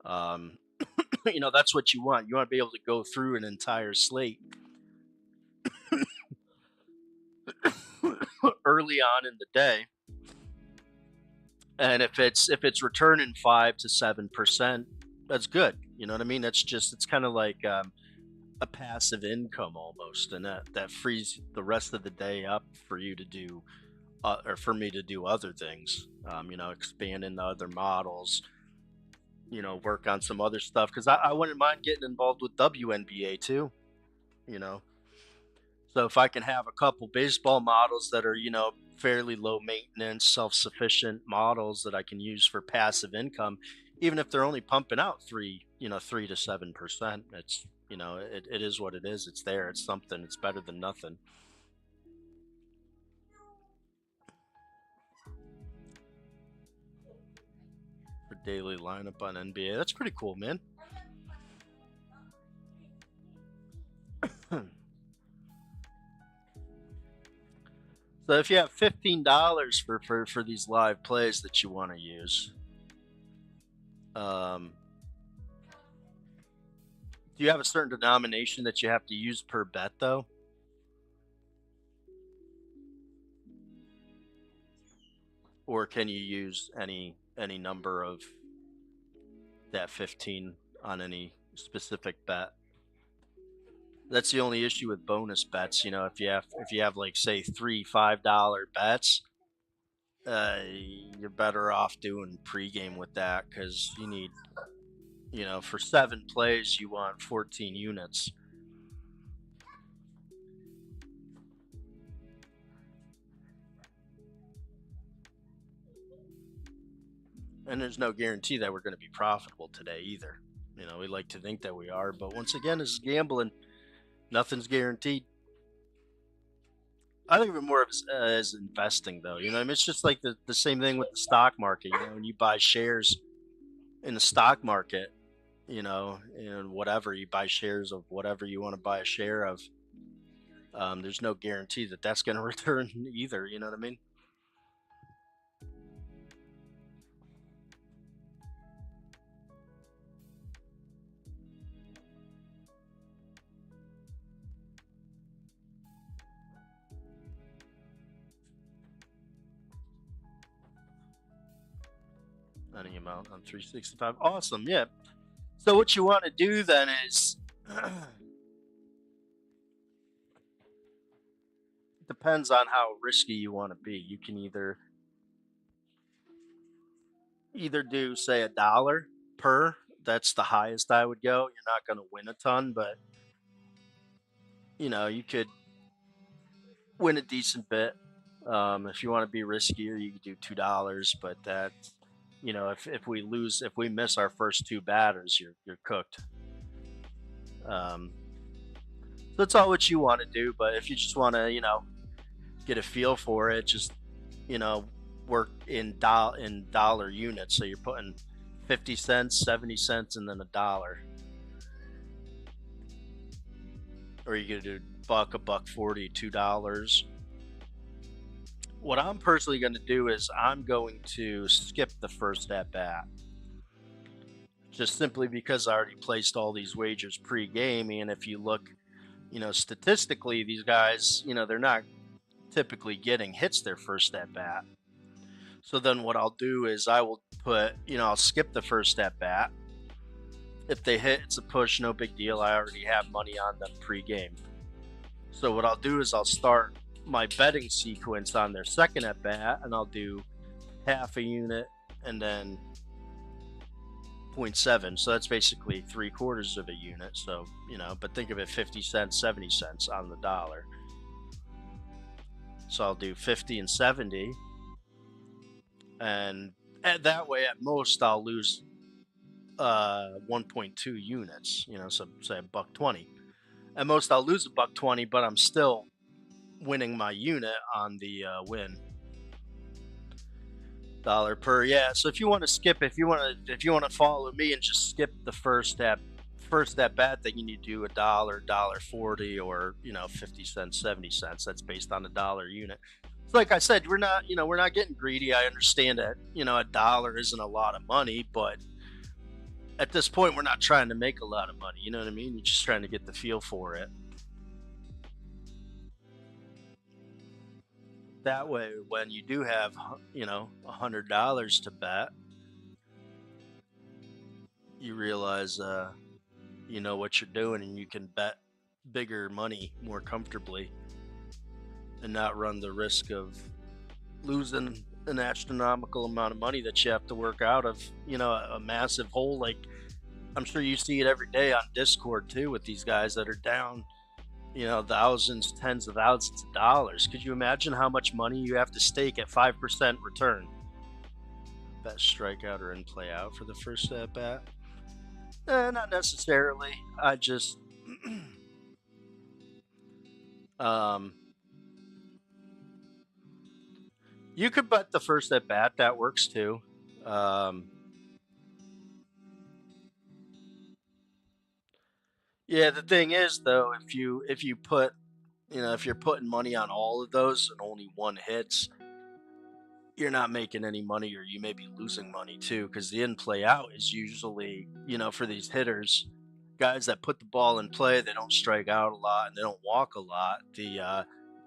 Um, that's what you want. You want to be able to go through an entire slate early on in the day, and if it's returning 5 to 7%, that's good. You know what I mean? It's kind of like a passive income almost, and that frees the rest of the day up for you to do or for me to do other things. Expand into other models. Work on some other stuff because I wouldn't mind getting involved with WNBA too. You know, so if I can have a couple baseball models that are fairly low maintenance, self sufficient models that I can use for passive income, even if they're only pumping out 3 to 7%, it is what it is. It's there. It's something. It's better than nothing. For daily lineup on NBA, that's pretty cool, man. So if you have $15 for these live plays that you want to use, do you have a certain denomination that you have to use per bet though? Or can you use any number of that 15 on any specific bet? That's the only issue with bonus bets. If you have like say $3 $5 bets, you're better off doing pregame with that because you need, for 7 plays you want 14 units. And there's no guarantee that we're going to be profitable today either. We like to think that we are, but once again, this is gambling. Nothing's guaranteed. I think of it more as investing, though. It's just like the same thing with the stock market. When you buy shares in the stock market, and whatever you buy shares of whatever you want to buy a share of, there's no guarantee that that's going to return either. You know what I mean? Any amount on 365. Awesome. Yeah. So what you want to do then is depends on how risky you want to be. You can either do say $1 per. That's the highest I would go. You're not going to win a ton, but you could win a decent bit. If you want to be riskier, you could do $2, but that's if we miss our first two batters, you're cooked. So that's all what you want to do. But if you just want to get a feel for it, just you know work in dollar units. So you're putting 50 cents, 70 cents, and then $1. Or you could do buck, a buck 40, $2. What I'm personally going to do is I'm going to skip the first at bat, just simply because I already placed all these wagers pre-game. And if you look, statistically, these guys, they're not typically getting hits their first at bat. So then what I'll do is I will put, I'll skip the first at bat. If they hit, it's a push, no big deal. I already have money on them pre-game. So what I'll do is I'll start my betting sequence on their second at bat, and I'll do half a unit and then 0.7. So that's basically 3/4 of a unit. So, but think of it 50 cents, 70 cents on the dollar. So I'll do 50 and 70. And that way, at most, I'll lose 1.2 units, so say $1.20. At most, I'll lose $1.20, but I'm still winning my unit on the win. $1 per, yeah. So if you want to skip, if you want to follow me and just skip the first at bat, then you need to do $1, $1.40, or 50 cents, 70 cents. That's based on $1 unit. It's like I said, we're not getting greedy. I understand that, a dollar isn't a lot of money, but at this point, we're not trying to make a lot of money. You know what I mean? You're just trying to get the feel for it. That way, when you do have, $100 to bet, you realize, you know what you're doing, and you can bet bigger money more comfortably and not run the risk of losing an astronomical amount of money that you have to work out of, a massive hole. Like, I'm sure you see it every day on Discord too with these guys that are down, thousands, tens of thousands of dollars. Could you imagine how much money you have to stake at 5% return? Best strikeout or in play out for the first at bat? Not necessarily. I just, um, you could bet the first at bat. That works too. Um, yeah, the thing is though, if you put, if you're putting money on all of those and only one hits, you're not making any money, or you may be losing money too, because the in play out is usually, for these hitters, guys that put the ball in play, they don't strike out a lot and they don't walk a lot. The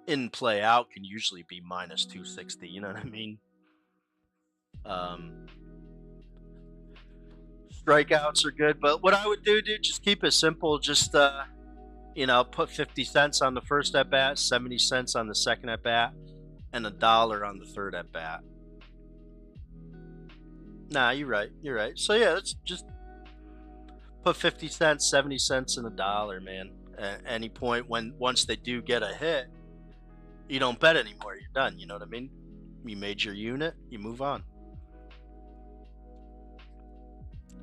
in play out can usually be minus 260. You know what I mean? Um, Strikeouts are good, but what I would do, dude, just keep it simple. Just put 50 cents on the first at bat, 70 cents on the second at bat, and $1 on the third at bat. Nah, you're right. You're right. So yeah, let's just put 50 cents, 70 cents, and $1, man. At any point once they do get a hit, you don't bet anymore. You're done. You know what I mean? You made your unit, you move on.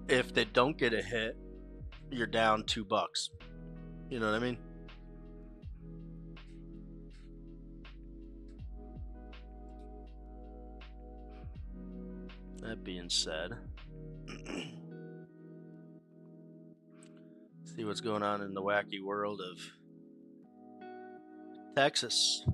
If they don't get a hit, you're down $2. You know what I mean? That being said, see what's going on in the wacky world of Texas.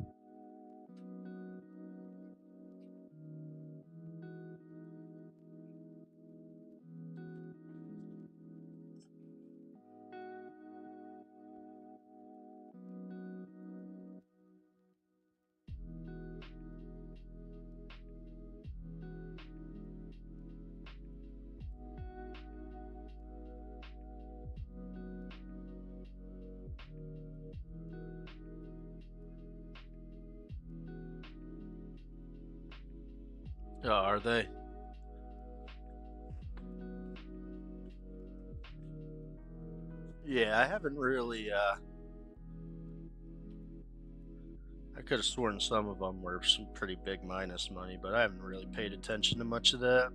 Are they? Yeah, I haven't really. I could have sworn some of them were some pretty big minus money, but I haven't really paid attention to much of that.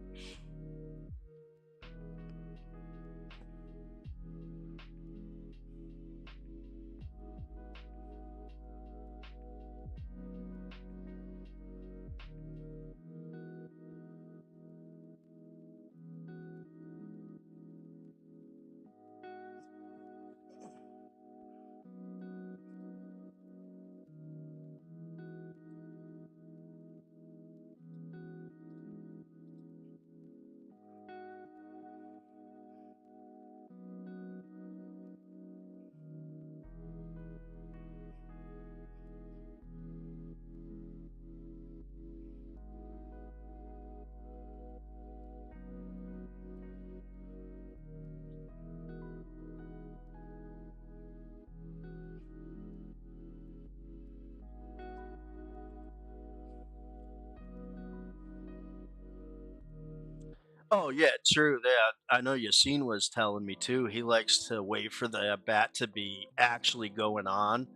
Oh yeah, true. Yeah, I know Yassine was telling me too. He likes to wait for the bat to be actually going on,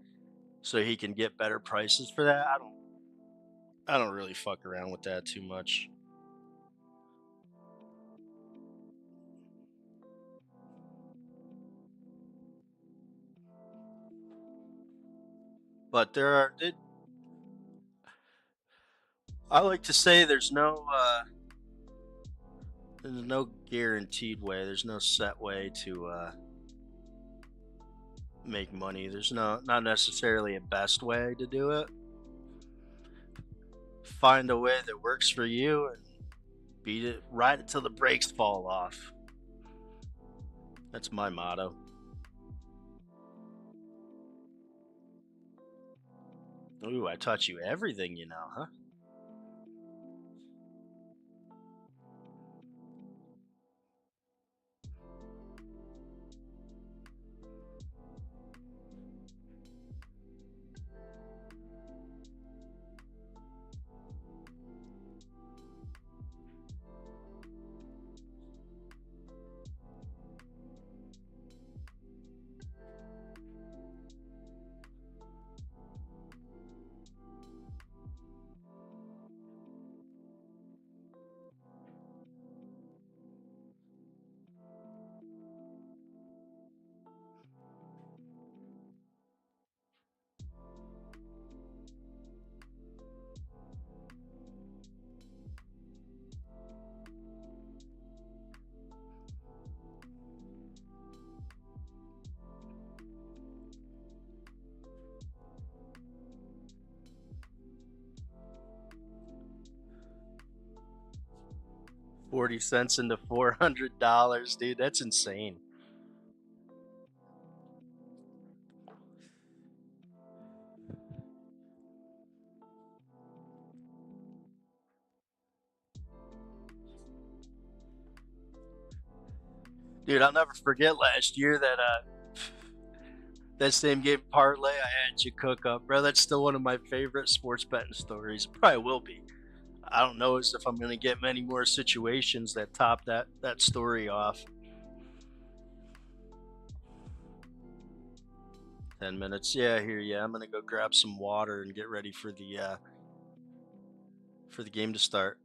so he can get better prices for that. I don't really fuck around with that too much. But I like to say there's no guaranteed way. There's no set way to make money. There's not necessarily a best way to do it. find a way that works for you and beat it, ride it till the brakes fall off. That's my motto. Ooh, I taught you everything, huh? 40 cents into $400, dude. That's insane. Dude, I'll never forget last year that same game parlay I had you cook up, bro. That's still one of my favorite sports betting stories. Probably will be. I don't know as if I'm gonna get many more situations that top that story off. 10 minutes. Yeah, I hear you. I'm gonna go grab some water and get ready for the game to start.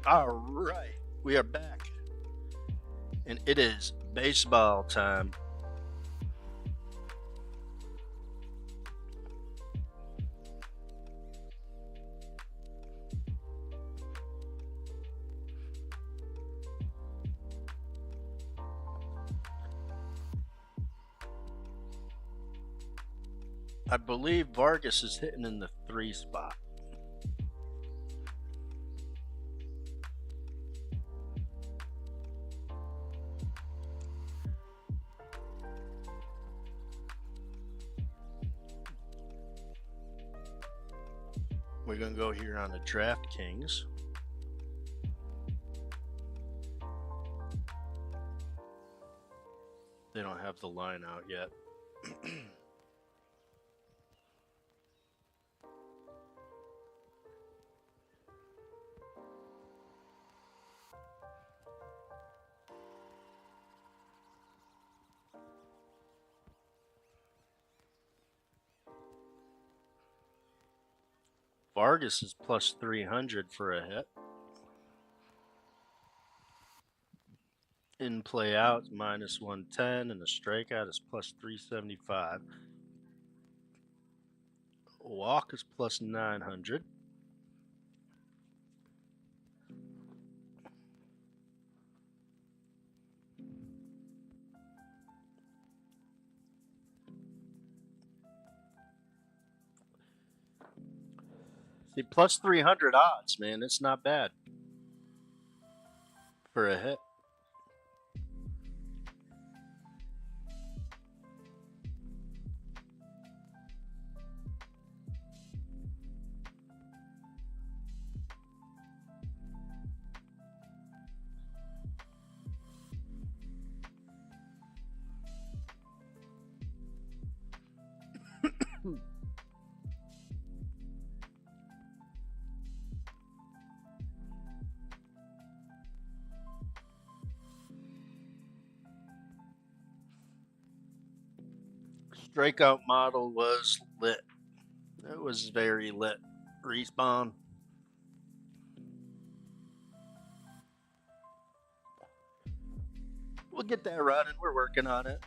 All right, we are back, and it is baseball time. I believe Vargas is hitting in the 3 spot. We're going to go here on the DraftKings. They don't have the line out yet. Vargas is plus 300 for a hit. In play out, minus 110, and the strikeout is plus 375. Walk is plus 900. See, plus 300 odds, man. It's not bad for a hit. Strikeout model was lit. It was very lit. Respawn. We'll get that running. We're working on it.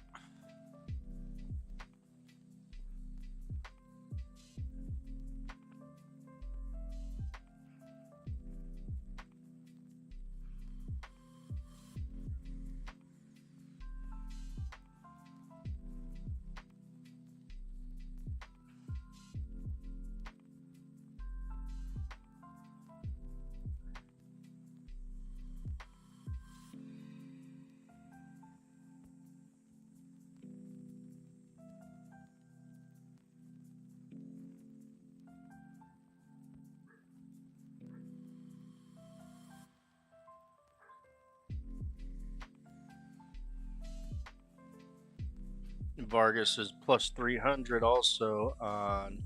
Vargas is plus 300 also on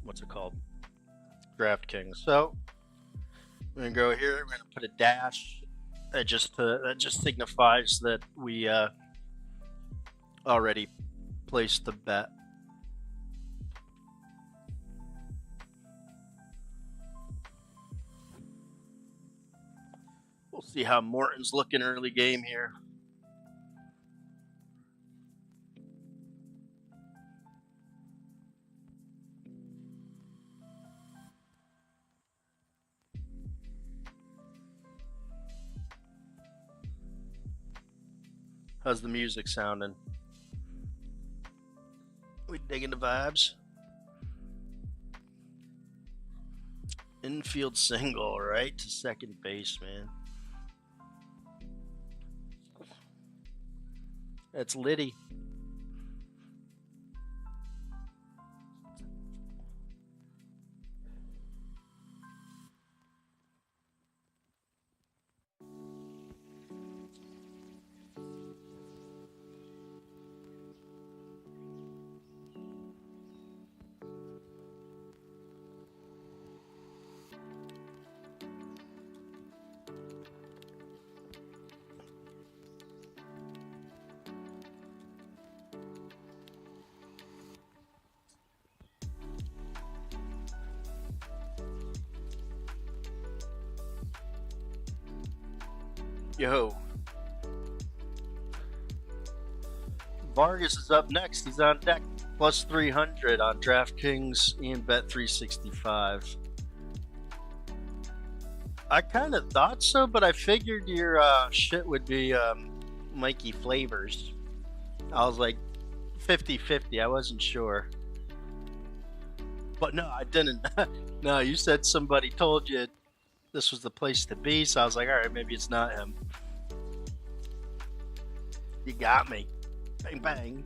what's it called? DraftKings. So we're gonna go here. We're gonna put a dash. That just signifies that we already placed the bet. We'll see how Morton's looking early game here. How's the music sounding? We digging the vibes? Infield single, right to second base, man. That's Liddy. Yo. Vargas is up next. He's on deck. Plus 300 on DraftKings and Bet365. I kind of thought so, but I figured your shit would be Mikey Flavors. I was like 50-50. I wasn't sure. But no, I didn't. No, you said somebody told you this was the place to be, so I was like, all right, maybe it's not him. You got me. Bang, bang.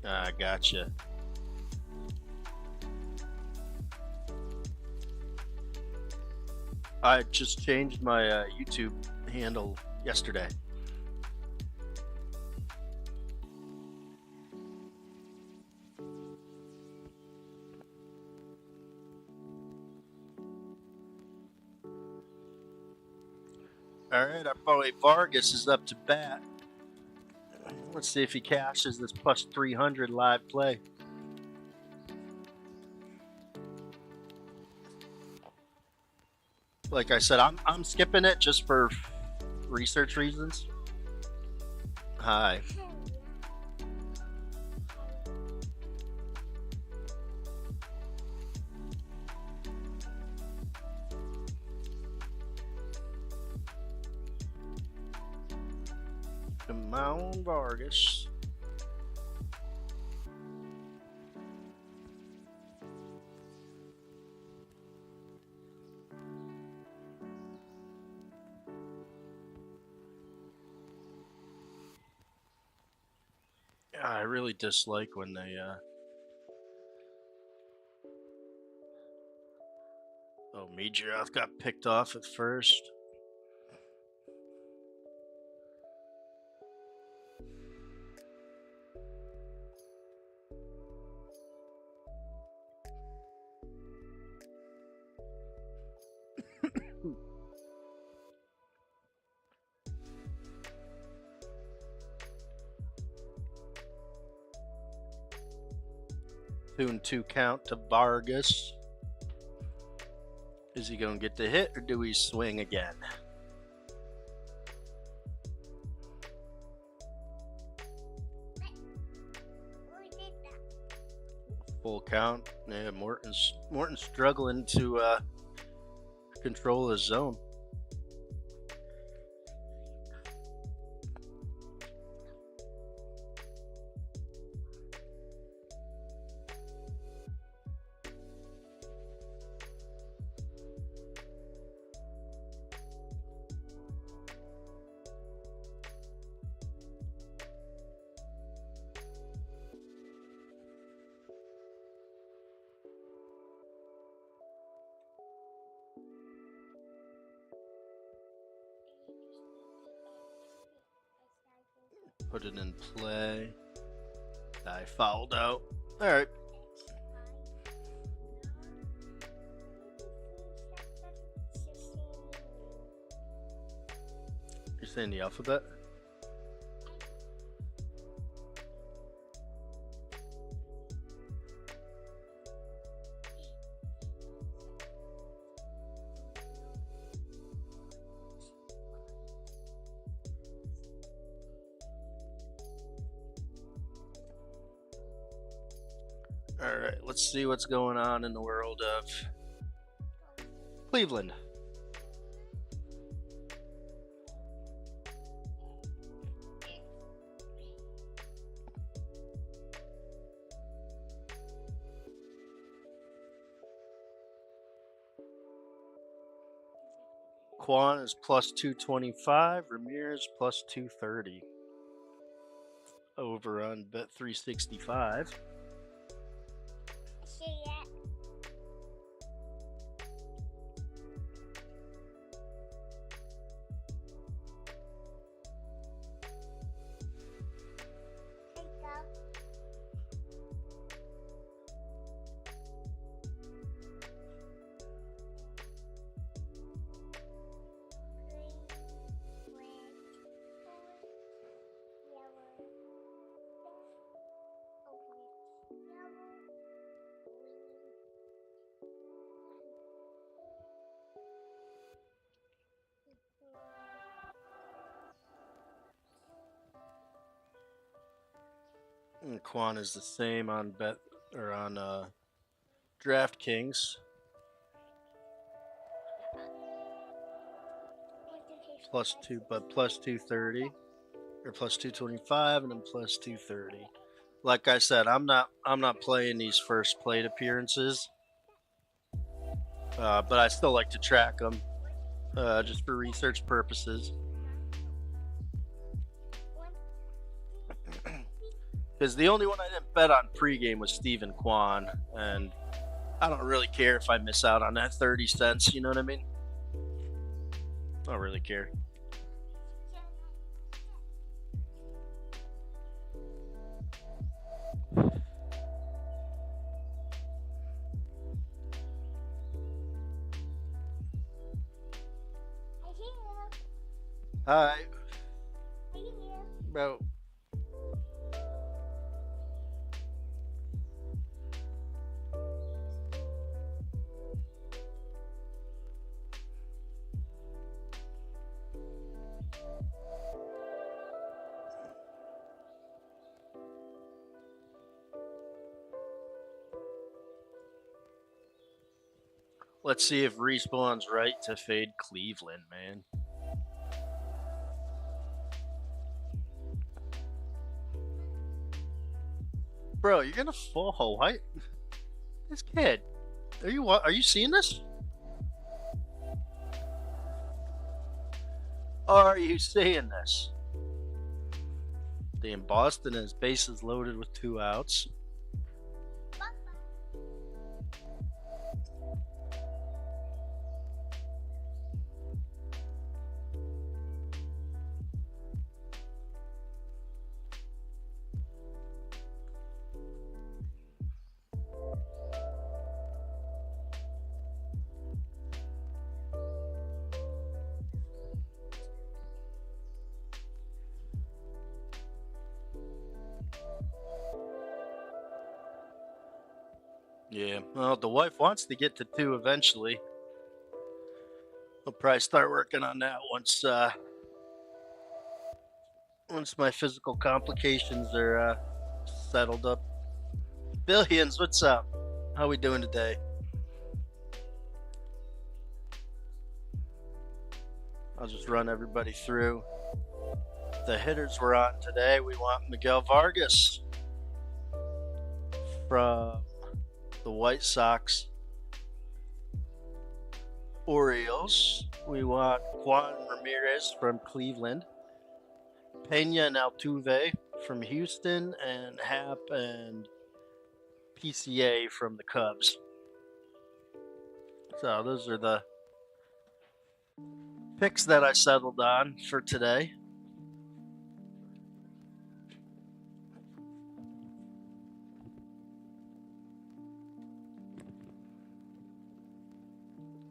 I gotcha. I just changed my YouTube handle yesterday. All right, our boy Vargas is up to bat. Let's see if he cashes this plus 300 live play. Like I said, I'm skipping it just for research reasons. Hi. Come on, Vargas. I really dislike when they oh, Meadroth got picked off at first. Two and two count to Vargas. Is he going to get the hit or do we swing again? Full count. Yeah, Morton's struggling to control his zone. Put it in play. I fouled out. All right. You're saying the alphabet? All right, let's see what's going on in the world of Cleveland. Quan is plus 225, Ramirez plus 230. Over on Bet365. And Quan is the same on DraftKings. +2, but +230 or +225, and then +230. Like I said, I'm not playing these first plate appearances, but I still like to track them just for research purposes. Because the only one I didn't bet on pregame was Stephen Kwan, and I don't really care if I miss out on that 30 cents. You know what I mean? I don't really care. Hi, bro. Let's see if Respawn's right to fade Cleveland, man. Bro, you're gonna fall. Why? This kid. Are you seeing this? Are you seeing this? Damn, Boston has bases loaded with 2 outs. Yeah, well, the wife wants to get to 2 eventually. I'll probably start working on that once my physical complications are settled up. Billions, what's up? How we doing today? I'll just run everybody through. The hitters we're on today, we want Miguel Vargas from the White Sox. Orioles, we want Juan Ramirez from Cleveland. Pena and Altuve from Houston, and Happ and PCA from the Cubs. So those are the picks that I settled on for today.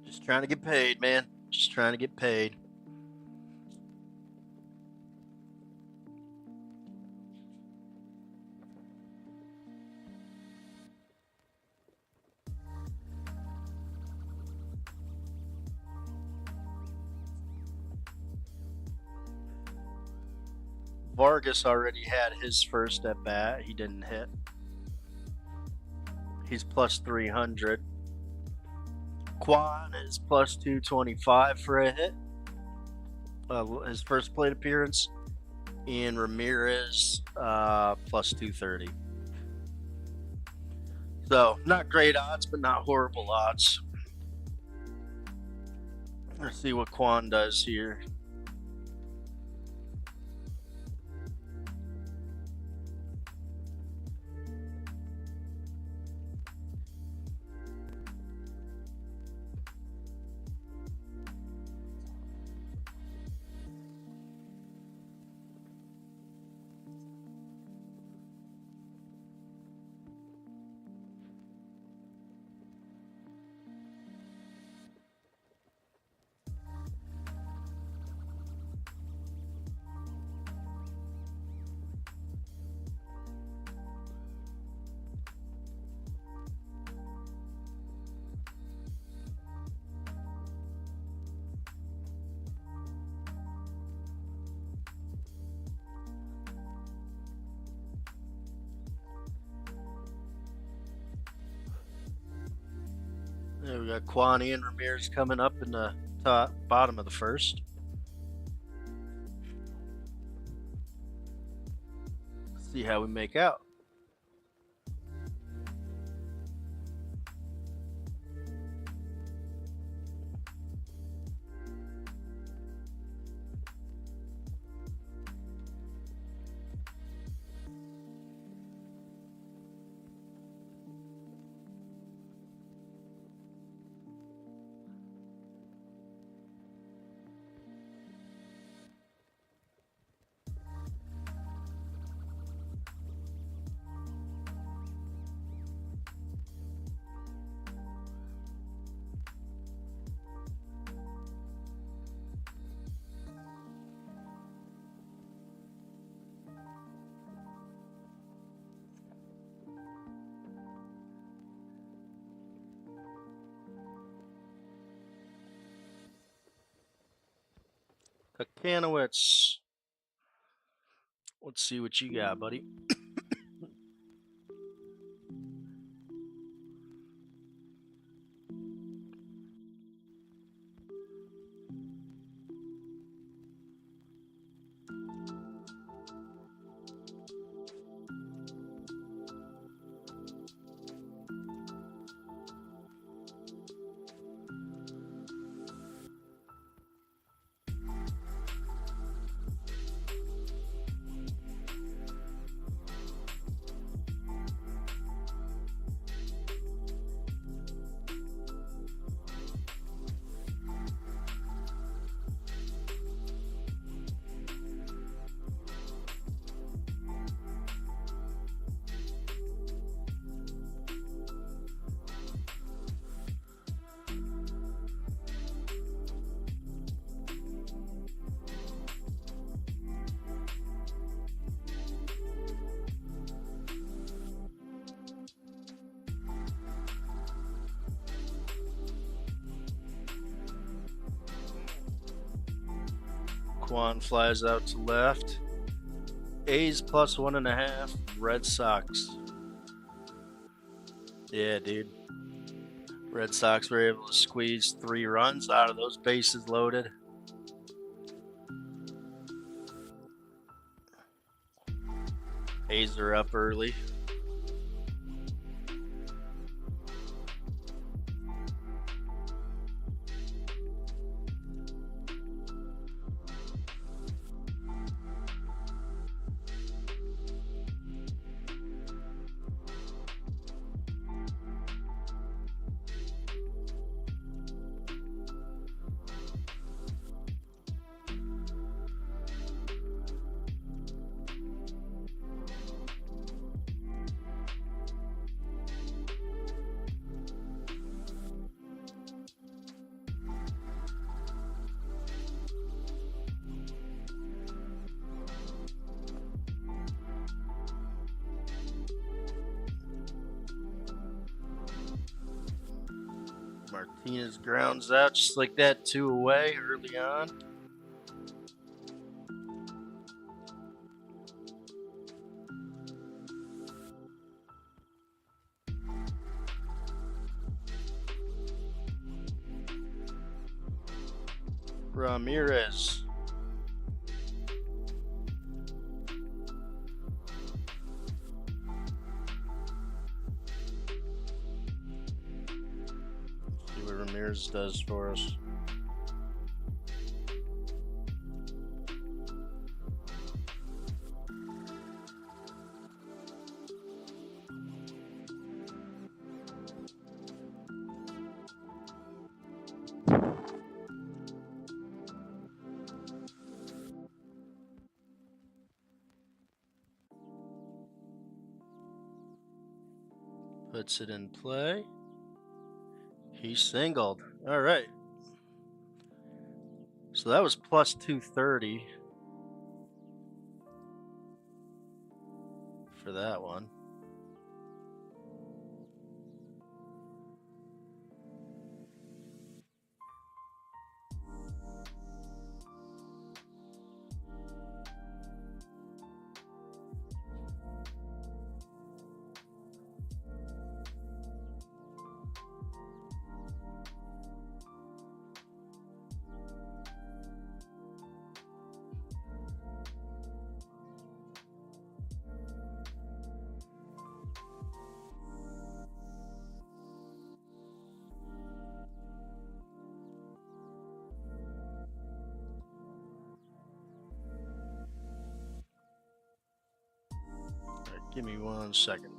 Just trying to get paid, man. Just trying to get paid. Vargas already had his first at bat. He didn't hit. He's +300. Quan is +225 for a hit. His first plate appearance. And Ramirez +230. So not great odds, but not horrible odds. Let's see what Quan does here. We got Kwani and Ramirez coming up in the bottom of the first. See how we make out. Kakanowitz. Let's see what you got, buddy. Quan flies out to left. A's plus 1.5. Red Sox. Yeah, dude. Red Sox were able to squeeze 3 runs out of those bases loaded. A's are up early. Martinez grounds out just like that, 2 away early on. Ramirez. See what Ramirez does for us. Puts it in play. He singled. All right. So that was plus 230 for that one. Give me 1 second.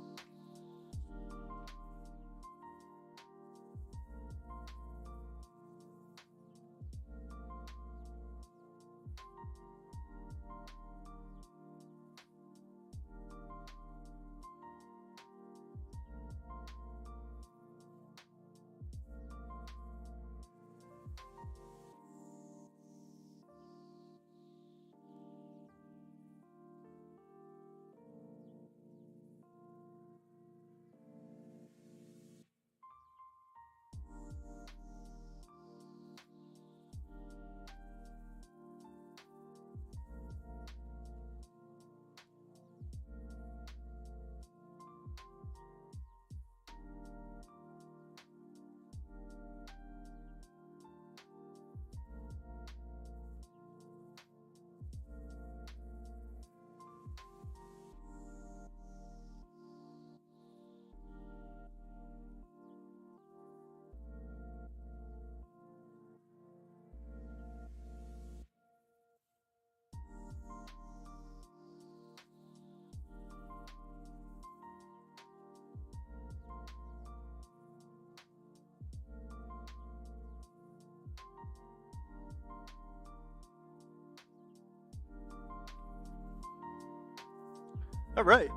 All right.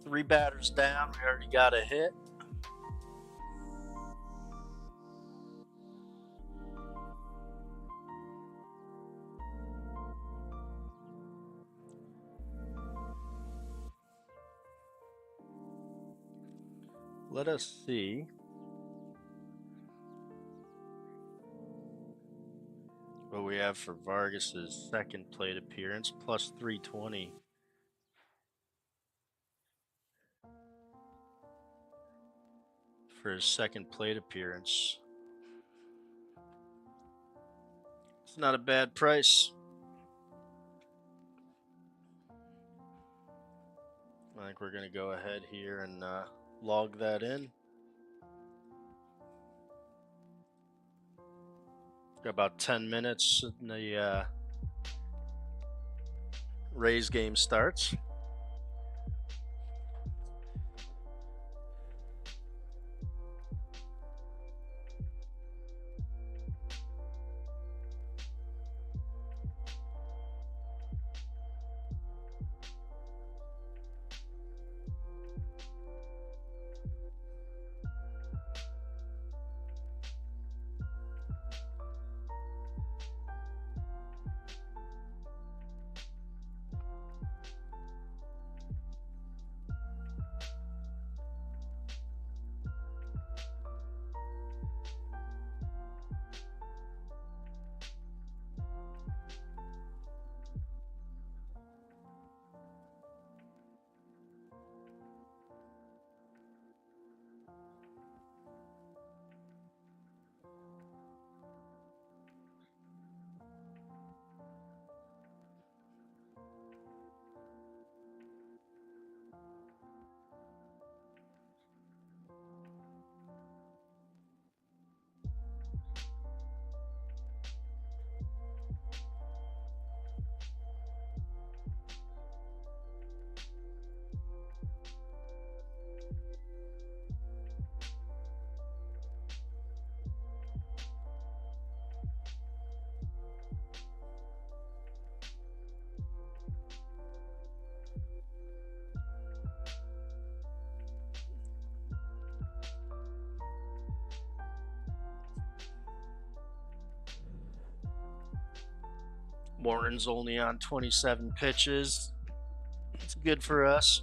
3 batters down. We already got a hit. Let us see what we have for Vargas's second plate appearance, plus 320. For his second plate appearance. It's not a bad price. I think we're going to go ahead here and log that in. Got about 10 minutes and the Rays game starts. Morton's only on 27 pitches. It's good for us.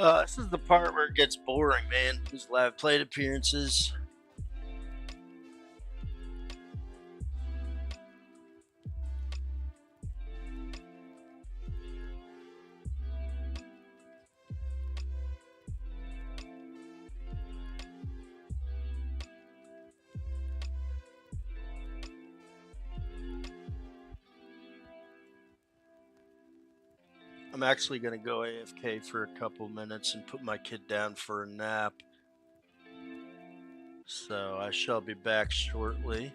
This is the part where it gets boring, man. These live plate appearances. I'm actually going to go AFK for a couple minutes and put my kid down for a nap. So I shall be back shortly.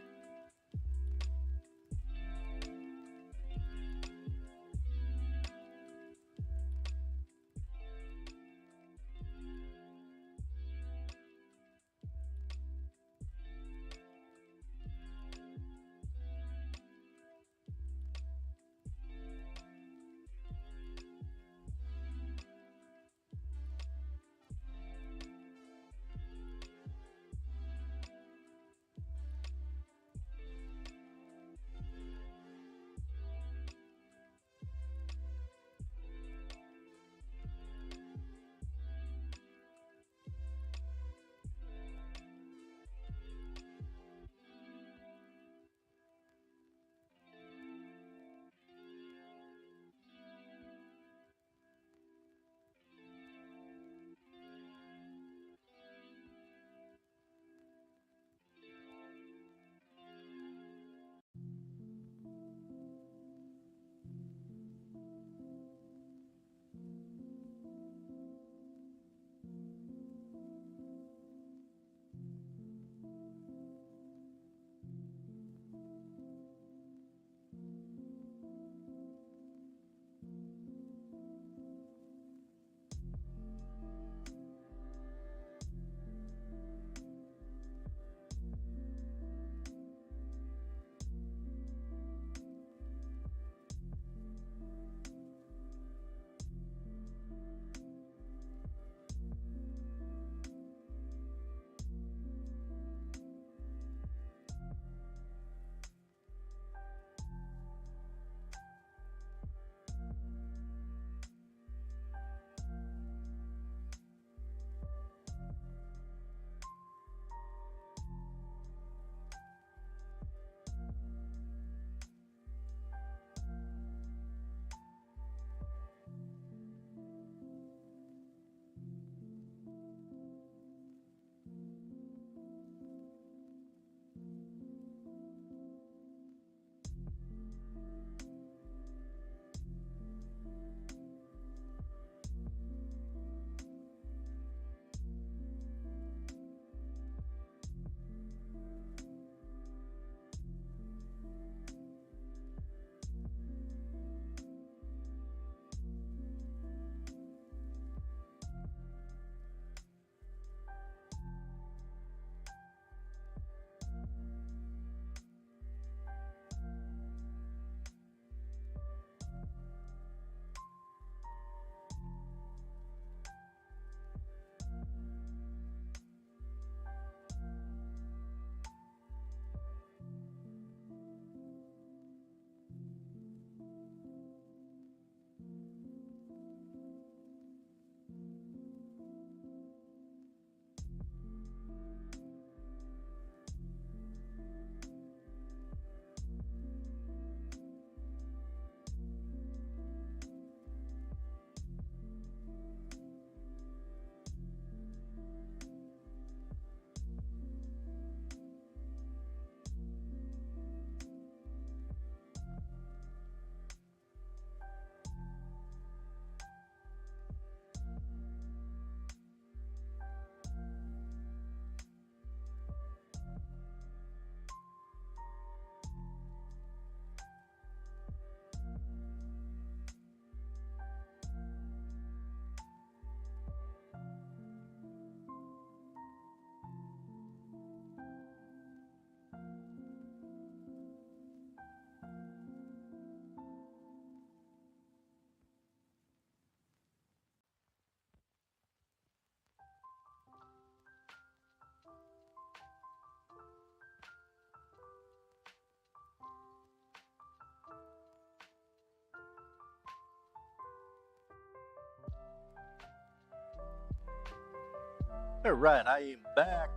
All right, I am back.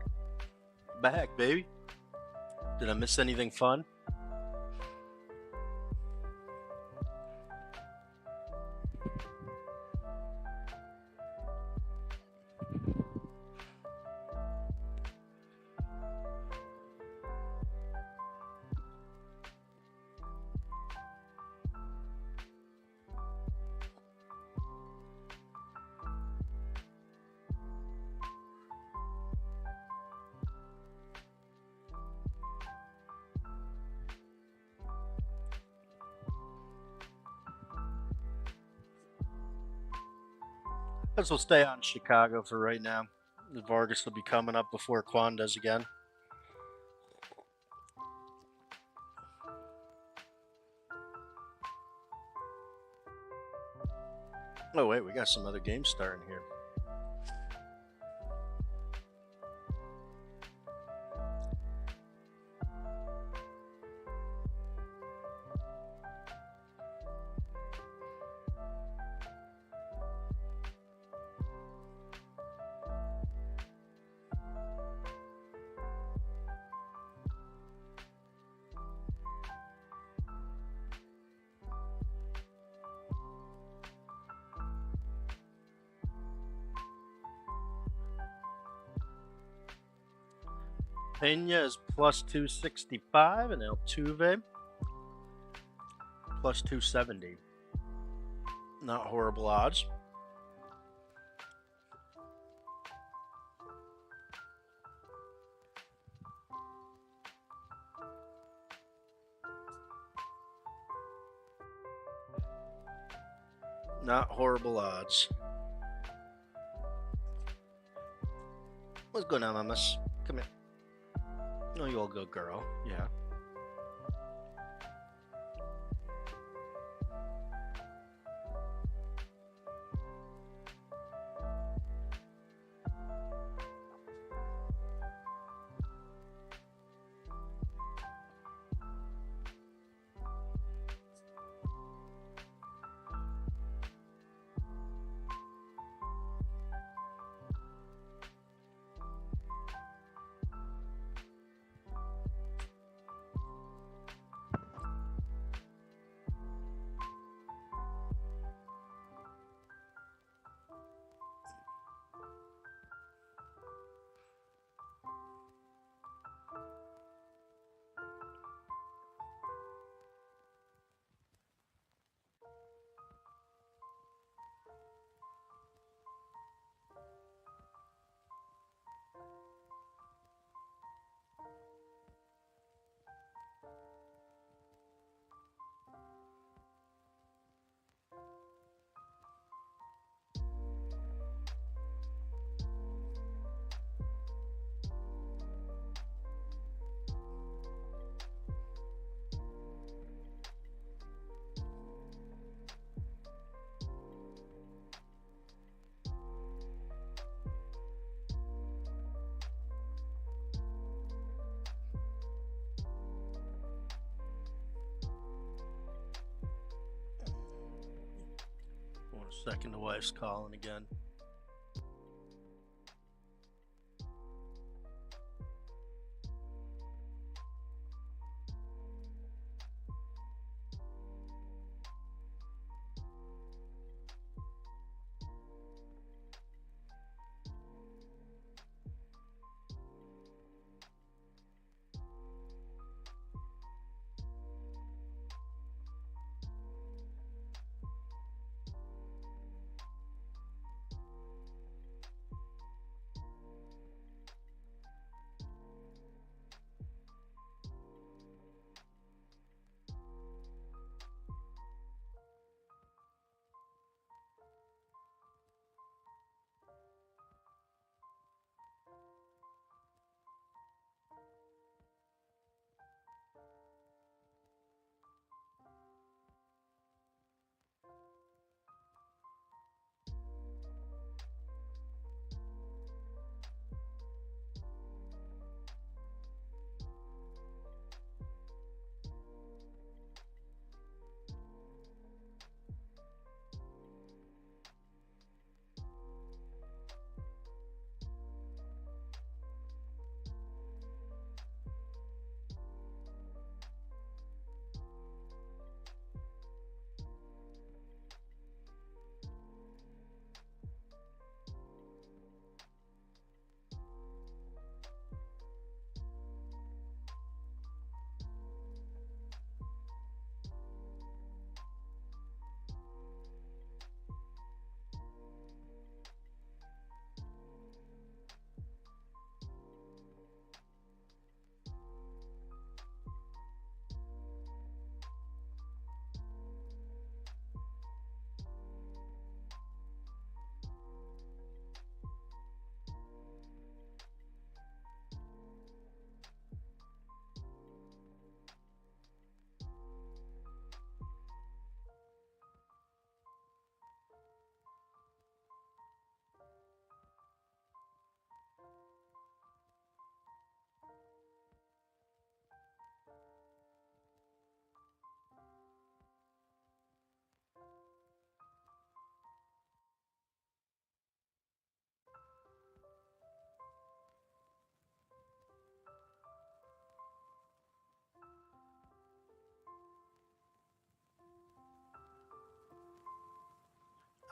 Back, baby. Did I miss anything fun? Guess we'll stay on Chicago for right now. Vargas will be coming up before Quan does again. Oh, wait, we got some other games starting here. Pena is plus 265 and Altuve plus 270. Not horrible odds. Not horrible odds. What's going on, Mamas? Come here. No, you all good girl. Yeah. One second, the wife's calling again.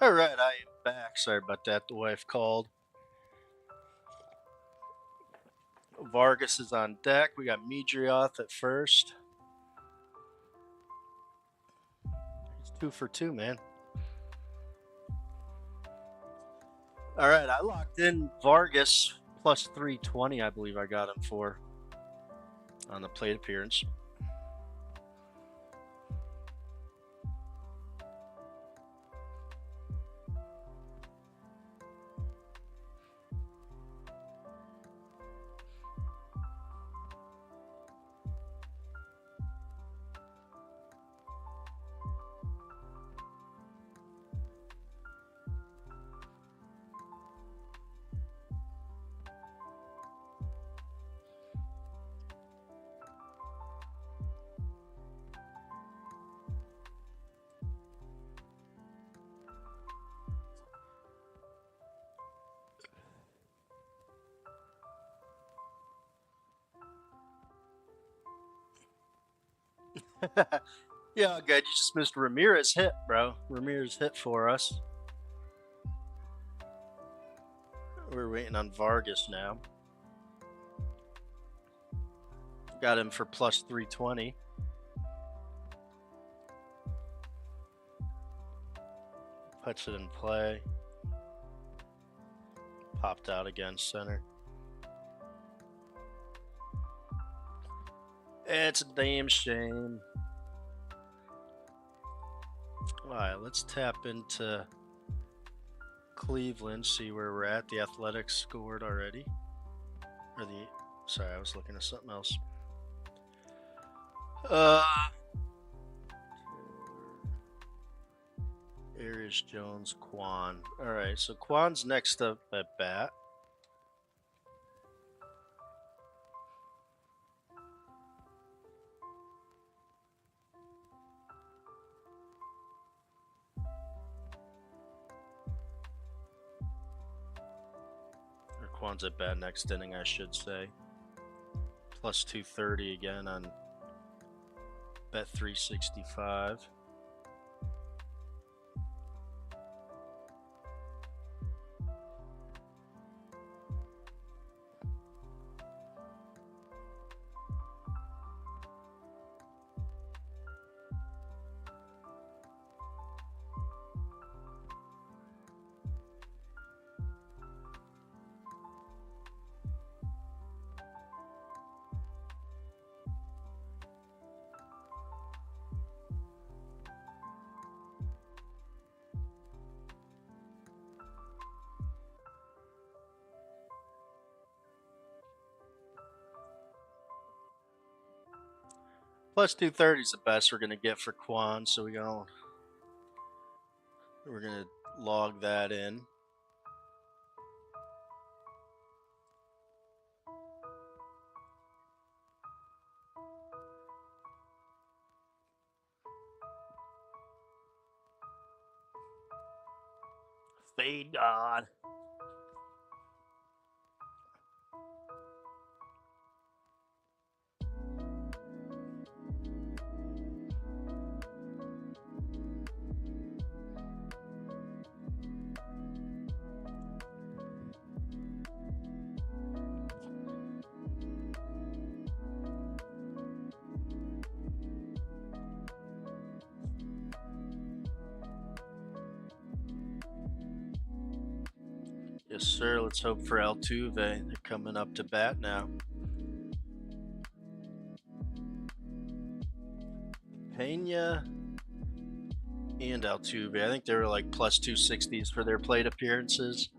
All right, I am back. Sorry about that. The wife called. Vargas is on deck. We got Midrioth at first. He's 2 for 2, man. All right, I locked in Vargas plus 320, I believe I got him for on the plate appearance. Yeah, good. You just missed Ramirez hit, bro. Ramirez hit for us. We're waiting on Vargas now. Got him for plus 320. Puts it in play. Popped out against center. It's a damn shame. All right, let's tap into Cleveland, see where we're at. The Athletics scored already. Sorry, I was looking at something else. Arias, Jones, Quan. All right, so Quan's next up at bat. Or Quan's at bat next inning, I should say. Plus 230 again on Bet 365. Plus 230 is the best we're gonna get for Quan, so we're gonna log that in. Fade God. Yes, sir. Let's hope for Altuve. They're coming up to bat now. Pena and Altuve. I think they were like plus 260s for their plate appearances.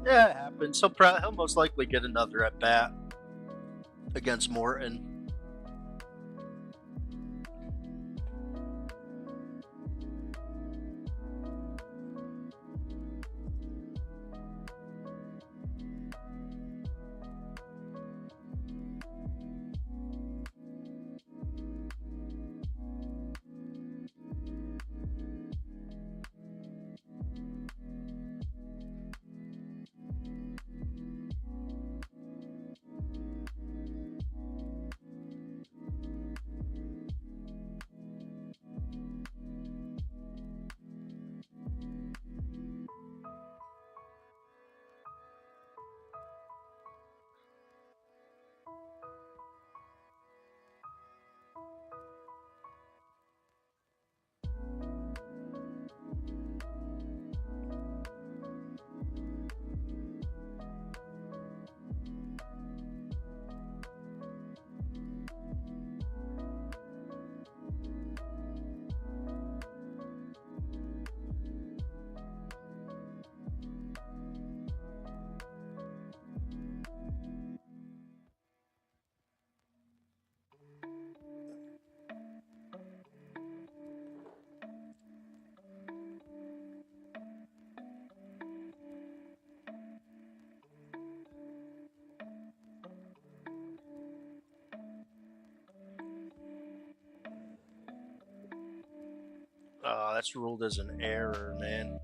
Yeah, it happens. He'll most likely get another at bat against Morton. Oh, that's ruled as an error, man.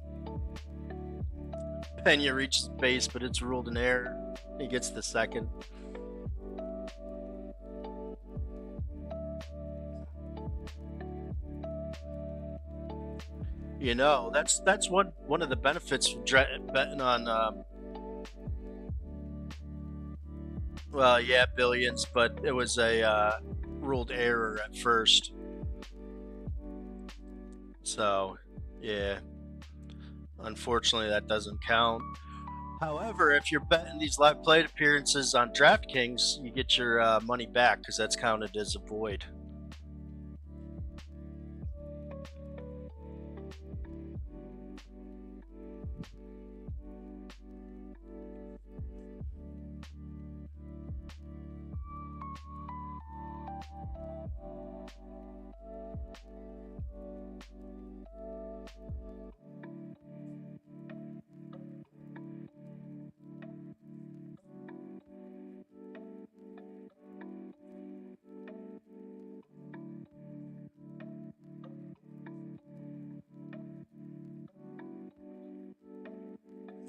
Pena reaches base, but it's ruled an error. He gets the second. You know, that's one of the benefits from betting on. Well, yeah, billions, but it was a ruled error at first. So, yeah, unfortunately, that doesn't count. However, if you're betting these live plate appearances on DraftKings, you get your money back because that's counted as a void.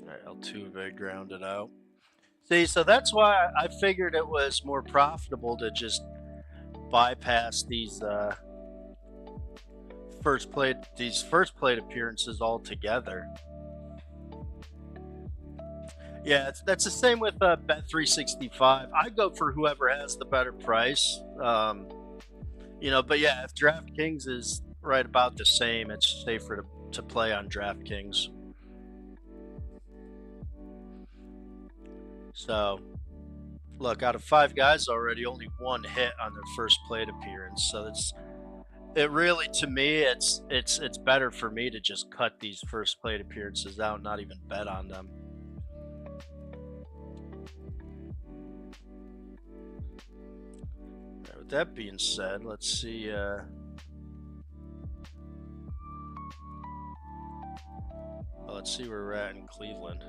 All right, Altuve grounded out. See, so that's why I figured it was more profitable to just bypass these first plate appearances altogether. Yeah, that's the same with Bet365. I go for whoever has the better price. But yeah, if DraftKings is right about the same, it's safer to play on DraftKings. So, look, out of 5 guys already, only one hit on their first plate appearance. So it really, to me, it's better for me to just cut these first plate appearances out, not even bet on them. Right, with that being said, let's see. Let's see where we're at in Cleveland.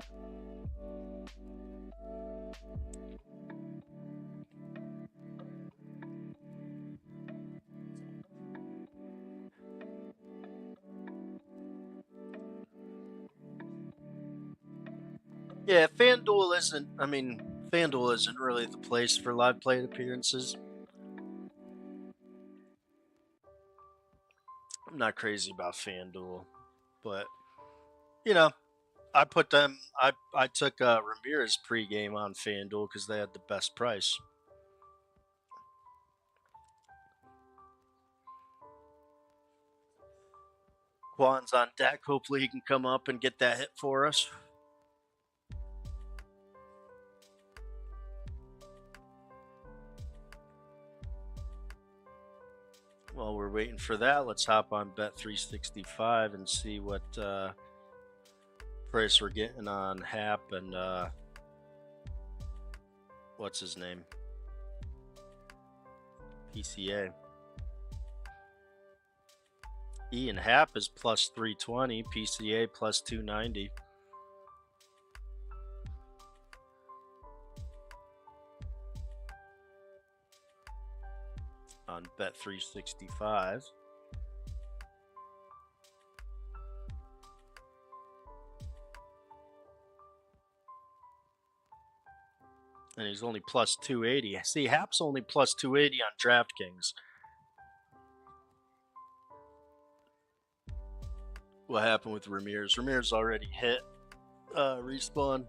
Yeah, FanDuel isn't really the place for live plate appearances. I'm not crazy about FanDuel, but you know, I put them. I took Ramirez pregame on FanDuel because they had the best price. Juan's on deck. Hopefully, he can come up and get that hit for us. While we're waiting for that, let's hop on Bet365 and see what price we're getting on Hap and what's his name? PCA. Ian Happ is plus 320, PCA plus 290. On Bet365. And he's only plus 280. See, Hap's only plus 280 on DraftKings. What happened with Ramirez? Ramirez already hit respawn.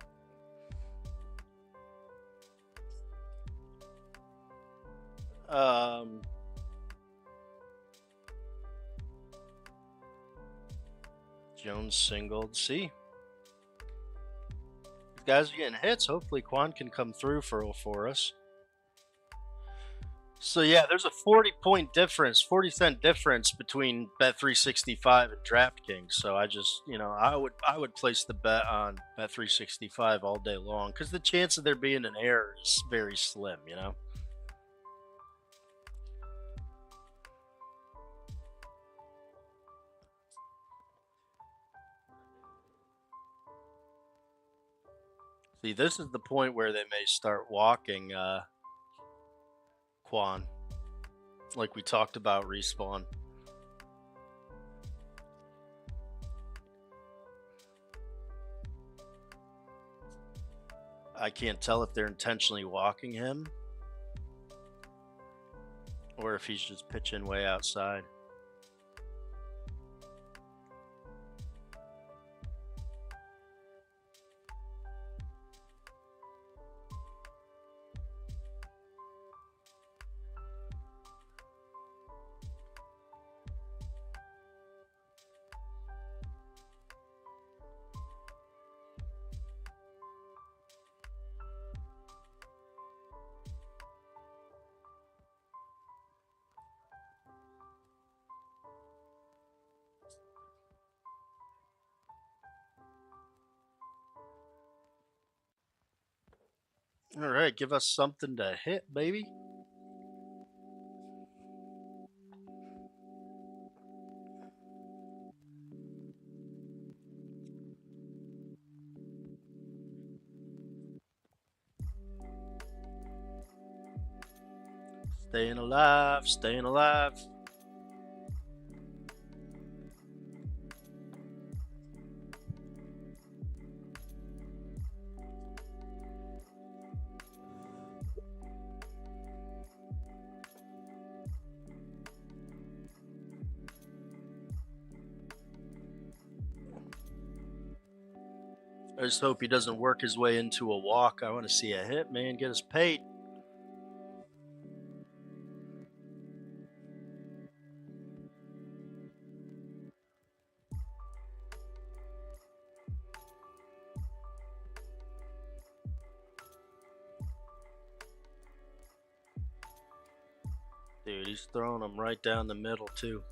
Jones singled. See? These guys are getting hits. Hopefully Quan can come through for us. So yeah, there's a 40-point difference, 40-cent difference between Bet365 and DraftKings. So I just, I would place the bet on Bet365 all day long because the chance of there being an error is very slim, See, this is the point where they may start walking Quan, like we talked about respawn. I can't tell if they're intentionally walking him or if he's just pitching way outside. All right, give us something to hit, baby. Staying alive, staying alive. I just hope he doesn't work his way into a walk. I want to see a hit, man. Get us paid. Dude, he's throwing them right down the middle, too.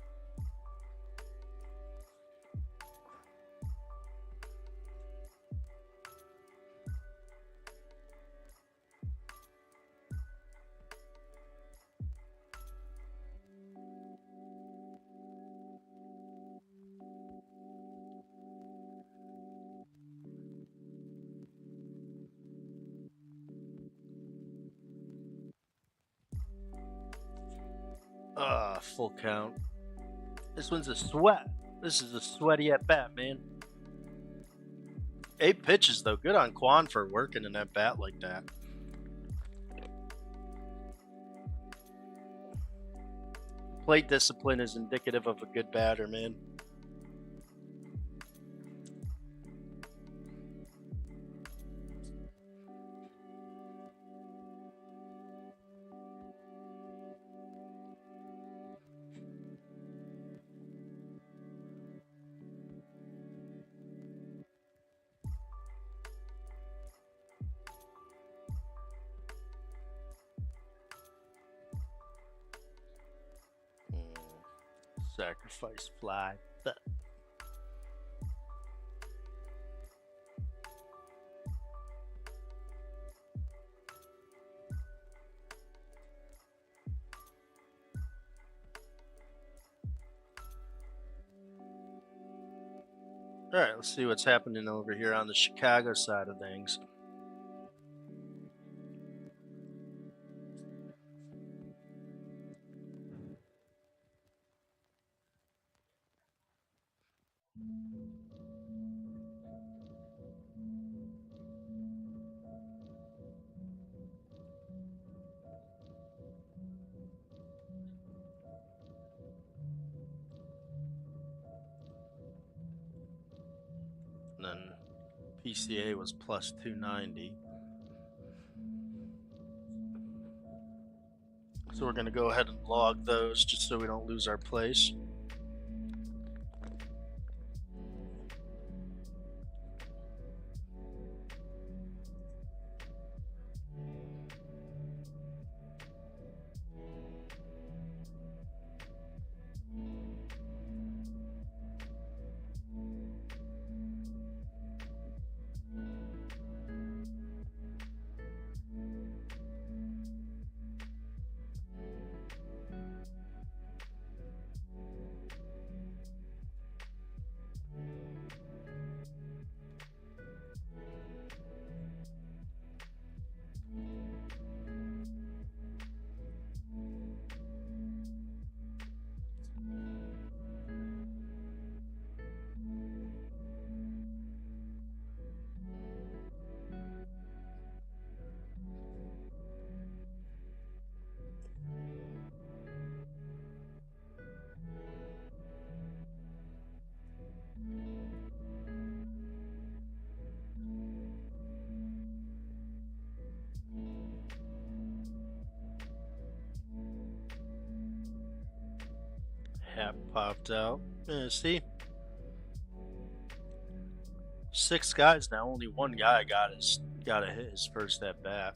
Full count. This one's a sweat. This is a sweaty at bat, man. 8 pitches, though. Good on Quan for working in that bat like that. Plate discipline is indicative of a good batter, man. Sacrifice fly. All right, let's see what's happening over here on the Chicago side of things. And then PCA was plus 290. So we're going to go ahead and log those just so we don't lose our place. hat popped out. Yeah, see? 6 guys now, only one guy got to hit his first at bat.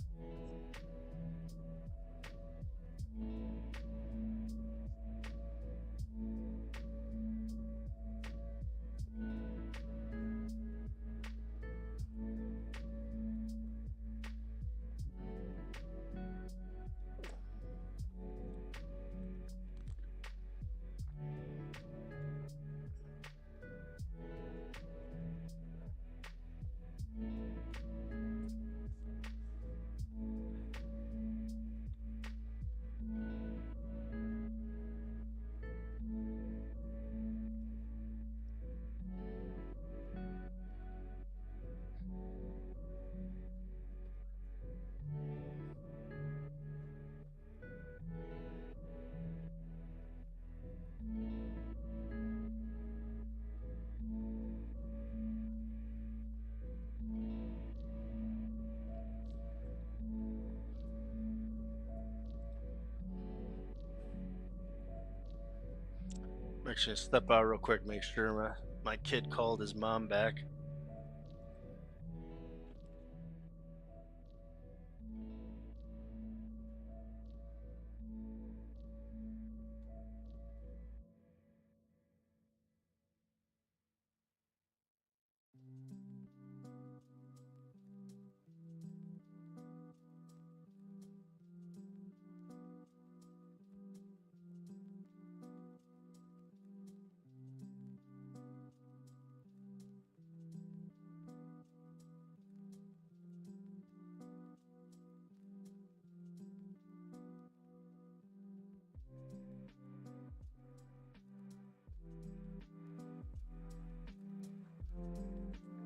I'm actually gonna step out real quick, make sure my kid called his mom back.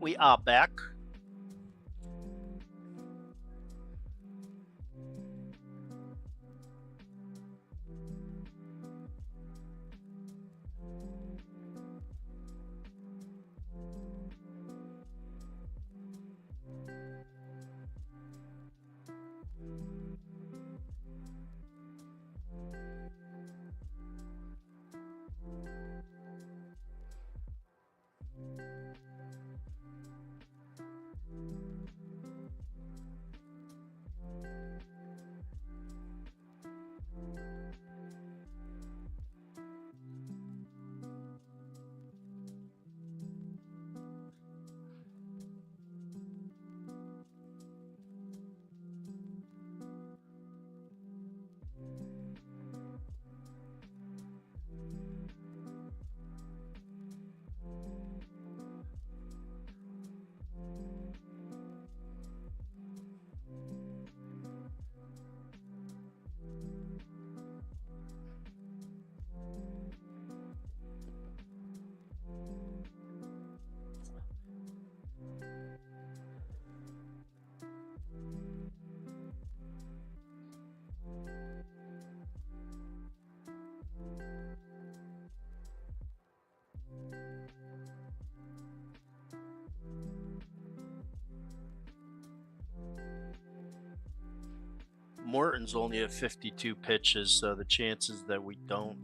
We are back. Morton's only at 52 pitches, so the chances that we don't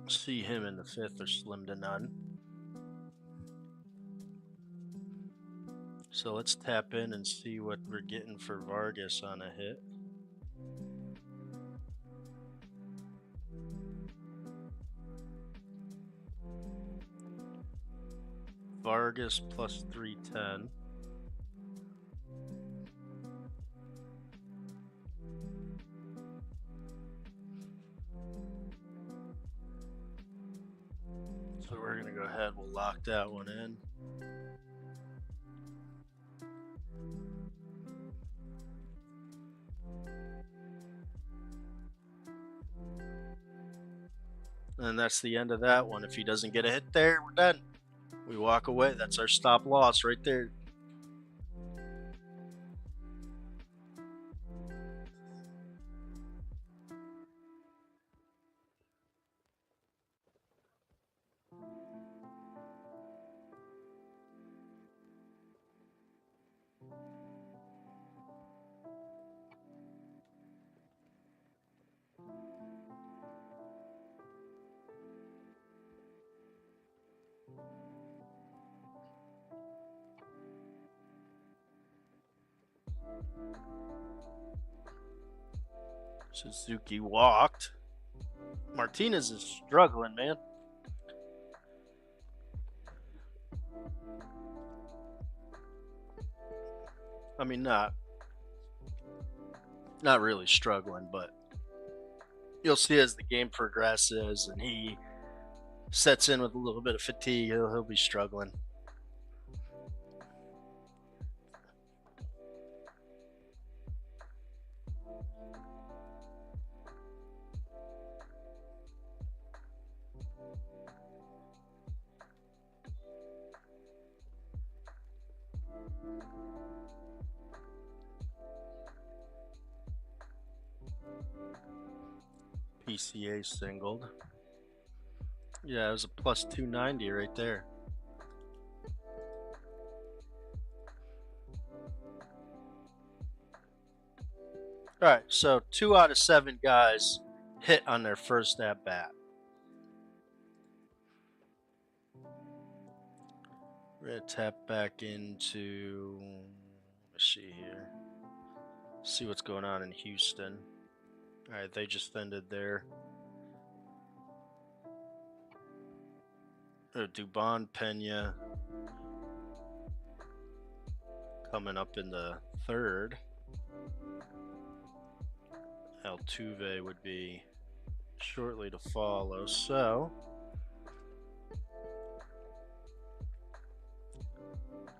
see him in the 5th are slim to none. So let's tap in and see what we're getting for Vargas on a hit. Vargas plus 310. So we're going to go ahead, we'll lock that one in. And that's the end of that one. If he doesn't get a hit there, we're done. We walk away. That's our stop loss right there. Suzuki walked. Martinez is struggling, man. I mean, not really struggling, but you'll see as the game progresses and he sets in with a little bit of fatigue, he'll be struggling. PCA singled. Yeah, it was a plus 290 right there. All right, so 2 out of 7 guys hit on their first at bat. We're going to tap back into, let's see here, see what's going on in Houston. All right, they just ended there. Dubon, Pena coming up in the third. Altuve would be shortly to follow. So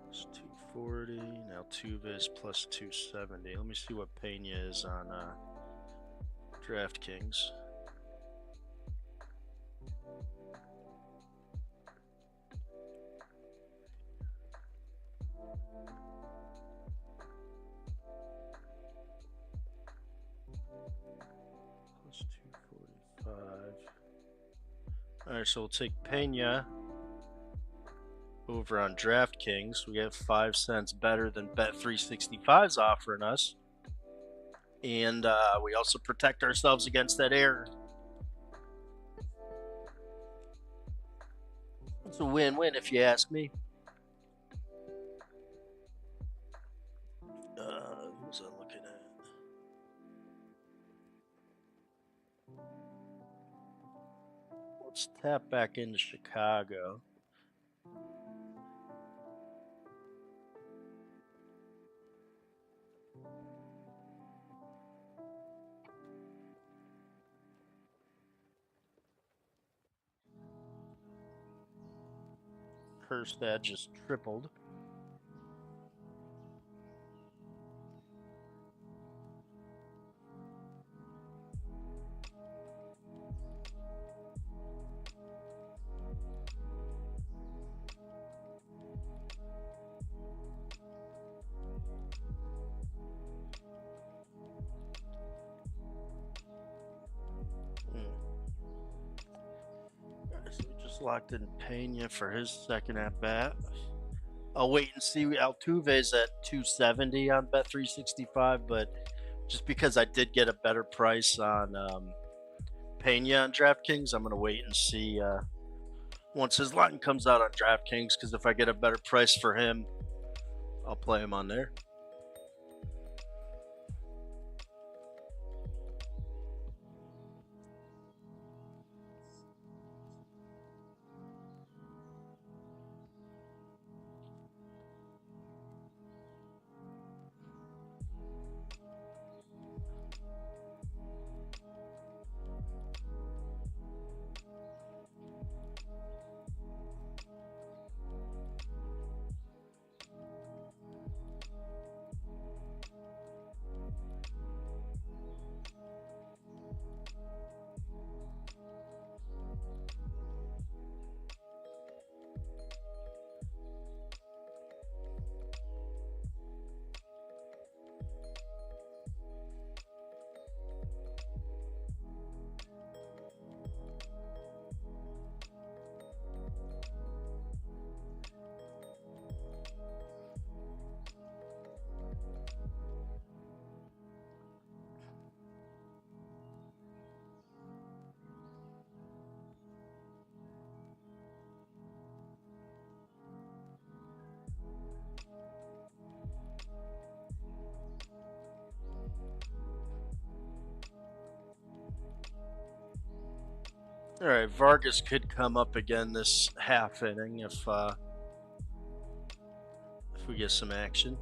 it's 240. Now Altuve is plus 270. Let me see what Pena is on DraftKings. Plus 245. All right, so we'll take Pena over on DraftKings. We have 5 cents better than Bet365's offering us. And we also protect ourselves against that error. It's a win-win if you ask me. Who's I looking at? Let's tap back into Chicago. Kerstad just tripled. So we just locked in Pena for his second at bat. I'll wait and see. Altuve's at 270 on Bet365, but just because I did get a better price on Pena on DraftKings, I'm going to wait and see once his line comes out on DraftKings, because if I get a better price for him, I'll play him on there. All right, Vargas could come up again this half inning if we get some action.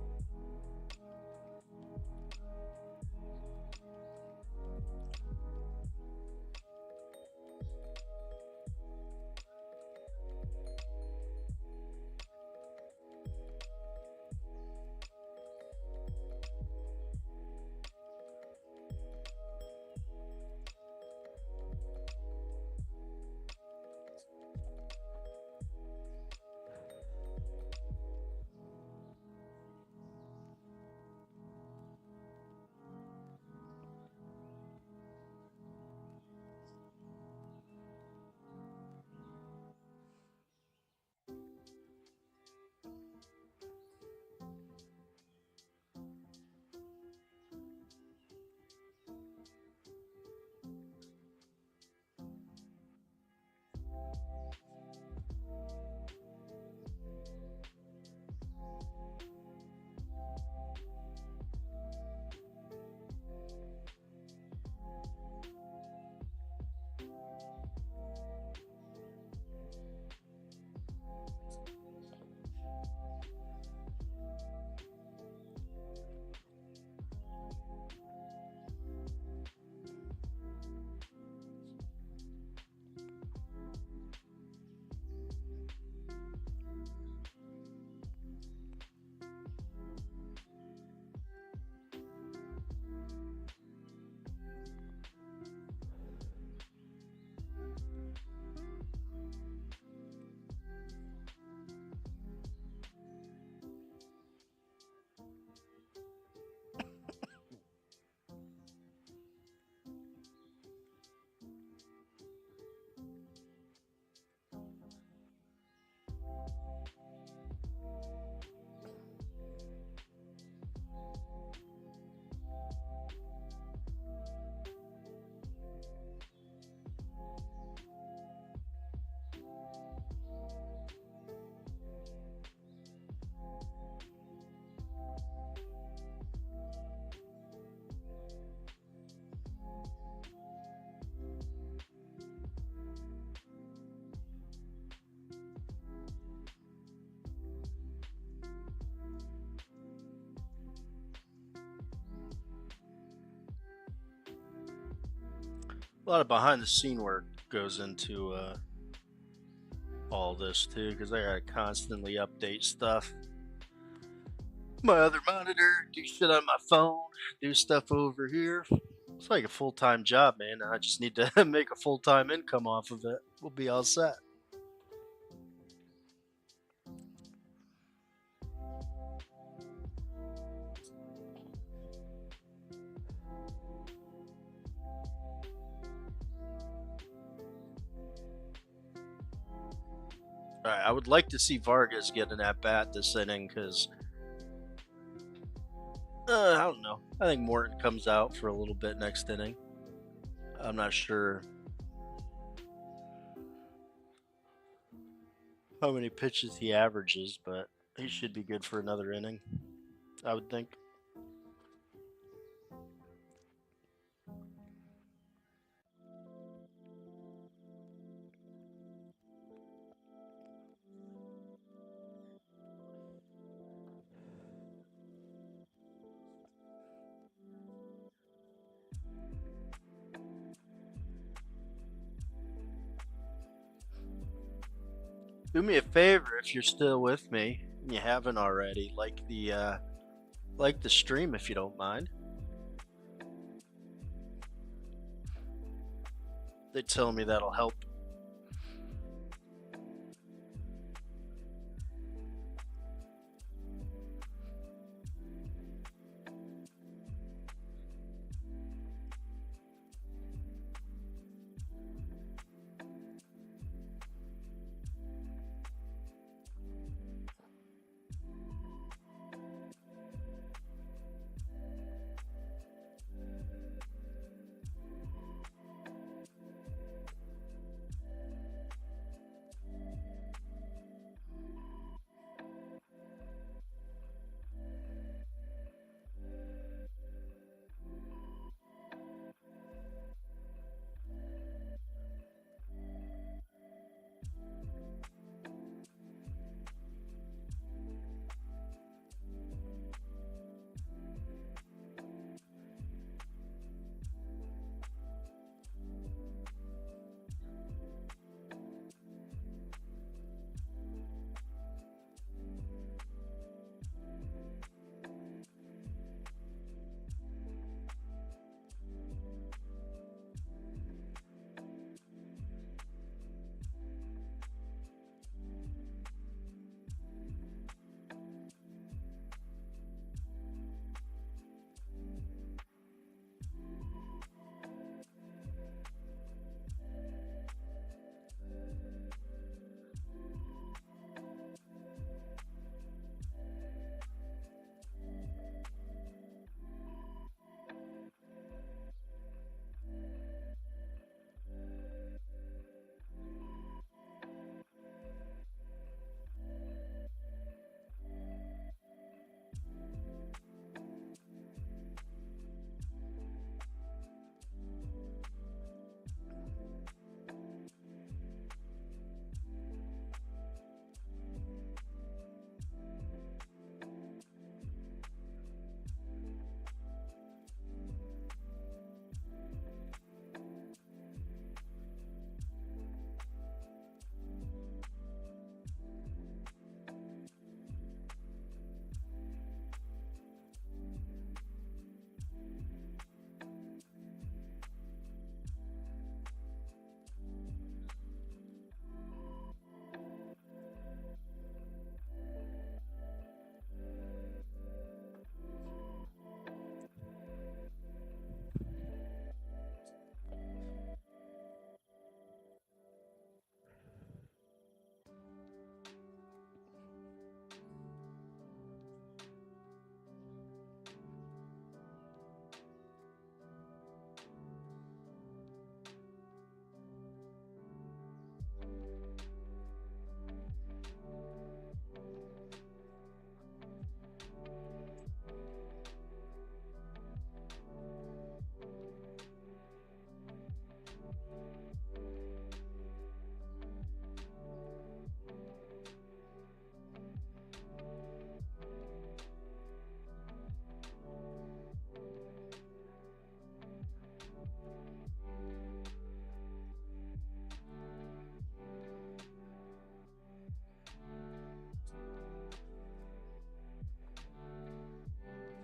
A lot of behind the scene work goes into all this too, because I gotta constantly update stuff. My other monitor, do shit on my phone, do stuff over here. It's like a full-time job, man. I just need to make a full-time income off of it. We'll be all set. All right, I would like to see Vargas get an at-bat this inning because I don't know. I think Morton comes out for a little bit next inning. I'm not sure how many pitches he averages, but he should be good for another inning, I would think. Do me a favor if you're still with me and you haven't already, like the stream if you don't mind. They tell me that'll help.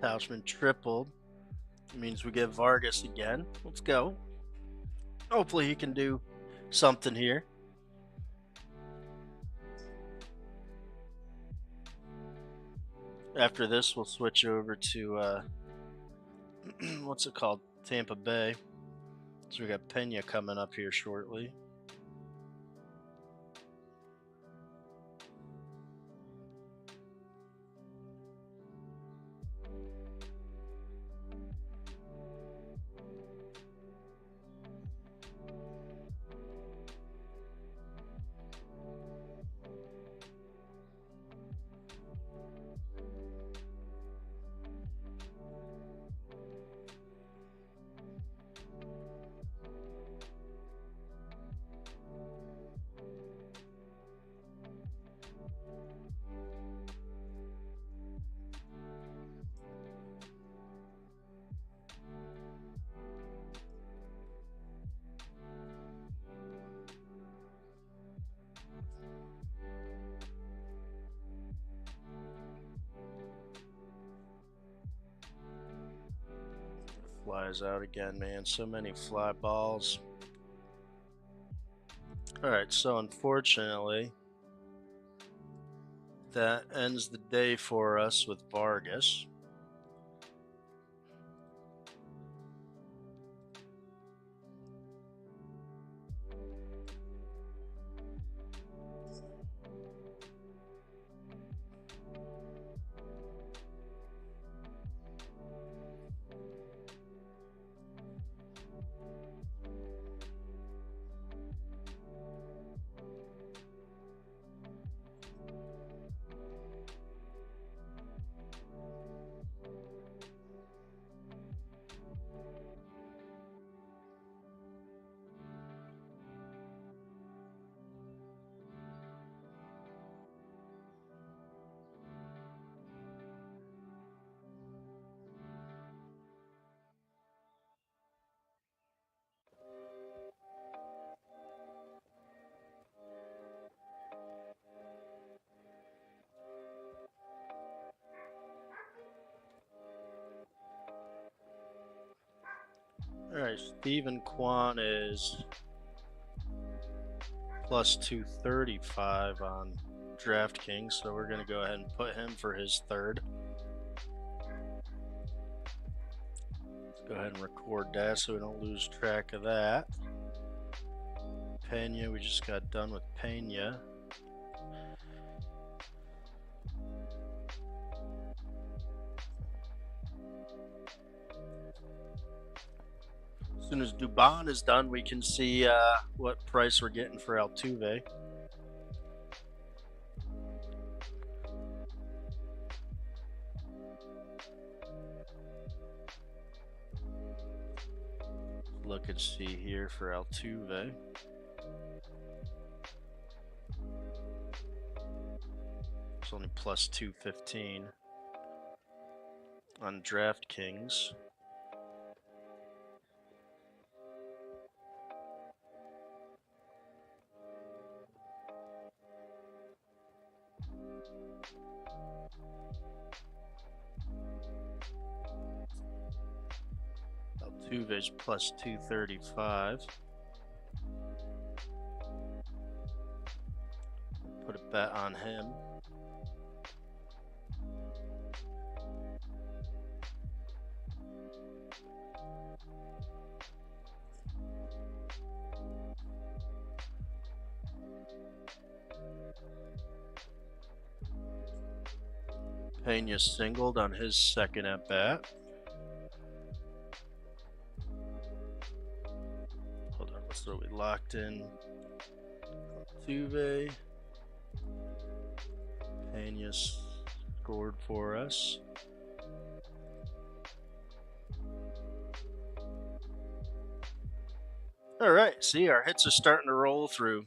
Tauschman tripled. It means we get Vargas again. Let's go. Hopefully he can do something here. After this, we'll switch over to what's it called? Tampa Bay. So we got Pena coming up here shortly. Flies out again, man. So many fly balls. Alright, so unfortunately, that ends the day for us with Vargas. Alright, Stephen Kwan is plus 235 on DraftKings, so we're going to go ahead and put him for his third. Let's go ahead and record that so we don't lose track of that. Pena, we just got done with Pena. As soon as Dubon is done, we can see what price we're getting for Altuve. Look and see here for Altuve. It's only plus 215 on DraftKings. Altuve's plus 235. Put a bet on him. Pena singled on his second at bat. Hold on, let's throw we locked in. Altuve. Pena scored for us. All right, see, our hits are starting to roll through.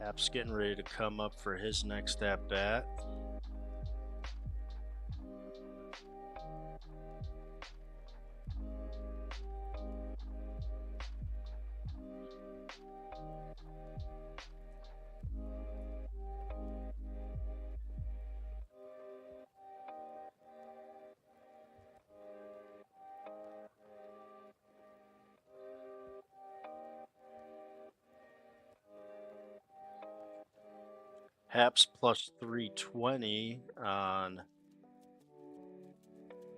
Happ's getting ready to come up for his next at bat. Haps plus 320 on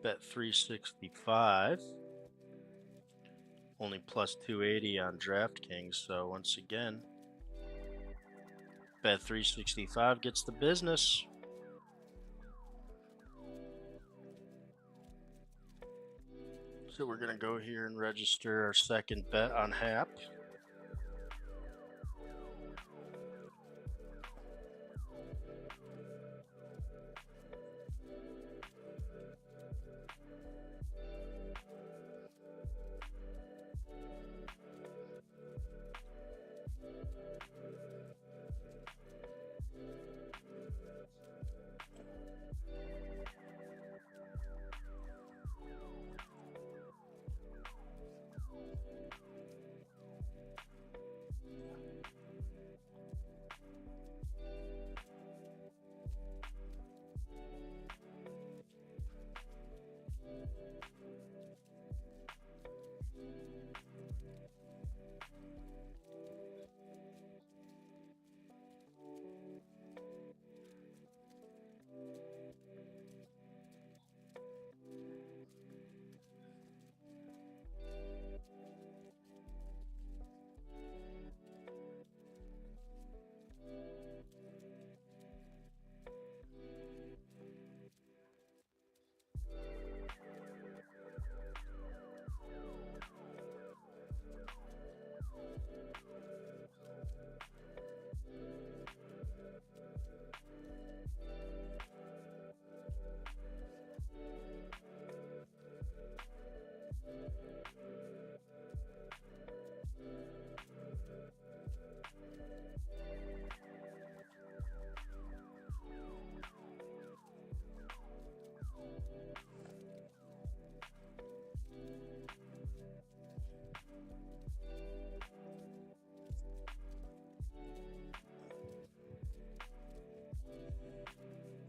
bet 365. Only plus 280 on DraftKings. So once again, bet 365 gets the business. So we're going to go here and register our second bet on Hap.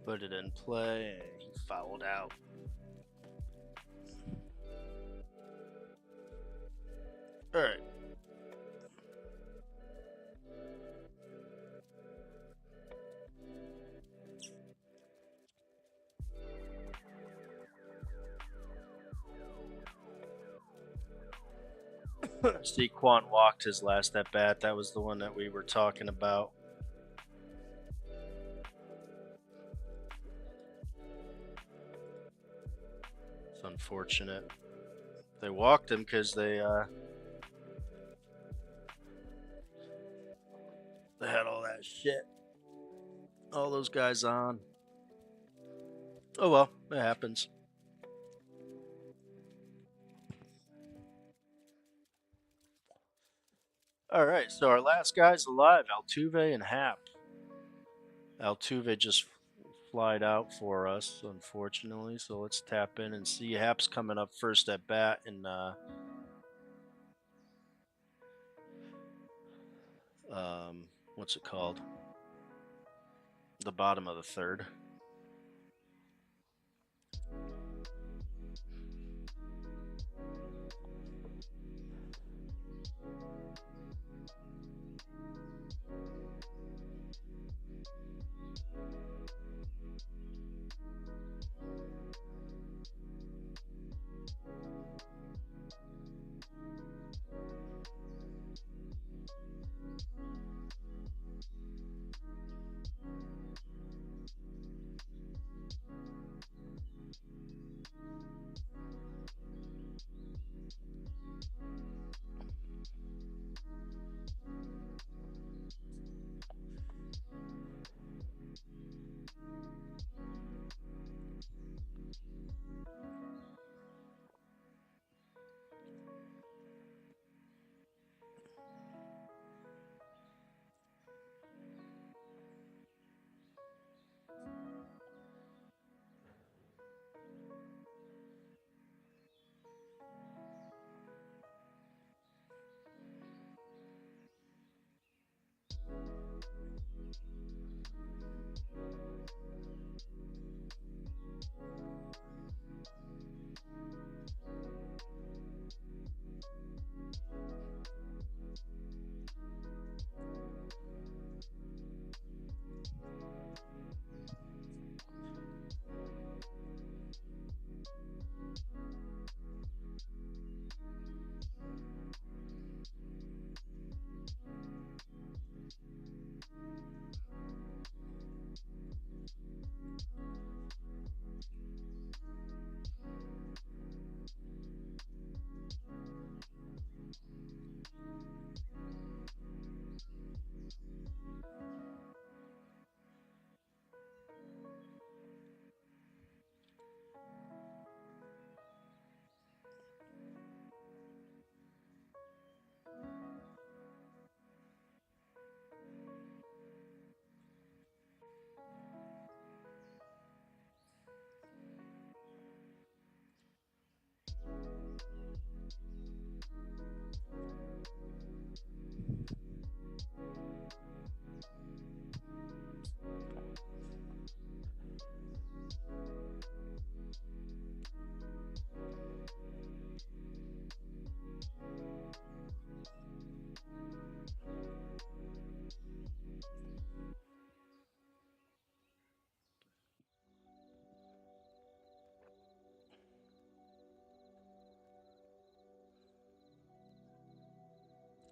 Put it in play, and he fouled out. All right. Saquon walked his last at bat. That was the one that we were talking about. It's unfortunate. They walked him because they had all that shit. All those guys on. Oh well, it happens. All right, so our last guy's alive, Altuve and Hap. Altuve just flied out for us, unfortunately. So let's tap in and see. Hap's coming up first at bat in what's it called? The bottom of the third.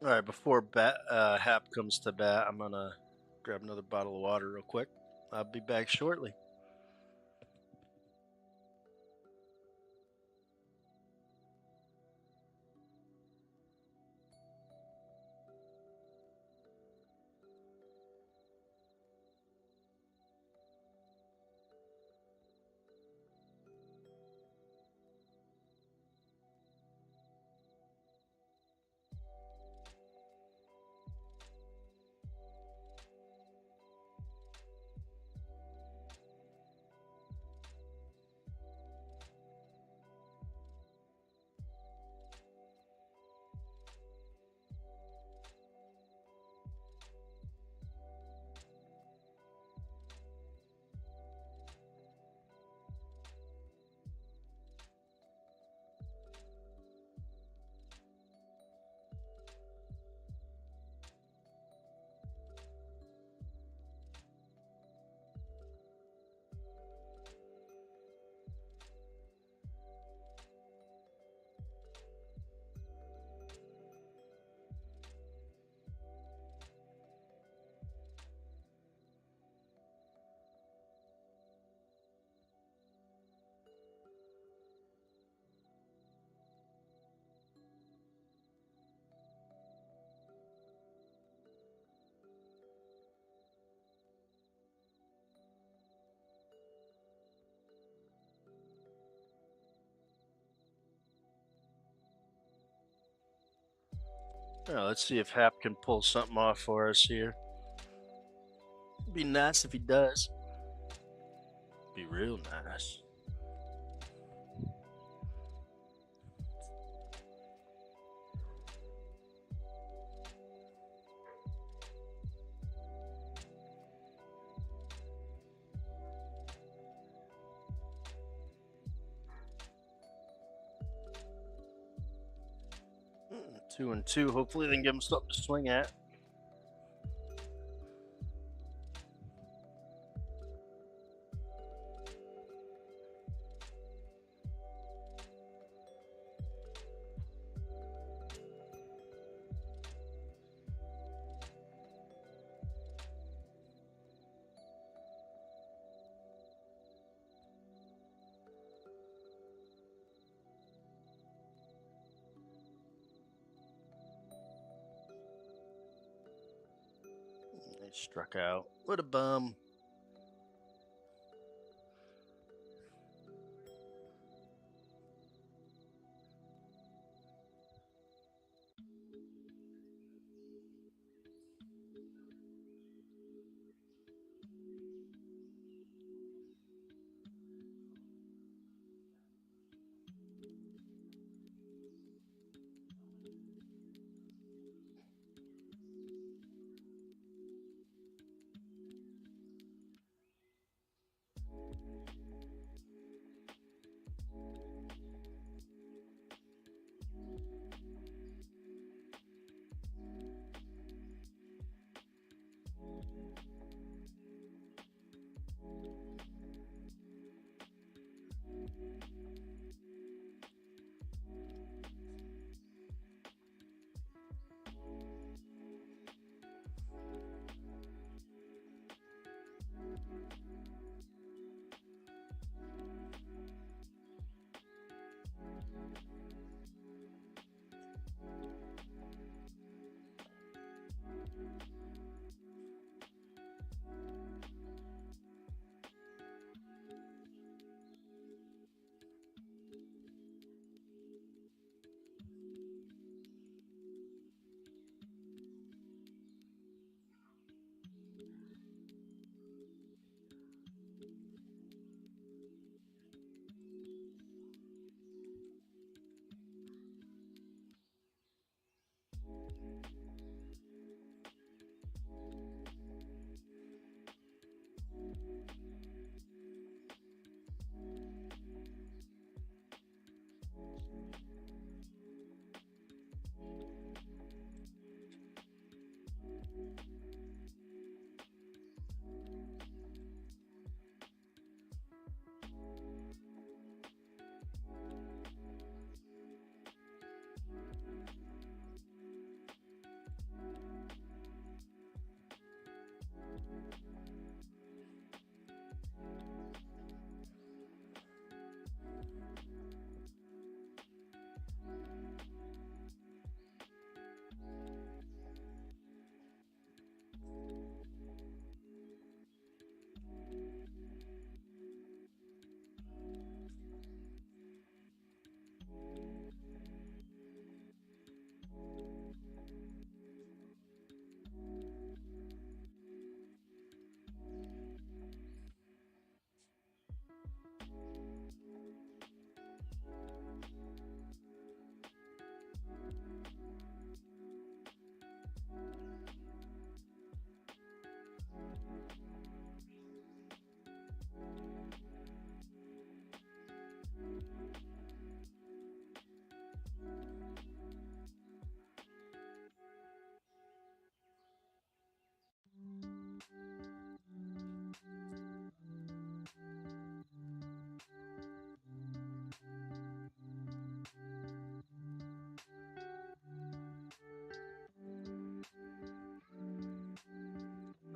All right, before Hap comes to bat, I'm gonna grab another bottle of water real quick. I'll be back shortly. All right, let's see if Hap can pull something off for us here. Be nice if he does. Be real nice. Mm, 2-2. Hopefully, they can give him something to swing at. They struck out. What a bum.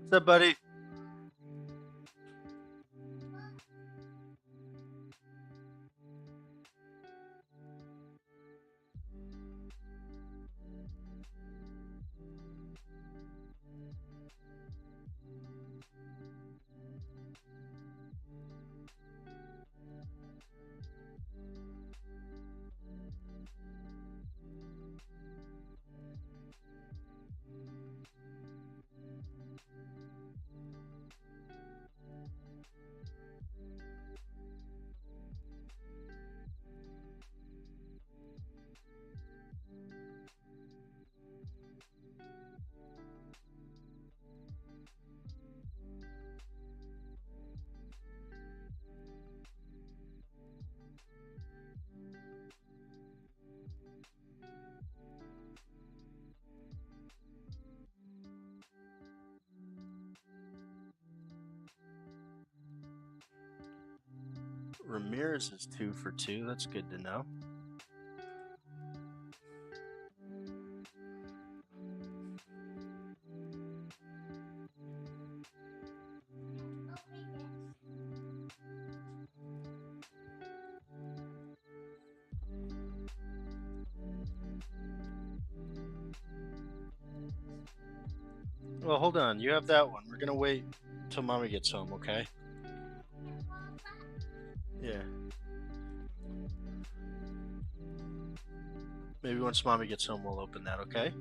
What's up, buddy? Ramirez is 2 for 2. That's good to know. Well, hold on. You have that one. We're going to wait till Mommy gets home, okay? Yeah. Maybe once Mommy gets home, we'll open that, okay?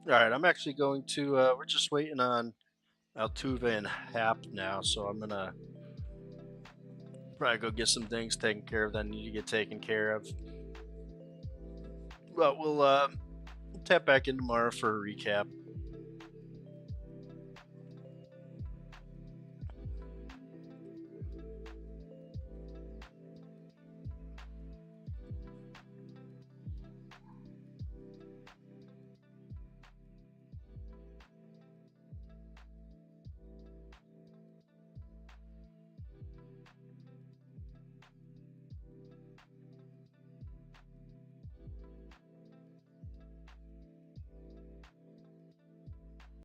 All right, I'm actually going to, we're just waiting on Altuve and Hap now, so I'm going to probably go get some things taken care of that need to get taken care of. But we'll tap back in tomorrow for a recap.